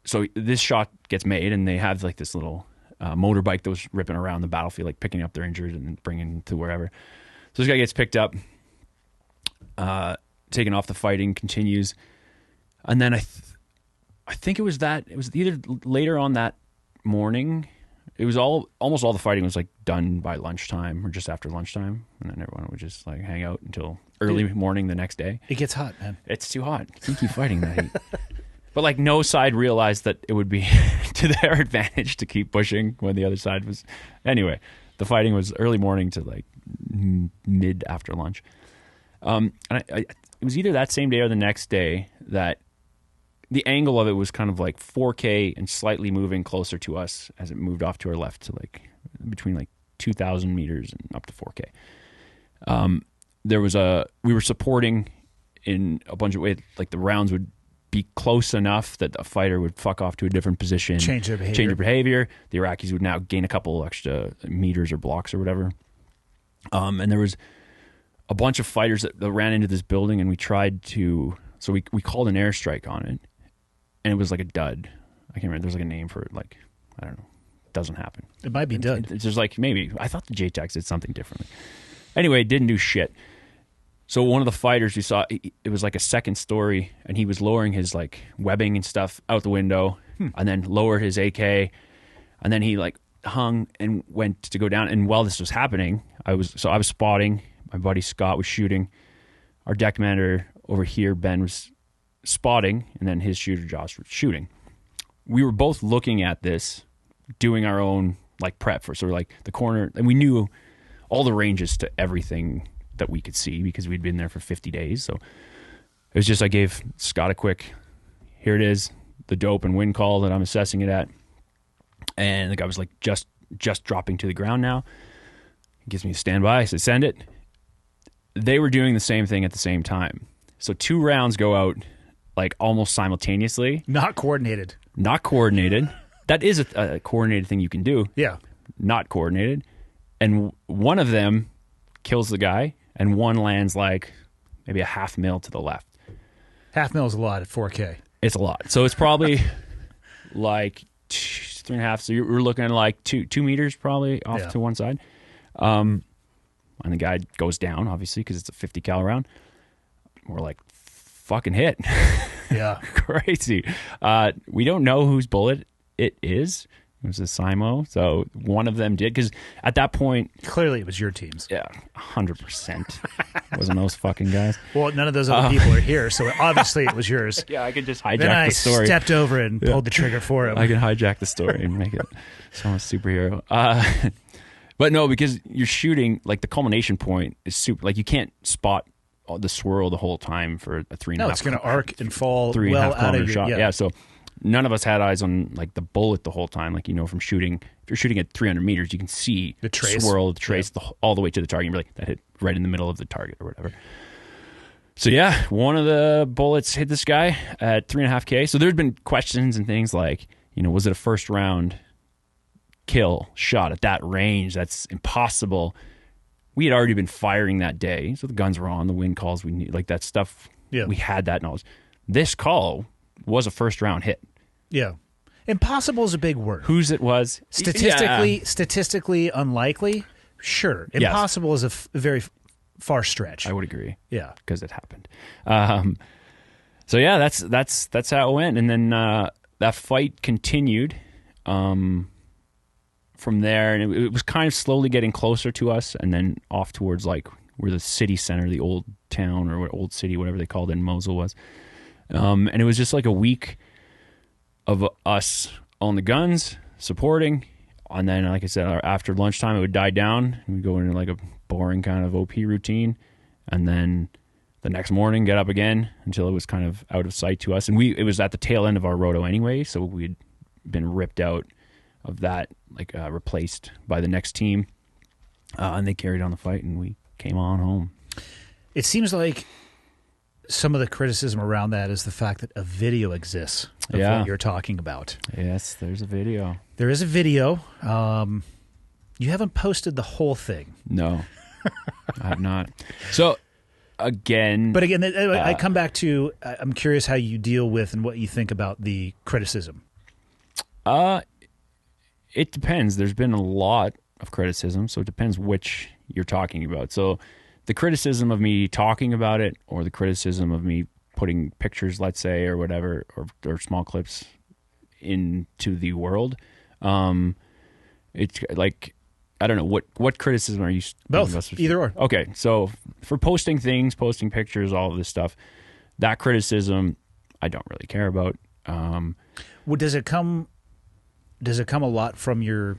so this shot gets made, and they have like this little motorbike that was ripping around the battlefield, like picking up their injured and bringing to wherever. So this guy gets picked up, taken off. The fighting continues, and then I think it was either later on that morning. It was almost all the fighting was like done by lunchtime or just after lunchtime, and then everyone would just like hang out until early morning the next day. It gets hot, man. It's too hot. You can keep fighting that heat. But like no side realized that it would be to their advantage to keep pushing when the other side was. Anyway, the fighting was early morning to like mid after lunch. And it was either that same day or the next day that the angle of it was kind of like 4K and slightly moving closer to us as it moved off to our left to like between like 2,000 meters and up to 4K. We were supporting in a bunch of ways, like the rounds would be close enough that a fighter would fuck off to a different position, change their behavior. The Iraqis would now gain a couple extra meters or blocks or whatever. And there was a bunch of fighters that ran into this building, and we tried to, so we called an airstrike on it, and it was like a dud. I can't remember. There's like a name for it. Like, I don't know. It doesn't happen. It might be dud. It's just like, maybe. I thought the JTACs did something differently. Anyway, it didn't do shit. So one of the fighters we saw, it was like a second story, and he was lowering his like webbing and stuff out the window, and then lowered his AK, and then he like hung and went to go down. And while this was happening, I was spotting. My buddy Scott was shooting. Our deck commander over here, Ben, was spotting, and then his shooter Josh was shooting. We were both looking at this, doing our own like prep for sort of like the corner, and we knew all the ranges to everything that we could see because we'd been there for 50 days. So it was just, I gave Scott a quick, here it is, the dope and wind call that I'm assessing it at. And the guy was like, just dropping to the ground now. He gives me a standby. I said, send it. They were doing the same thing at the same time. So 2 rounds go out like almost simultaneously. Not coordinated. That is a coordinated thing you can do. Yeah. Not coordinated. And one of them kills the guy, and one lands like maybe a 0.5 mil to the left. 0.5 mil is a lot at 4K. It's a lot. So it's probably like 3.5. So we're looking at like 2 meters probably off to one side. And the guy goes down, obviously, because it's a 50 cal round. We're like, fucking hit. Yeah. Crazy. We don't know whose bullet it is. It was a Simo, so one of them did, because at that point... Clearly it was your team's. Yeah, 100%. Wasn't those fucking guys. Well, none of those other people are here, so obviously it was yours. Yeah, I could just hijack then the story. I stepped over and pulled the trigger for him. I can hijack the story and make it so I'm a superhero. But no, because you're shooting, like the culmination point is super... Like you can't spot the swirl the whole time for a 3.5... No, it's going to arc and fall 3.5 well out of your... shot. Yeah, so... None of us had eyes on like the bullet the whole time. Like, you know, from shooting, if you're shooting at 300 meters, you can see the trace, swirl, the trace all the way to the target. And you're like, that hit right in the middle of the target or whatever. So yeah, one of the bullets hit this guy at 3.5K. So there'd been questions and things like, you know, was it a first round kill shot at that range? That's impossible. We had already been firing that day, so the guns were on, the wind calls, we knew, like that stuff. Yeah. We had that knowledge. This call was a first round hit. Yeah. Impossible is a big word. Whose it was? Statistically unlikely? Sure. Impossible is a very far stretch. I would agree. Yeah. Because it happened. So yeah, that's how it went. And then that fight continued from there, and it was kind of slowly getting closer to us, and then off towards like where the city center, the old town or old city, whatever they called it in Mosul was. And it was just like a week of us on the guns, supporting. And then, like I said, after lunchtime, it would die down. And we'd go into like a boring kind of OP routine. And then the next morning, get up again until it was kind of out of sight to us. And it was at the tail end of our roto anyway, so we'd been ripped out of that, like replaced by the next team. And they carried on the fight, and we came on home. It seems like some of the criticism around that is the fact that a video exists of what you're talking about. Yes, there's a video. There is a video. You haven't posted the whole thing. No, I have not. So, again... But again, I come back to, I'm curious how you deal with and what you think about the criticism. It depends. There's been a lot of criticism, so it depends which you're talking about. So the criticism of me talking about it, or the criticism of me putting pictures, let's say, or whatever, or small clips into the world, it's like, I don't know, what criticism are you... Both, either or. Okay, so for posting things, posting pictures, all of this stuff, that criticism I don't really care about. Well, does it come a lot from your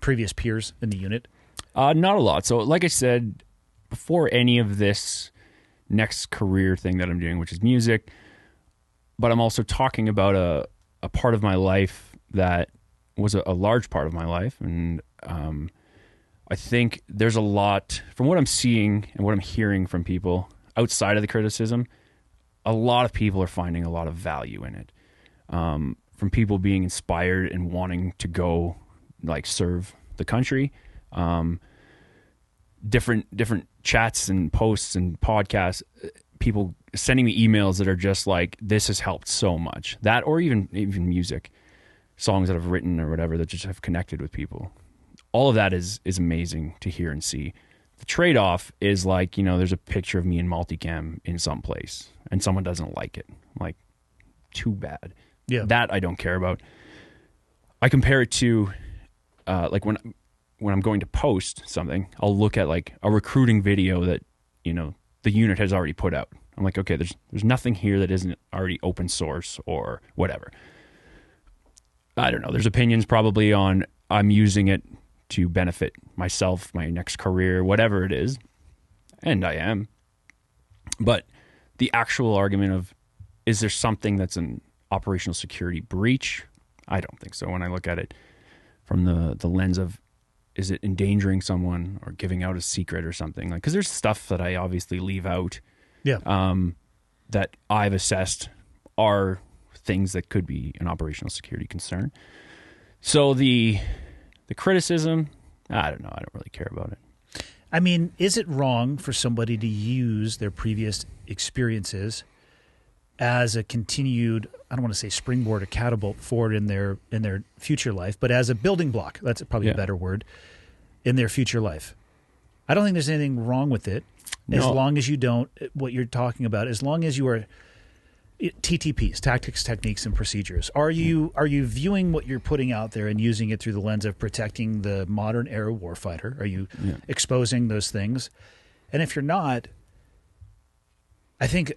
previous peers in the unit? Not a lot. So like I said, before any of this next career thing that I'm doing, which is music, but I'm also talking about a part of my life that was a large part of my life. And I think there's a lot, from what I'm seeing and what I'm hearing from people outside of the criticism, a lot of people are finding a lot of value in it. From people being inspired and wanting to go like serve the country. Different chats and posts and podcasts, people sending me emails that are just like, this has helped so much. That, or even music, songs that I've written or whatever that just have connected with people. All of that is amazing to hear and see. The trade-off is like, there's a picture of me in multicam in some place and someone doesn't like it. Like, too bad. Yeah. That I don't care about. I compare it to like when I'm going to post something, I'll look at like a recruiting video that, the unit has already put out. I'm like, okay, there's nothing here that isn't already open source or whatever. I don't know. There's opinions probably on I'm using it to benefit myself, my next career, whatever it is. And I am. But the actual argument of, is there something that's an operational security breach? I don't think so. When I look at it from the lens of, is it endangering someone or giving out a secret or something? Like, because there's stuff that I obviously leave out. Yeah. That I've assessed are things that could be an operational security concern. So the criticism, I don't know. I don't really care about it. I mean, is it wrong for somebody to use their previous experiences as a continued, I don't want to say springboard or catapult forward in their future life, but as a building block? That's probably a better word, in their future life. I don't think there's anything wrong with it, as long as you don't, what you're talking about, as long as you are TTPs, tactics, techniques, and procedures. Are you viewing what you're putting out there and using it through the lens of protecting the modern era warfighter? Are you exposing those things? And if you're not, I think,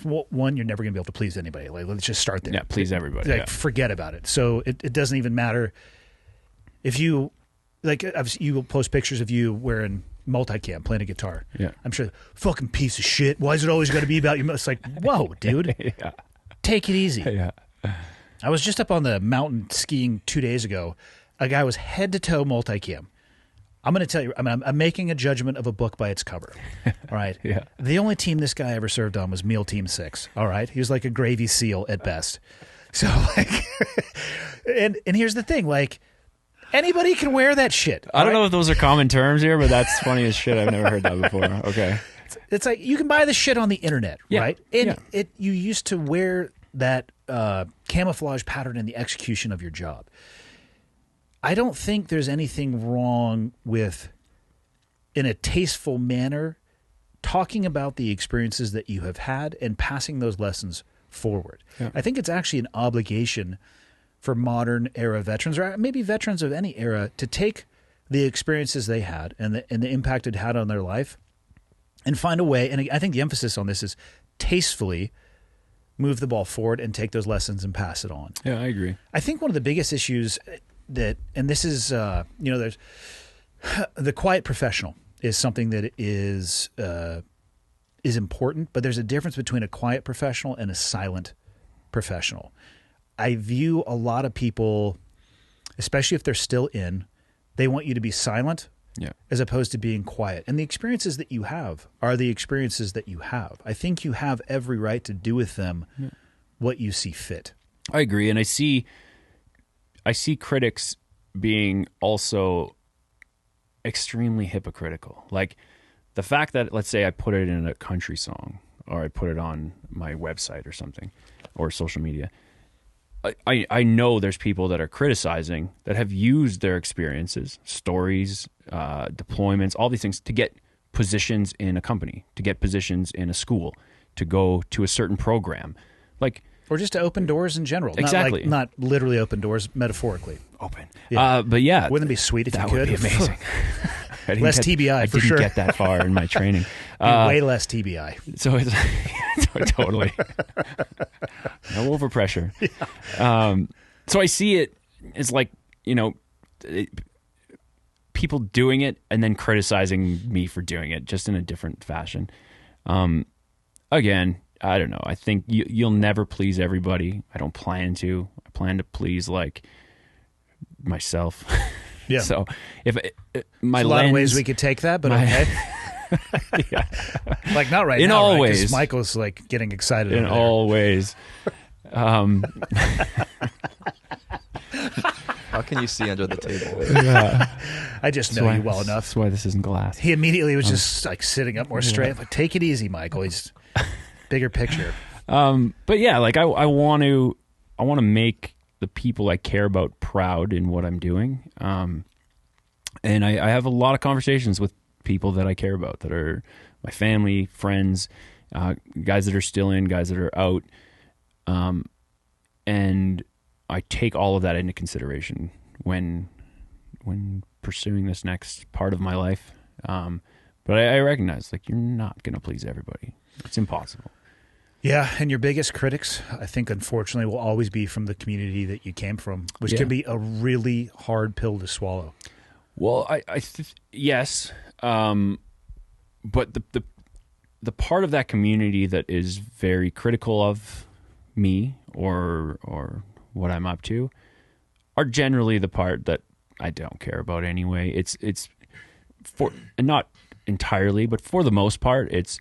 one, you're never going to be able to please anybody. Like, let's just start there. Yeah, please everybody. Like, forget about it. So it doesn't even matter if you, like, you will post pictures of you wearing multicam playing a guitar. Yeah. I'm sure, fucking piece of shit. Why is it always got to be about you? It's like, whoa, dude. Take it easy. Yeah. I was just up on the mountain skiing 2 days ago. A guy was head to toe multicam. I'm going to tell you, I'm making a judgment of a book by its cover. All right. Yeah. The only team this guy ever served on was MEAL Team 6. All right. He was like a gravy seal at best. So, like, and here's the thing, like, anybody can wear that shit. I don't know if those are common terms here, but that's funny as shit. I've never heard that before. Okay. It's like, you can buy this shit on the internet, right? And yeah. You used to wear that camouflage pattern in the execution of your job. I don't think there's anything wrong with, in a tasteful manner, talking about the experiences that you have had and passing those lessons forward. Yeah. I think it's actually an obligation for modern era veterans, or maybe veterans of any era, to take the experiences they had and the impact it had on their life and find a way, and I think the emphasis on this is tastefully move the ball forward and take those lessons and pass it on. Yeah, I agree. I think one of the biggest issues and this is there's the quiet professional is something that is important, but there's a difference between a quiet professional and a silent professional. I view a lot of people, especially if they're still in, they want you to be silent as opposed to being quiet. And the experiences that you have are the experiences that you have. I think you have every right to do with them what you see fit. I agree. And I see critics being also extremely hypocritical. Like the fact that, let's say I put it in a country song or I put it on my website or something or social media, I know there's people that are criticizing that have used their experiences, stories, deployments, all these things to get positions in a company, to get positions in a school, to go to a certain program. Like, or just to open doors in general. Exactly. Not literally open doors, metaphorically. Open. Yeah. But yeah. Wouldn't it be sweet if you could? That would be amazing. Less TBI, for sure. I didn't get that far in my training. Way less TBI. So it's totally. No overpressure. Yeah. So I see it as like, people doing it and then criticizing me for doing it just in a different fashion. Again, I don't know. I think you'll never please everybody. I don't plan to. I plan to please like myself. Yeah. So if my There's a lot of ways we could take that, but okay. Yeah. Like not right in now. all right? ways. Michael's like getting excited. In all ways. How can you see under the table? Yeah. I just know you well enough. That's why this isn't glass. He immediately was just like sitting up more straight. Like, take it easy, Michael. He's bigger picture. But yeah, like I want to make the people I care about proud in what I'm doing. And I have a lot of conversations with people that I care about that are my family, friends, guys that are still in, guys that are out. And I take all of that into consideration when pursuing this next part of my life. But I recognize like you're not going to please everybody. It's impossible. Yeah, and your biggest critics, I think, unfortunately, will always be from the community that you came from, which can be a really hard pill to swallow. Well, yes, but the part of that community that is very critical of me or what I'm up to are generally the part that I don't care about anyway. It's for, and not entirely, but for the most part, it's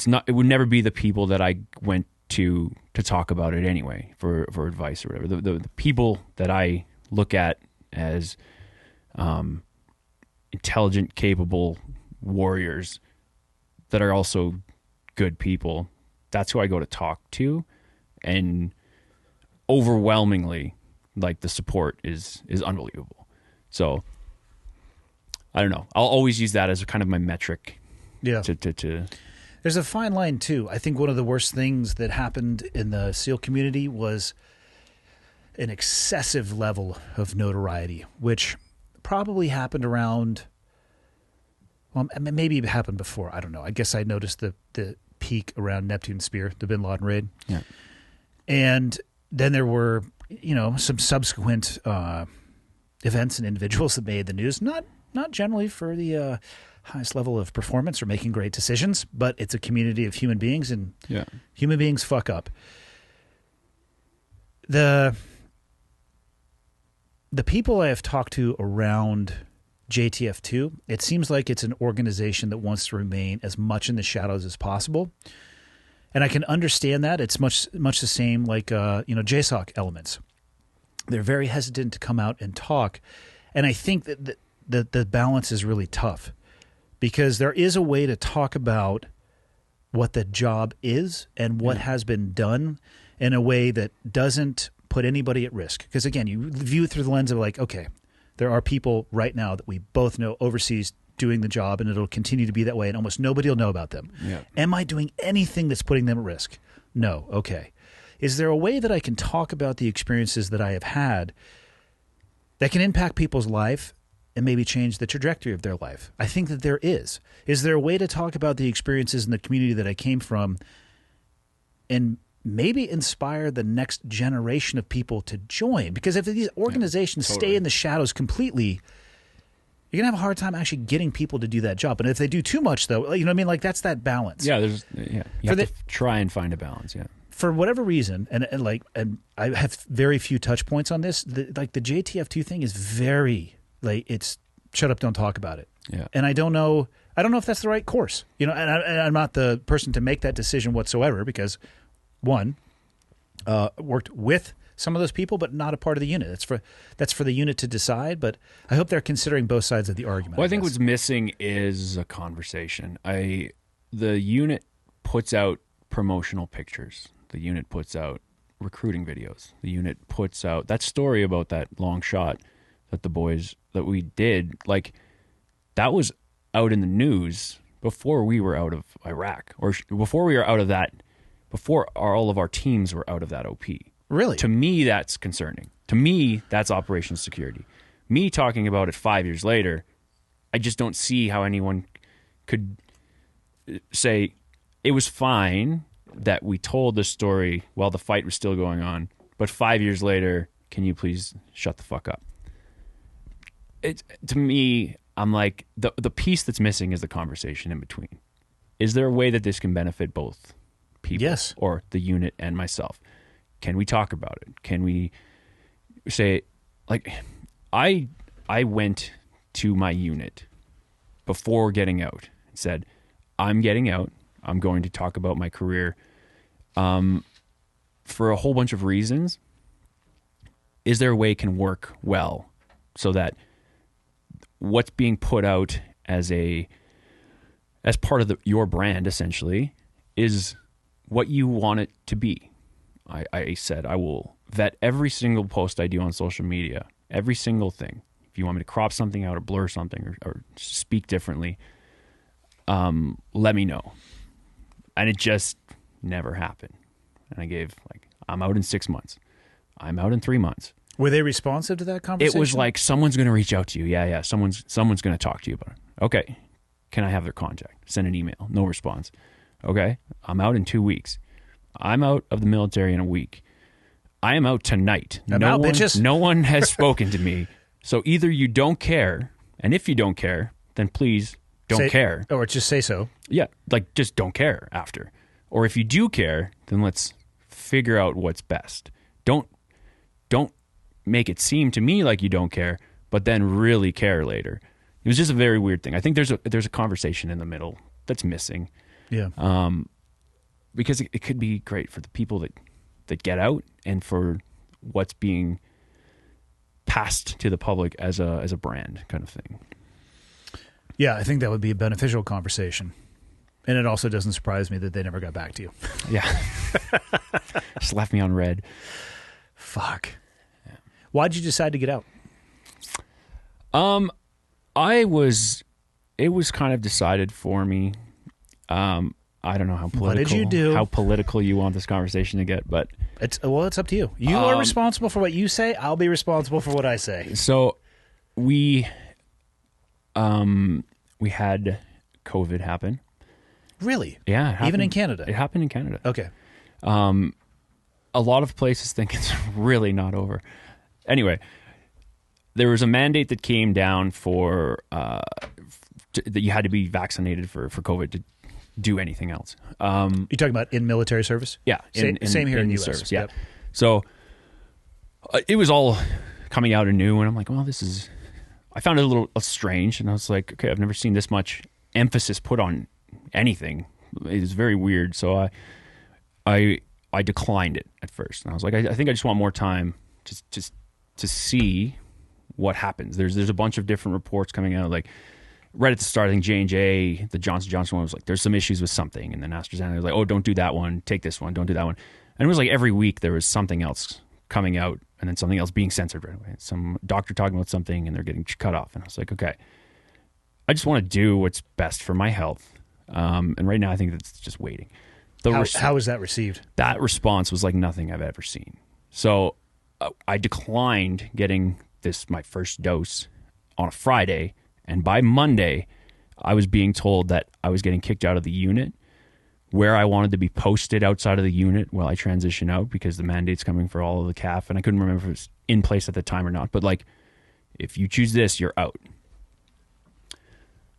not. It would never be the people that I went to talk about it anyway for advice or whatever. The people that I look at as intelligent, capable warriors that are also good people. That's who I go to talk to, and overwhelmingly, like the support is unbelievable. So I don't know. I'll always use that as kind of my metric. Yeah. To There's a fine line, too. I think one of the worst things that happened in the SEAL community was an excessive level of notoriety, which probably happened around, well, maybe it happened before. I don't know. I guess I noticed the peak around Neptune Spear, the Bin Laden raid. Yeah. And then there were, some subsequent events and individuals that made the news, not generally for the highest level of performance or making great decisions, but it's a community of human beings, and human beings fuck up. The people I have talked to around JTF2, it seems like it's an organization that wants to remain as much in the shadows as possible. And I can understand that. It's much the same like JSOC elements. They're very hesitant to come out and talk. And I think that the balance is really tough, because there is a way to talk about what the job is and what has been done in a way that doesn't put anybody at risk. Because again, you view it through the lens of like, okay, there are people right now that we both know overseas doing the job, and it'll continue to be that way, and almost nobody will know about them. Yeah. Am I doing anything that's putting them at risk? No. Okay. Is there a way that I can talk about the experiences that I have had that can impact people's life and maybe change the trajectory of their life? I think that there is. Is there a way to talk about the experiences in the community that I came from and maybe inspire the next generation of people to join. Because if these organizations stay in the shadows completely, you're going to have a hard time actually getting people to do that job. And if they do too much, though, you know what I mean? Like, that's that balance. Yeah, you have to try and find a balance, yeah. For whatever reason, and I have very few touch points on this, the JTF2 thing is very, it's shut up, don't talk about it. Yeah. And I don't know if that's the right course. You know, and I'm not the person to make that decision whatsoever because, one, worked with some of those people, but not a part of the unit. That's for the unit to decide. But I hope they're considering both sides of the argument. Well, I think what's missing is a conversation. The unit puts out promotional pictures. The unit puts out recruiting videos. The unit puts out that story about that long shot that we did. Like, that was out in the news before we were out of Iraq, or before we were out of that. Before all of our teams were out of that OP. Really? To me, that's concerning. To me, that's operations security. Me talking about it 5 years later, I just don't see how anyone could say it was fine that we told the story while the fight was still going on, but 5 years later, can you please shut the fuck up? To me, I'm like, the piece that's missing is the conversation in between. Is there a way that this can benefit both people, yes, or the unit and myself? Can we talk about it? Can we say, like, I went to my unit before getting out and said, I'm getting out. I'm going to talk about my career for a whole bunch of reasons. Is there a way it can work well so that what's being put out as part of your brand, essentially, is what you want it to be? I said I will vet every single post I do on social media, every single thing. If you want me to crop something out or blur something or speak differently, let me know. And it just never happened. And I gave, I'm out in 6 months. I'm out in 3 months. Were they responsive to that conversation? It was like, someone's going to reach out to you. Yeah. Someone's going to talk to you about it. Okay. Can I have their contact? Send an email. No response. Okay. I'm out in 2 weeks. I'm out of the military in a week. I am out tonight. Bitches. No one has spoken to me. So either you don't care, and if you don't care, then please don't care. Or just say so. Yeah, just don't care after. Or if you do care, then let's figure out what's best. Don't make it seem to me like you don't care, but then really care later. It was just a very weird thing. I think there's a conversation in the middle that's missing. Yeah. Because it could be great for the people that get out and for what's being passed to the public as a brand kind of thing. Yeah, I think that would be a beneficial conversation. And it also doesn't surprise me that they never got back to you. Yeah. Just left me on red. Fuck. Yeah. Why'd you decide to get out? It was kind of decided for me. I don't know how political. What did you do? How political you want this conversation to get, but it's up to you. You are responsible for what you say. I'll be responsible for what I say. So we had COVID happen. Really? Yeah, even in Canada. It happened in Canada. Okay. A lot of places think it's really not over. Anyway, there was a mandate that came down for that you had to be vaccinated for COVID to do anything else. You talking about in military service? Yeah. Same here in the US. Service, yeah. Yep. So it was all coming out anew, and I'm like, well, I found it a little strange, and I was like, okay, I've never seen this much emphasis put on anything. It was very weird. So I declined it at first, and I was like, I think I just want more time to see what happens. There's a bunch of different reports coming out, like right at the start, I think J&J, the Johnson & Johnson one was like, there's some issues with something. And then AstraZeneca was like, oh, don't do that one. Take this one. Don't do that one. And it was like every week there was something else coming out and then something else being censored right away. Some doctor talking about something and they're getting cut off. And I was like, okay, I just want to do what's best for my health. And right now I think that's just waiting. How was that received? That response was like nothing I've ever seen. So I declined getting my first dose on a Friday. And by Monday, I was being told that I was getting kicked out of the unit where I wanted to be posted outside of the unit while I transition out, because the mandate's coming for all of the CAF, and I couldn't remember if it was in place at the time or not. But like, if you choose this, you're out. I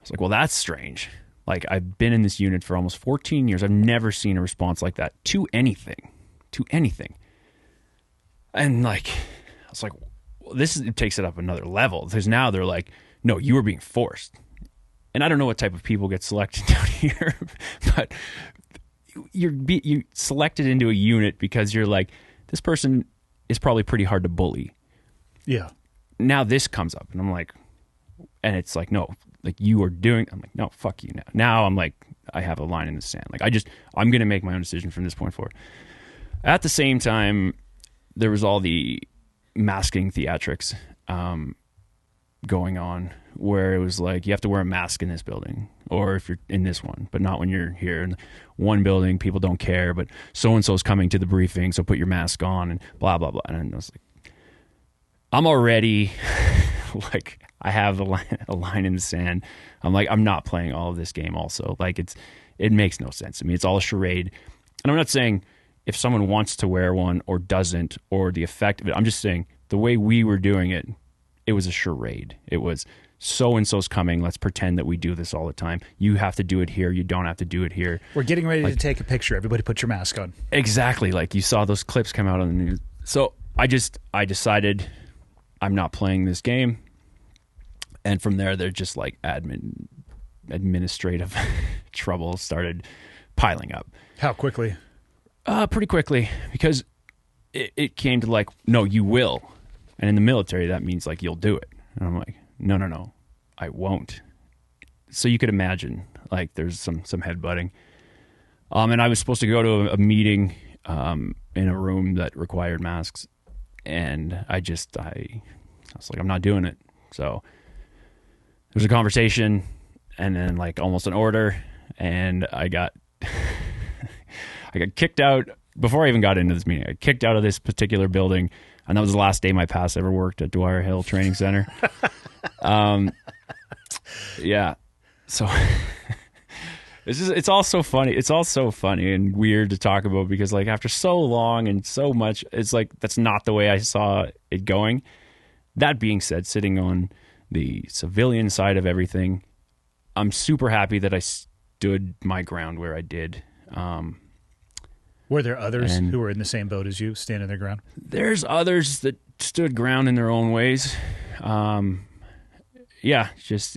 was like, well, that's strange. Like, I've been in this unit for almost 14 years. I've never seen a response like that to anything. And like, I was like, well, it takes it up another level, because now they're like, no, you were being forced. And I don't know what type of people get selected down here, but you're selected into a unit because you're like, this person is probably pretty hard to bully. Yeah. Now this comes up, and I'm like, and it's like, no, like, you are doing. I'm like, no, fuck you now. Now I'm like, I have a line in the sand. Like, I'm going to make my own decision from this point forward. At the same time, there was all the masking theatrics going on, where it was like, you have to wear a mask in this building, or if you're in this one, but not when you're here. In one building, people don't care, but so-and-so's coming to the briefing, so put your mask on, and blah, blah, blah. And I was like, I'm already, like, I have a line in the sand. I'm like, I'm not playing all of this game also. Like, it makes no sense to me. It's all a charade. And I'm not saying if someone wants to wear one or doesn't, or the effect of it. I'm just saying the way we were doing it, it was a charade. It was, so-and-so's coming, let's pretend that we do this all the time. You have to do it here, you don't have to do it here. We're getting ready to take a picture. Everybody put your mask on. Exactly. Like, you saw those clips come out on the news. So I decided I'm not playing this game. And from there, they're just like administrative trouble started piling up. How quickly? Pretty quickly, because it came to like, no, you will. And in the military, that means like, you'll do it. And I'm like, no, I won't. So you could imagine, like, there's some headbutting. And I was supposed to go to a meeting in a room that required masks. And I was like, I'm not doing it. So there was a conversation, and then like almost an order, and I got kicked out before I even got into this meeting. I got kicked out of this particular building, and that was the last day my pass ever worked at Dwyer Hill Training Center. Yeah. So it's all so funny. It's all so funny and weird to talk about, because like, after so long and so much, it's like, that's not the way I saw it going. That being said, sitting on the civilian side of everything, I'm super happy that I stood my ground where I did. Were there others who were in the same boat as you, standing their ground? There's others that stood ground in their own ways. Yeah, just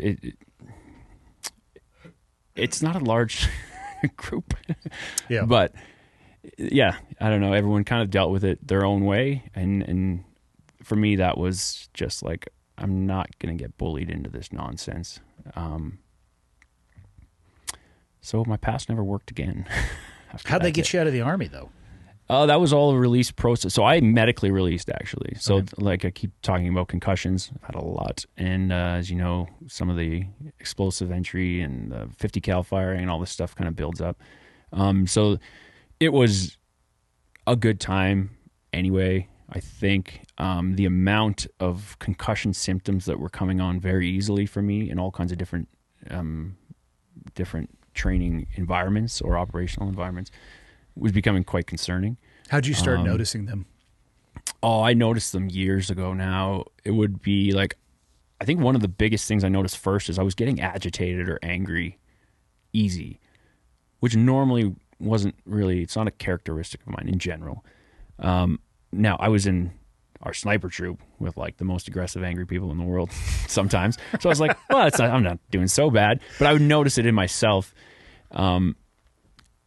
it's not a large group. Yeah. But yeah, I don't know. Everyone kind of dealt with it their own way. And for me, that was just like, I'm not going to get bullied into this nonsense. So my pass never worked again. How'd they get you out of the Army, though? That was all a release process. So I medically released, actually. So like, I keep talking about concussions. I've had a lot. And as you know, some of the explosive entry and the 50 cal firing and all this stuff kind of builds up. So it was a good time anyway. I think the amount of concussion symptoms that were coming on very easily for me in all kinds of different training environments or operational environments was becoming quite concerning. How'd you start noticing them? Oh, I noticed them years ago now. It would be like, I think one of the biggest things I noticed first is I was getting agitated or angry easy, which normally wasn't really, it's not a characteristic of mine in general. Now, I was in our sniper troop with like the most aggressive, angry people in the world sometimes. So I was like, well, I'm not doing so bad. But I would notice it in myself.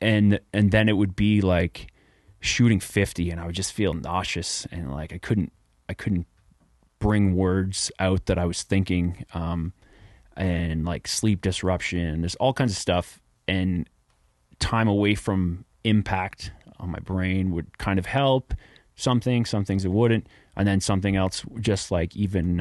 And then it would be like shooting 50, and I would just feel nauseous, and like I couldn't bring words out that I was thinking, and like sleep disruption. There's all kinds of stuff, and time away from impact on my brain would kind of help. Some things it wouldn't, and then something else, just like even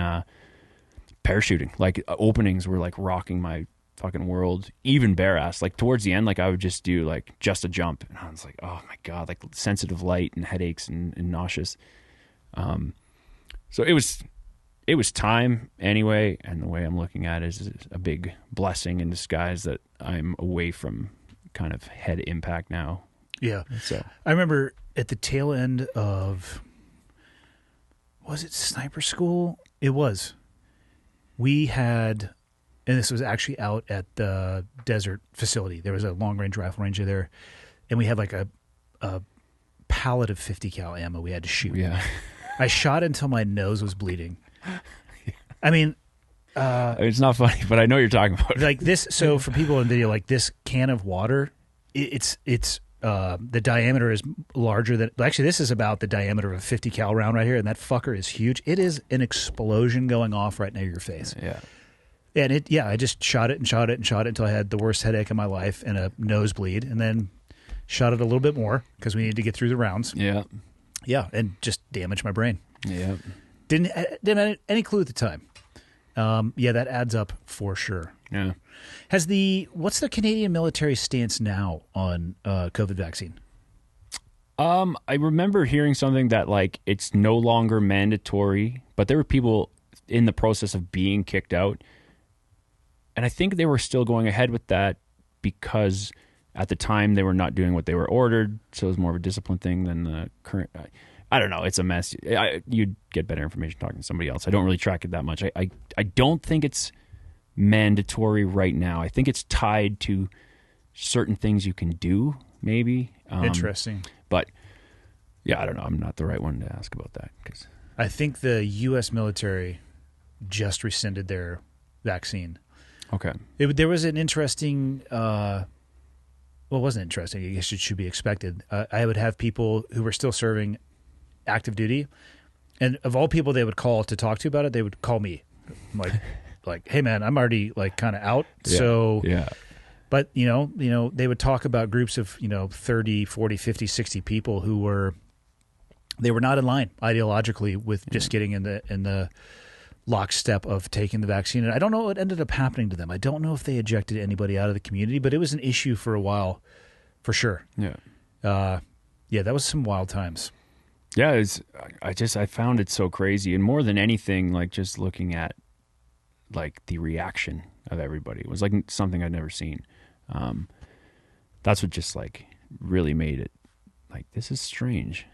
parachuting, like openings were like rocking my fucking world. Even bare ass, like towards the end, like I would just do like just a jump, and I was like, oh my god, like sensitive light and headaches and nauseous. So it was time anyway, and the way I'm looking at it is a big blessing in disguise that I'm away from kind of head impact now. Yeah. So I remember at the tail end of, was it sniper school? It was. We had, and this was actually out at the desert facility. There was a long-range rifle ranger there, and we had like a pallet of 50 cal ammo we had to shoot. yeah, I shot until my nose was bleeding. I mean, it's not funny, but I know what you're talking about. like this. So for people in video, like this can of water, it's the diameter is larger than. Actually, this is about the diameter of a 50 cal round right here, and that fucker is huge. It is an explosion going off right near your face. Yeah. And I just shot it and shot it and shot it until I had the worst headache of my life and a nosebleed, and then shot it a little bit more because we needed to get through the rounds. Yeah. Yeah, and just damaged my brain. Yeah. Didn't have any clue at the time. Yeah, that adds up for sure. Yeah. What's the Canadian military stance now on COVID vaccine? I remember hearing something that like it's no longer mandatory, but there were people in the process of being kicked out. And I think they were still going ahead with that because at the time they were not doing what they were ordered. So it was more of a discipline thing than the current. I don't know. It's a mess. You'd get better information talking to somebody else. I don't really track it that much. I don't think it's mandatory right now. I think it's tied to certain things you can do, maybe. Interesting. But yeah, I don't know. I'm not the right one to ask about that because I think the U.S. military just rescinded their vaccine. okay. There was an interesting. Well, it wasn't interesting. I guess it should be expected. I would have people who were still serving active duty, and of all people they would call to talk to about it, they would call me, like, hey man, I'm already like kind of out. Yeah. So Yeah. But, you know, they would talk about groups of, 30, 40, 50, 60 people who were not in line ideologically with just getting in the lockstep of taking the vaccine. And I don't know what ended up happening to them. I don't know if they ejected anybody out of the community, but it was an issue for a while, for sure. Yeah. Yeah, that was some wild times. Yeah, I found it so crazy. And more than anything, like just looking at like the reaction of everybody, it was like something I'd never seen. That's what just like really made it like, this is strange.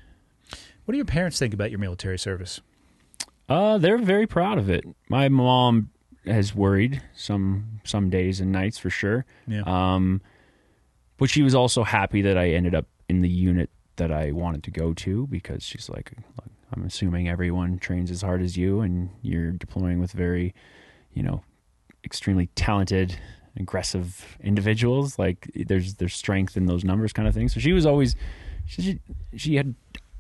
What do your parents think about your military service? They're very proud of it. My mom has worried some days and nights for sure. Yeah. But she was also happy that I ended up in the unit that I wanted to go to, because she's like, I'm assuming everyone trains as hard as you and you're deploying with very, extremely talented, aggressive individuals. Like there's strength in those numbers kind of thing. So she was always,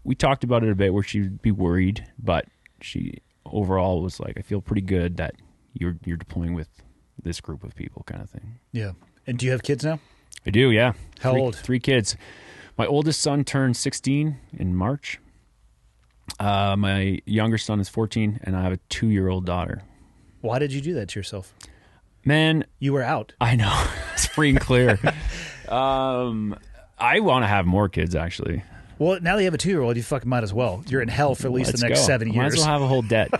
we talked about it a bit where she'd be worried, but she overall was like, I feel pretty good that you're deploying with this group of people kind of thing. Yeah. And do you have kids now? I do, yeah. How old? 3 kids. My oldest son turned 16 in March. My younger son is 14, and I have a 2-year-old daughter. Why did you do that to yourself? Man, You were out. I know. It's free and clear. I want to have more kids, actually. Well, now that you have a 2-year-old, you fucking might as well. You're in hell for at least Let's the next go. 7 years. Might as well have a whole debt.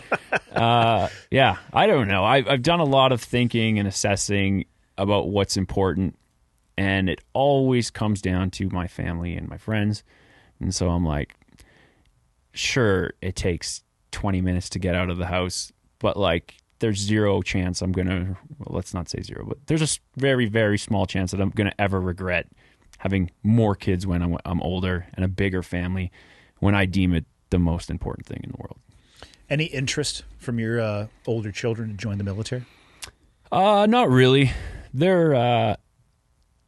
Yeah, I don't know. I've done a lot of thinking and assessing about what's important, and it always comes down to my family and my friends. And so I'm like, sure, it takes 20 minutes to get out of the house, but like there's zero chance I'm going to, well, let's not say zero, but there's a very, very small chance that I'm going to ever regret having more kids when I'm older and a bigger family when I deem it the most important thing in the world. Any interest from your older children to join the military? Not really. They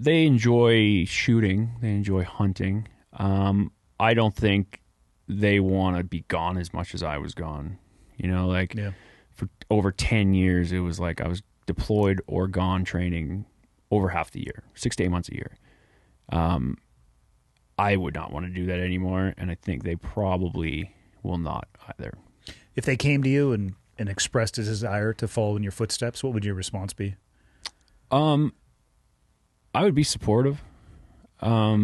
enjoy shooting. They enjoy hunting. I don't think they want to be gone as much as I was gone. Yeah. For over 10 years, it was like I was deployed or gone training over half the year, 6 to 8 months a year. I would not want to do that anymore, and I think they probably will not either. If they came to you and expressed a desire to follow in your footsteps, what would your response be? I would be supportive. I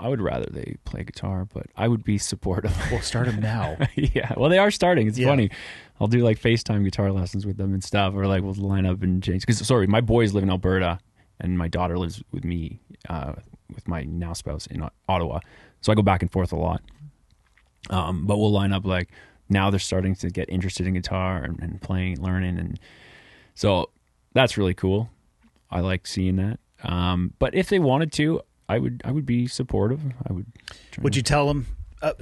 would rather they play guitar, but I would be supportive. Well, start them now. Yeah. Well, they are starting. It's Yeah. funny. I'll do like FaceTime guitar lessons with them and stuff, or like we'll line up and change. Because, sorry, my boys live in Alberta, and my daughter lives with me, with my now spouse in Ottawa. So I go back and forth a lot. But we'll line up like now they're starting to get interested in guitar and playing, learning, and so that's really cool. I like seeing that. But if they wanted to, I would be supportive. Would you tell them?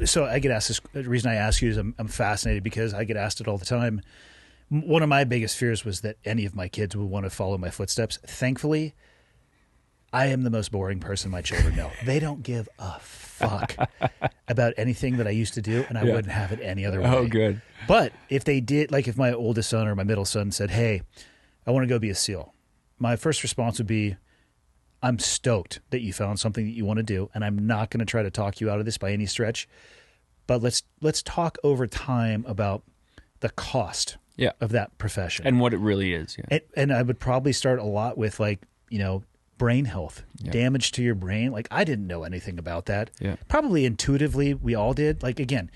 So I get asked this. The reason I ask you is I'm fascinated because I get asked it all the time. One of my biggest fears was that any of my kids would want to follow my footsteps. Thankfully, I am the most boring person my children know. They don't give a fuck about anything that I used to do, and I wouldn't have it any other way. Oh, good. But if they did, like if my oldest son or my middle son said, hey, I want to go be a SEAL, my first response would be, I'm stoked that you found something that you want to do, and I'm not going to try to talk you out of this by any stretch. But let's talk over time about the cost of that profession and what it really is. Yeah. And I would probably start a lot with brain health, damage to your brain. Like I didn't know anything about that. Yeah. Probably intuitively we all did. Like again,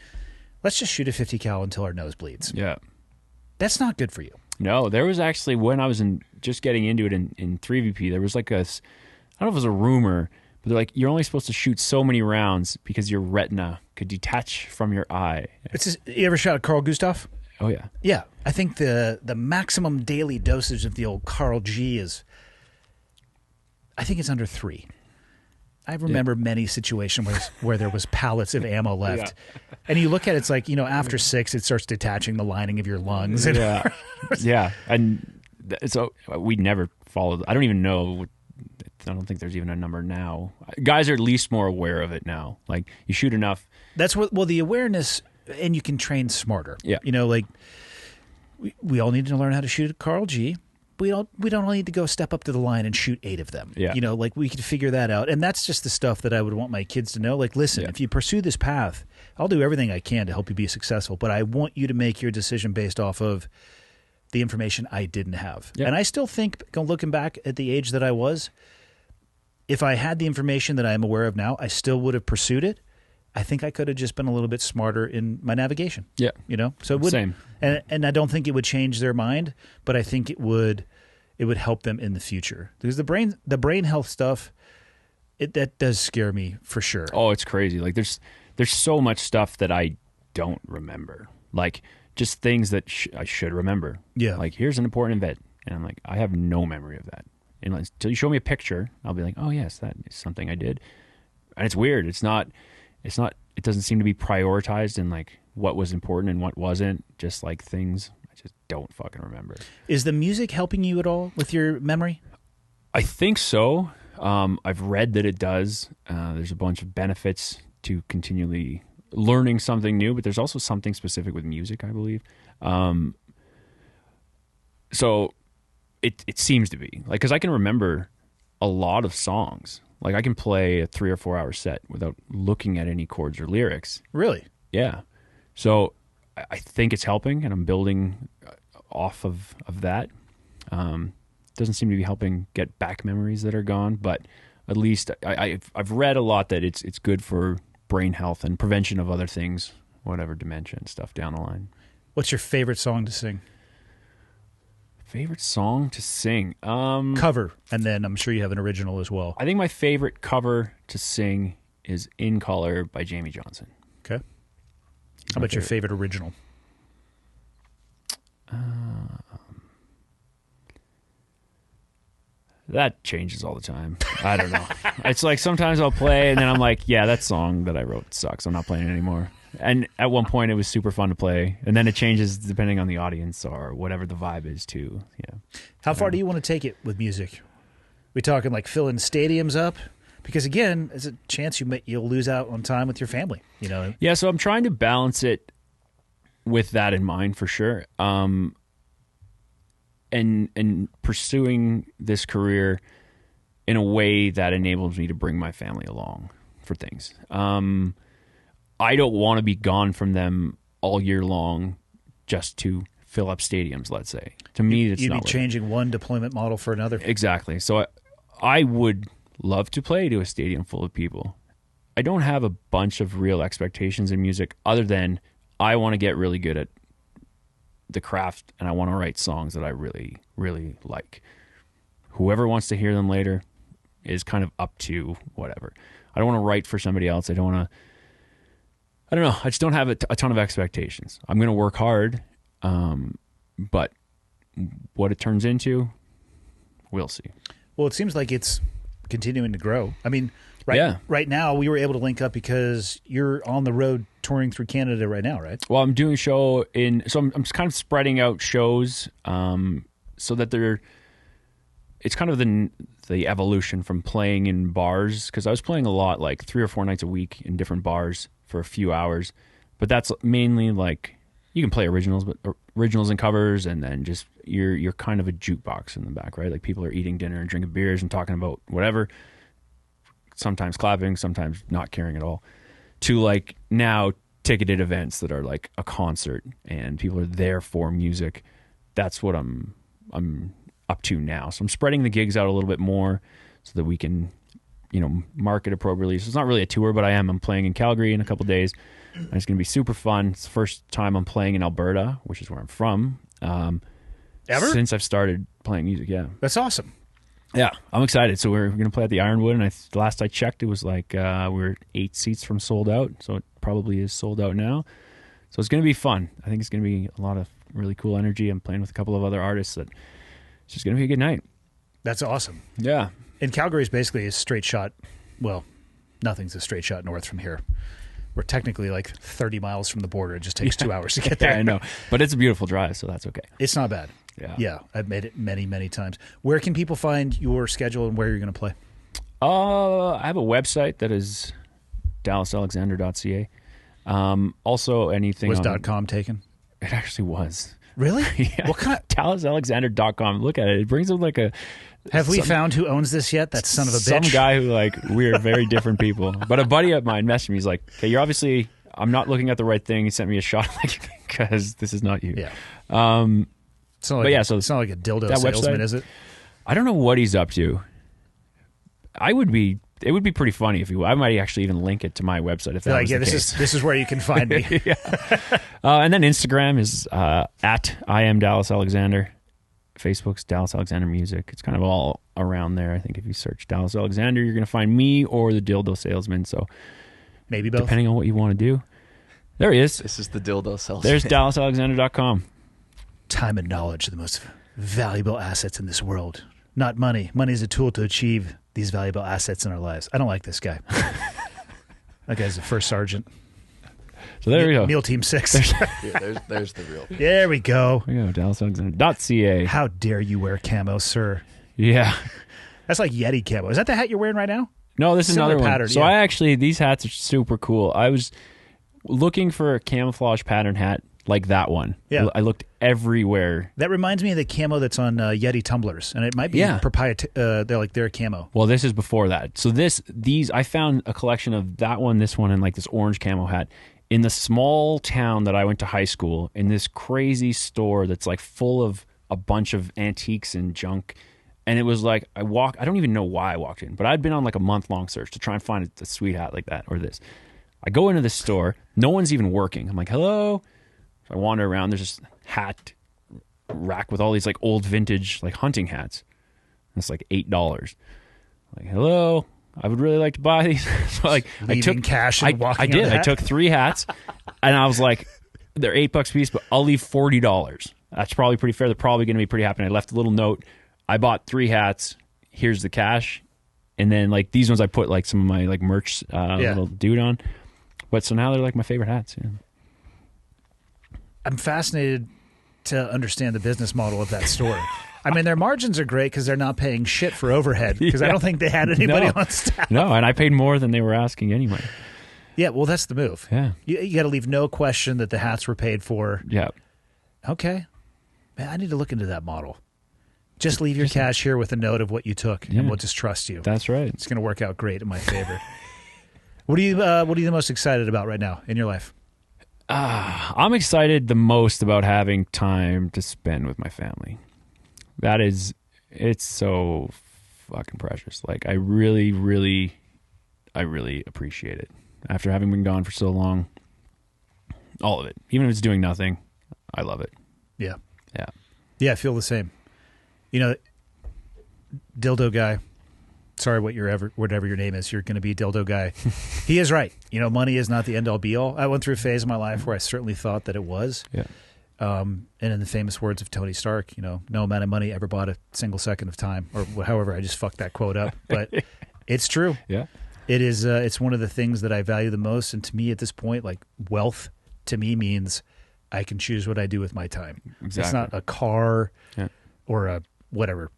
let's just shoot a 50 cal until our nose bleeds. Yeah. That's not good for you. No, there was actually when I was just getting into it in 3VP, there was like I don't know if it was a rumor, but they're like, you're only supposed to shoot so many rounds because your retina could detach from your eye. You ever shot a Carl Gustav? Oh, yeah. Yeah. I think the maximum daily dosage of the old Carl G is, I think it's under 3. I remember many situations where there was pallets of ammo left. Yeah. And you look at it, it's like, after 6, it starts detaching the lining of your lungs. Yeah. Yeah. And so we never followed. I don't even know. I don't think there's even a number now. Guys are at least more aware of it now. Like you shoot enough. That's the awareness, and you can train smarter. Yeah. Like we all need to learn how to shoot a Carl G. We don't need to go step up to the line and shoot 8 of them. Yeah. Like we could figure that out. And that's just the stuff that I would want my kids to know. Like, listen, if you pursue this path, I'll do everything I can to help you be successful, but I want you to make your decision based off of the information I didn't have. Yeah. And I still think, looking back at the age that I was, if I had the information that I am aware of now, I still would have pursued it. I think I could have just been a little bit smarter in my navigation. Yeah. So it would, Same. And I don't think it would change their mind, but I think it would help them in the future. Because the brain health stuff, that does scare me for sure. Oh, it's crazy. Like there's so much stuff that I don't remember. Like just things that I should remember. Yeah. Like here's an important event, and I'm like, I have no memory of that. And until you show me a picture, I'll be like, oh yes, that is something I did. And it's weird. It doesn't seem to be prioritized in like what was important and what wasn't. Just like things I just don't fucking remember. Is the music helping you at all with your memory? I think so. I've read that it does. There's a bunch of benefits to continually learning something new, but there's also something specific with music, I believe. So it seems to be like, because I can remember a lot of songs. Like I can play a 3 or 4 hour set without looking at any chords or lyrics. Really? Yeah. So I think it's helping, and I'm building off of that. Doesn't seem to be helping get back memories that are gone, but at least I've read a lot that it's good for brain health and prevention of other things, whatever dementia and stuff down the line. What's your favorite song to sing? Favorite song to sing? Cover, and then I'm sure you have an original as well. I think my favorite cover to sing is In Color by Jamie Johnson. Okay. How about your favorite original? That changes all the time. I don't know. It's like sometimes I'll play and then I'm like, yeah, that song that I wrote sucks. I'm not playing it anymore. And at one point it was super fun to play. And then it changes depending on the audience or whatever the vibe is too. Yeah. How far do you want to take it with music? We talking like filling stadiums up? Because again, there's a chance you'll lose out on time with your family. Yeah, so I'm trying to balance it with that in mind for sure. And pursuing this career in a way that enables me to bring my family along for things. I don't want to be gone from them all year long just to fill up stadiums, let's say. To me, it's you'd not be changing one deployment model for another. Exactly. So I would love to play to a stadium full of people. I don't have a bunch of real expectations in music other than I want to get really good at the craft and I want to write songs that I really, really like. whoever wants to hear them later is kind of up to whatever. I don't want to write for somebody else. I don't know. I just don't have a ton of expectations. I'm going to work hard, but what it turns into, we'll see. Well, it seems like it's continuing to grow. I mean, Yeah. right now we were able to link up because you're on the road touring through Canada right now, right? Well, I'm doing a show so I'm kind of spreading out shows so that it's kind of the evolution from playing in bars, because I was playing a lot, like 3 or 4 nights a week in different bars for a few hours, but that's mainly like you can play originals and covers, and then just you're kind of a jukebox in the back, right? Like people are eating dinner and drinking beers and talking about whatever, sometimes clapping, sometimes not caring at all, to like now ticketed events that are like a concert and people are there for music. That's what I'm up to now. So I'm spreading the gigs out a little bit more so that we can, market appropriately. So it's not really a tour, but I'm playing in Calgary in a couple days. And it's going to be super fun. It's the first time I'm playing in Alberta, which is where I'm from. Ever? Since I've started playing music, yeah. That's awesome. Yeah, I'm excited. So we're going to play at the Ironwood, and the last I checked, it was like we're 8 seats from sold out, so it probably is sold out now. So it's going to be fun. I think it's going to be a lot of really cool energy. I'm playing with a couple of other artists that it's just going to be a good night. That's awesome. Yeah. And Calgary is basically a straight shot. Well, nothing's a straight shot north from here. We're technically like 30 miles from the border. It just takes 2 hours to get there. Yeah, I know. But it's a beautiful drive, so that's okay. It's not bad. Yeah, I've made it many, many times. Where can people find your schedule and where you're going to play? I have a website that is dallasalexander.ca. Also, anything Was on... .com taken? It actually was. Really? Yeah. What kind? dallasalexander.com. Look at it. It brings up like a... Have we found who owns this yet? That son of a bitch. Some guy who we are very different people. But a buddy of mine messaged me. He's like, "Okay, you're obviously... I'm not looking at the right thing." He sent me a shot because this is not you. Yeah. It's not like a dildo salesman, website, is it? I don't know what he's up to. It would be pretty funny if I might actually even link it to my website if that was the case. This is where you can find me. And then Instagram is at I am Dallas Alexander. Facebook's Dallas Alexander Music. It's kind of all around there. I think if you search Dallas Alexander, you're going to find me or the dildo salesman. So maybe both, depending on what you want to do. There he is. This is the dildo salesman. There's dallasalexander.com. Time and knowledge are the most valuable assets in this world. Not money. Money is a tool to achieve these valuable assets in our lives. I don't like this guy. That guy's a first sergeant. So there we go. Meal Team 6. There's the real. There we go. There we go. dallasalexander.ca. How dare you wear camo, sir? Yeah. That's like Yeti camo. Is that the hat you're wearing right now? No, this is Similar another pattern, one. So yeah. these hats are super cool. I was looking for a camouflage pattern hat like that one. Yeah. I looked everywhere. That reminds me of the camo that's on Yeti tumblers, and it might be proprietary. They're like their camo. Well, this is before that. So I found a collection of that one, this one, and like this orange camo hat in the small town that I went to high school, in this crazy store that's like full of a bunch of antiques and junk. And it was like I don't even know why I walked in, but I'd been on like a month-long search to try and find a sweet hat like that or this. I go into this store, no one's even working. I'm like, hello? So I wander around, there's this hat rack with all these like old vintage like hunting hats. And it's like $8. Like, hello? I would really like to buy these. So like Leaving I took cash and walking. I did. out of the I took 3 hats and I was like, they're $8 a piece, but I'll leave $40. That's probably pretty fair. They're probably going to be pretty happy. And I left a little note. I bought 3 hats. Here's the cash. And then like these ones I put like some of my like merch little dude on. But so now they're like my favorite hats. Yeah. I'm fascinated to understand the business model of that store. I mean, their margins are great because they're not paying shit for overhead because I don't think they had anybody on staff. No, and I paid more than they were asking anyway. Yeah, well, that's the move. Yeah. You got to leave no question that the hats were paid for. Yeah. Okay. Man, I need to look into that model. Just leave your cash here with a note of what you took, and we'll just trust you. That's right. It's going to work out great in my favor. What are you the most excited about right now in your life? I'm excited the most about having time to spend with my family. It's so fucking precious. Like I really, really, appreciate it. After having been gone for so long, all of it, even if it's doing nothing, I love it. Yeah. Yeah. Yeah, I feel the same. You know, dildo guy. Sorry, whatever your name is, you're going to be dildo guy. He is right. Money is not the end all be all. I went through a phase in my life where I certainly thought that it was. Yeah. And in the famous words of Tony Stark, no amount of money ever bought a single second of time, or however I just fucked that quote up. But it's true. Yeah. It is. It's one of the things that I value the most. And to me, at this point, like wealth to me means I can choose what I do with my time. Exactly. It's not a car Yeah. or a whatever.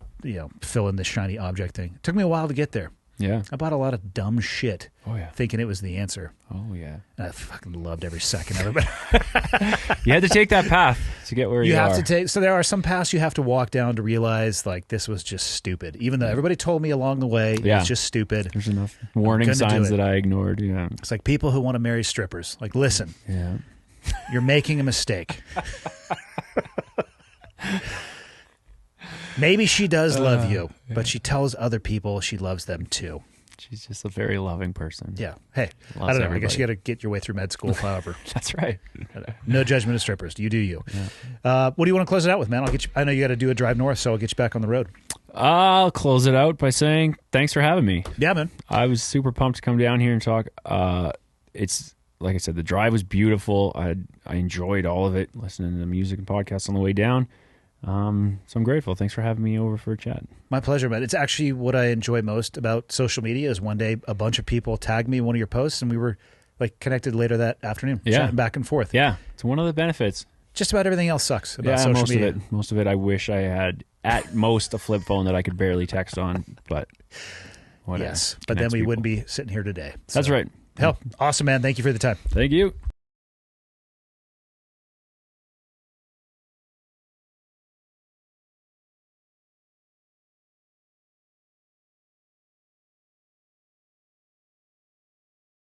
Fill in this shiny object thing. It took me a while to get there. Yeah. I bought a lot of dumb shit thinking it was the answer. Oh, yeah. And I fucking loved every second of it. You had to take that path to get where you are. have to take. So there are some paths you have to walk down to realize, like, this was just stupid. Even though everybody told me along the way, it's just stupid. There's enough warning signs that I ignored. Yeah. It's like people who want to marry strippers. Like, listen, you're making a mistake. Maybe she does love you, but she tells other people she loves them too. She's just a very loving person. Yeah. Hey, I don't know. Everybody. I guess you got to get your way through med school, however. That's right. No judgment of strippers. You do you. Yeah. What do you want to close it out with, man? I'll get you. I know you got to do a drive north, so I'll get you back on the road. I'll close it out by saying thanks for having me. Yeah, man. I was super pumped to come down here and talk. It's like I said, the drive was beautiful. I enjoyed all of it, listening to the music and podcasts on the way down. So I'm grateful. Thanks for having me over for a chat. My pleasure, man. It's actually what I enjoy most about social media is one day a bunch of people tagged me in one of your posts and we were like connected later that afternoon, chatting back and forth. Yeah, it's one of the benefits. Just about everything else sucks about social media. Most of it I wish I had at most a flip phone that I could barely text on, but whatever. Yes, but then we wouldn't be sitting here today. So. That's right. Hell, awesome, man. Thank you for the time. Thank you.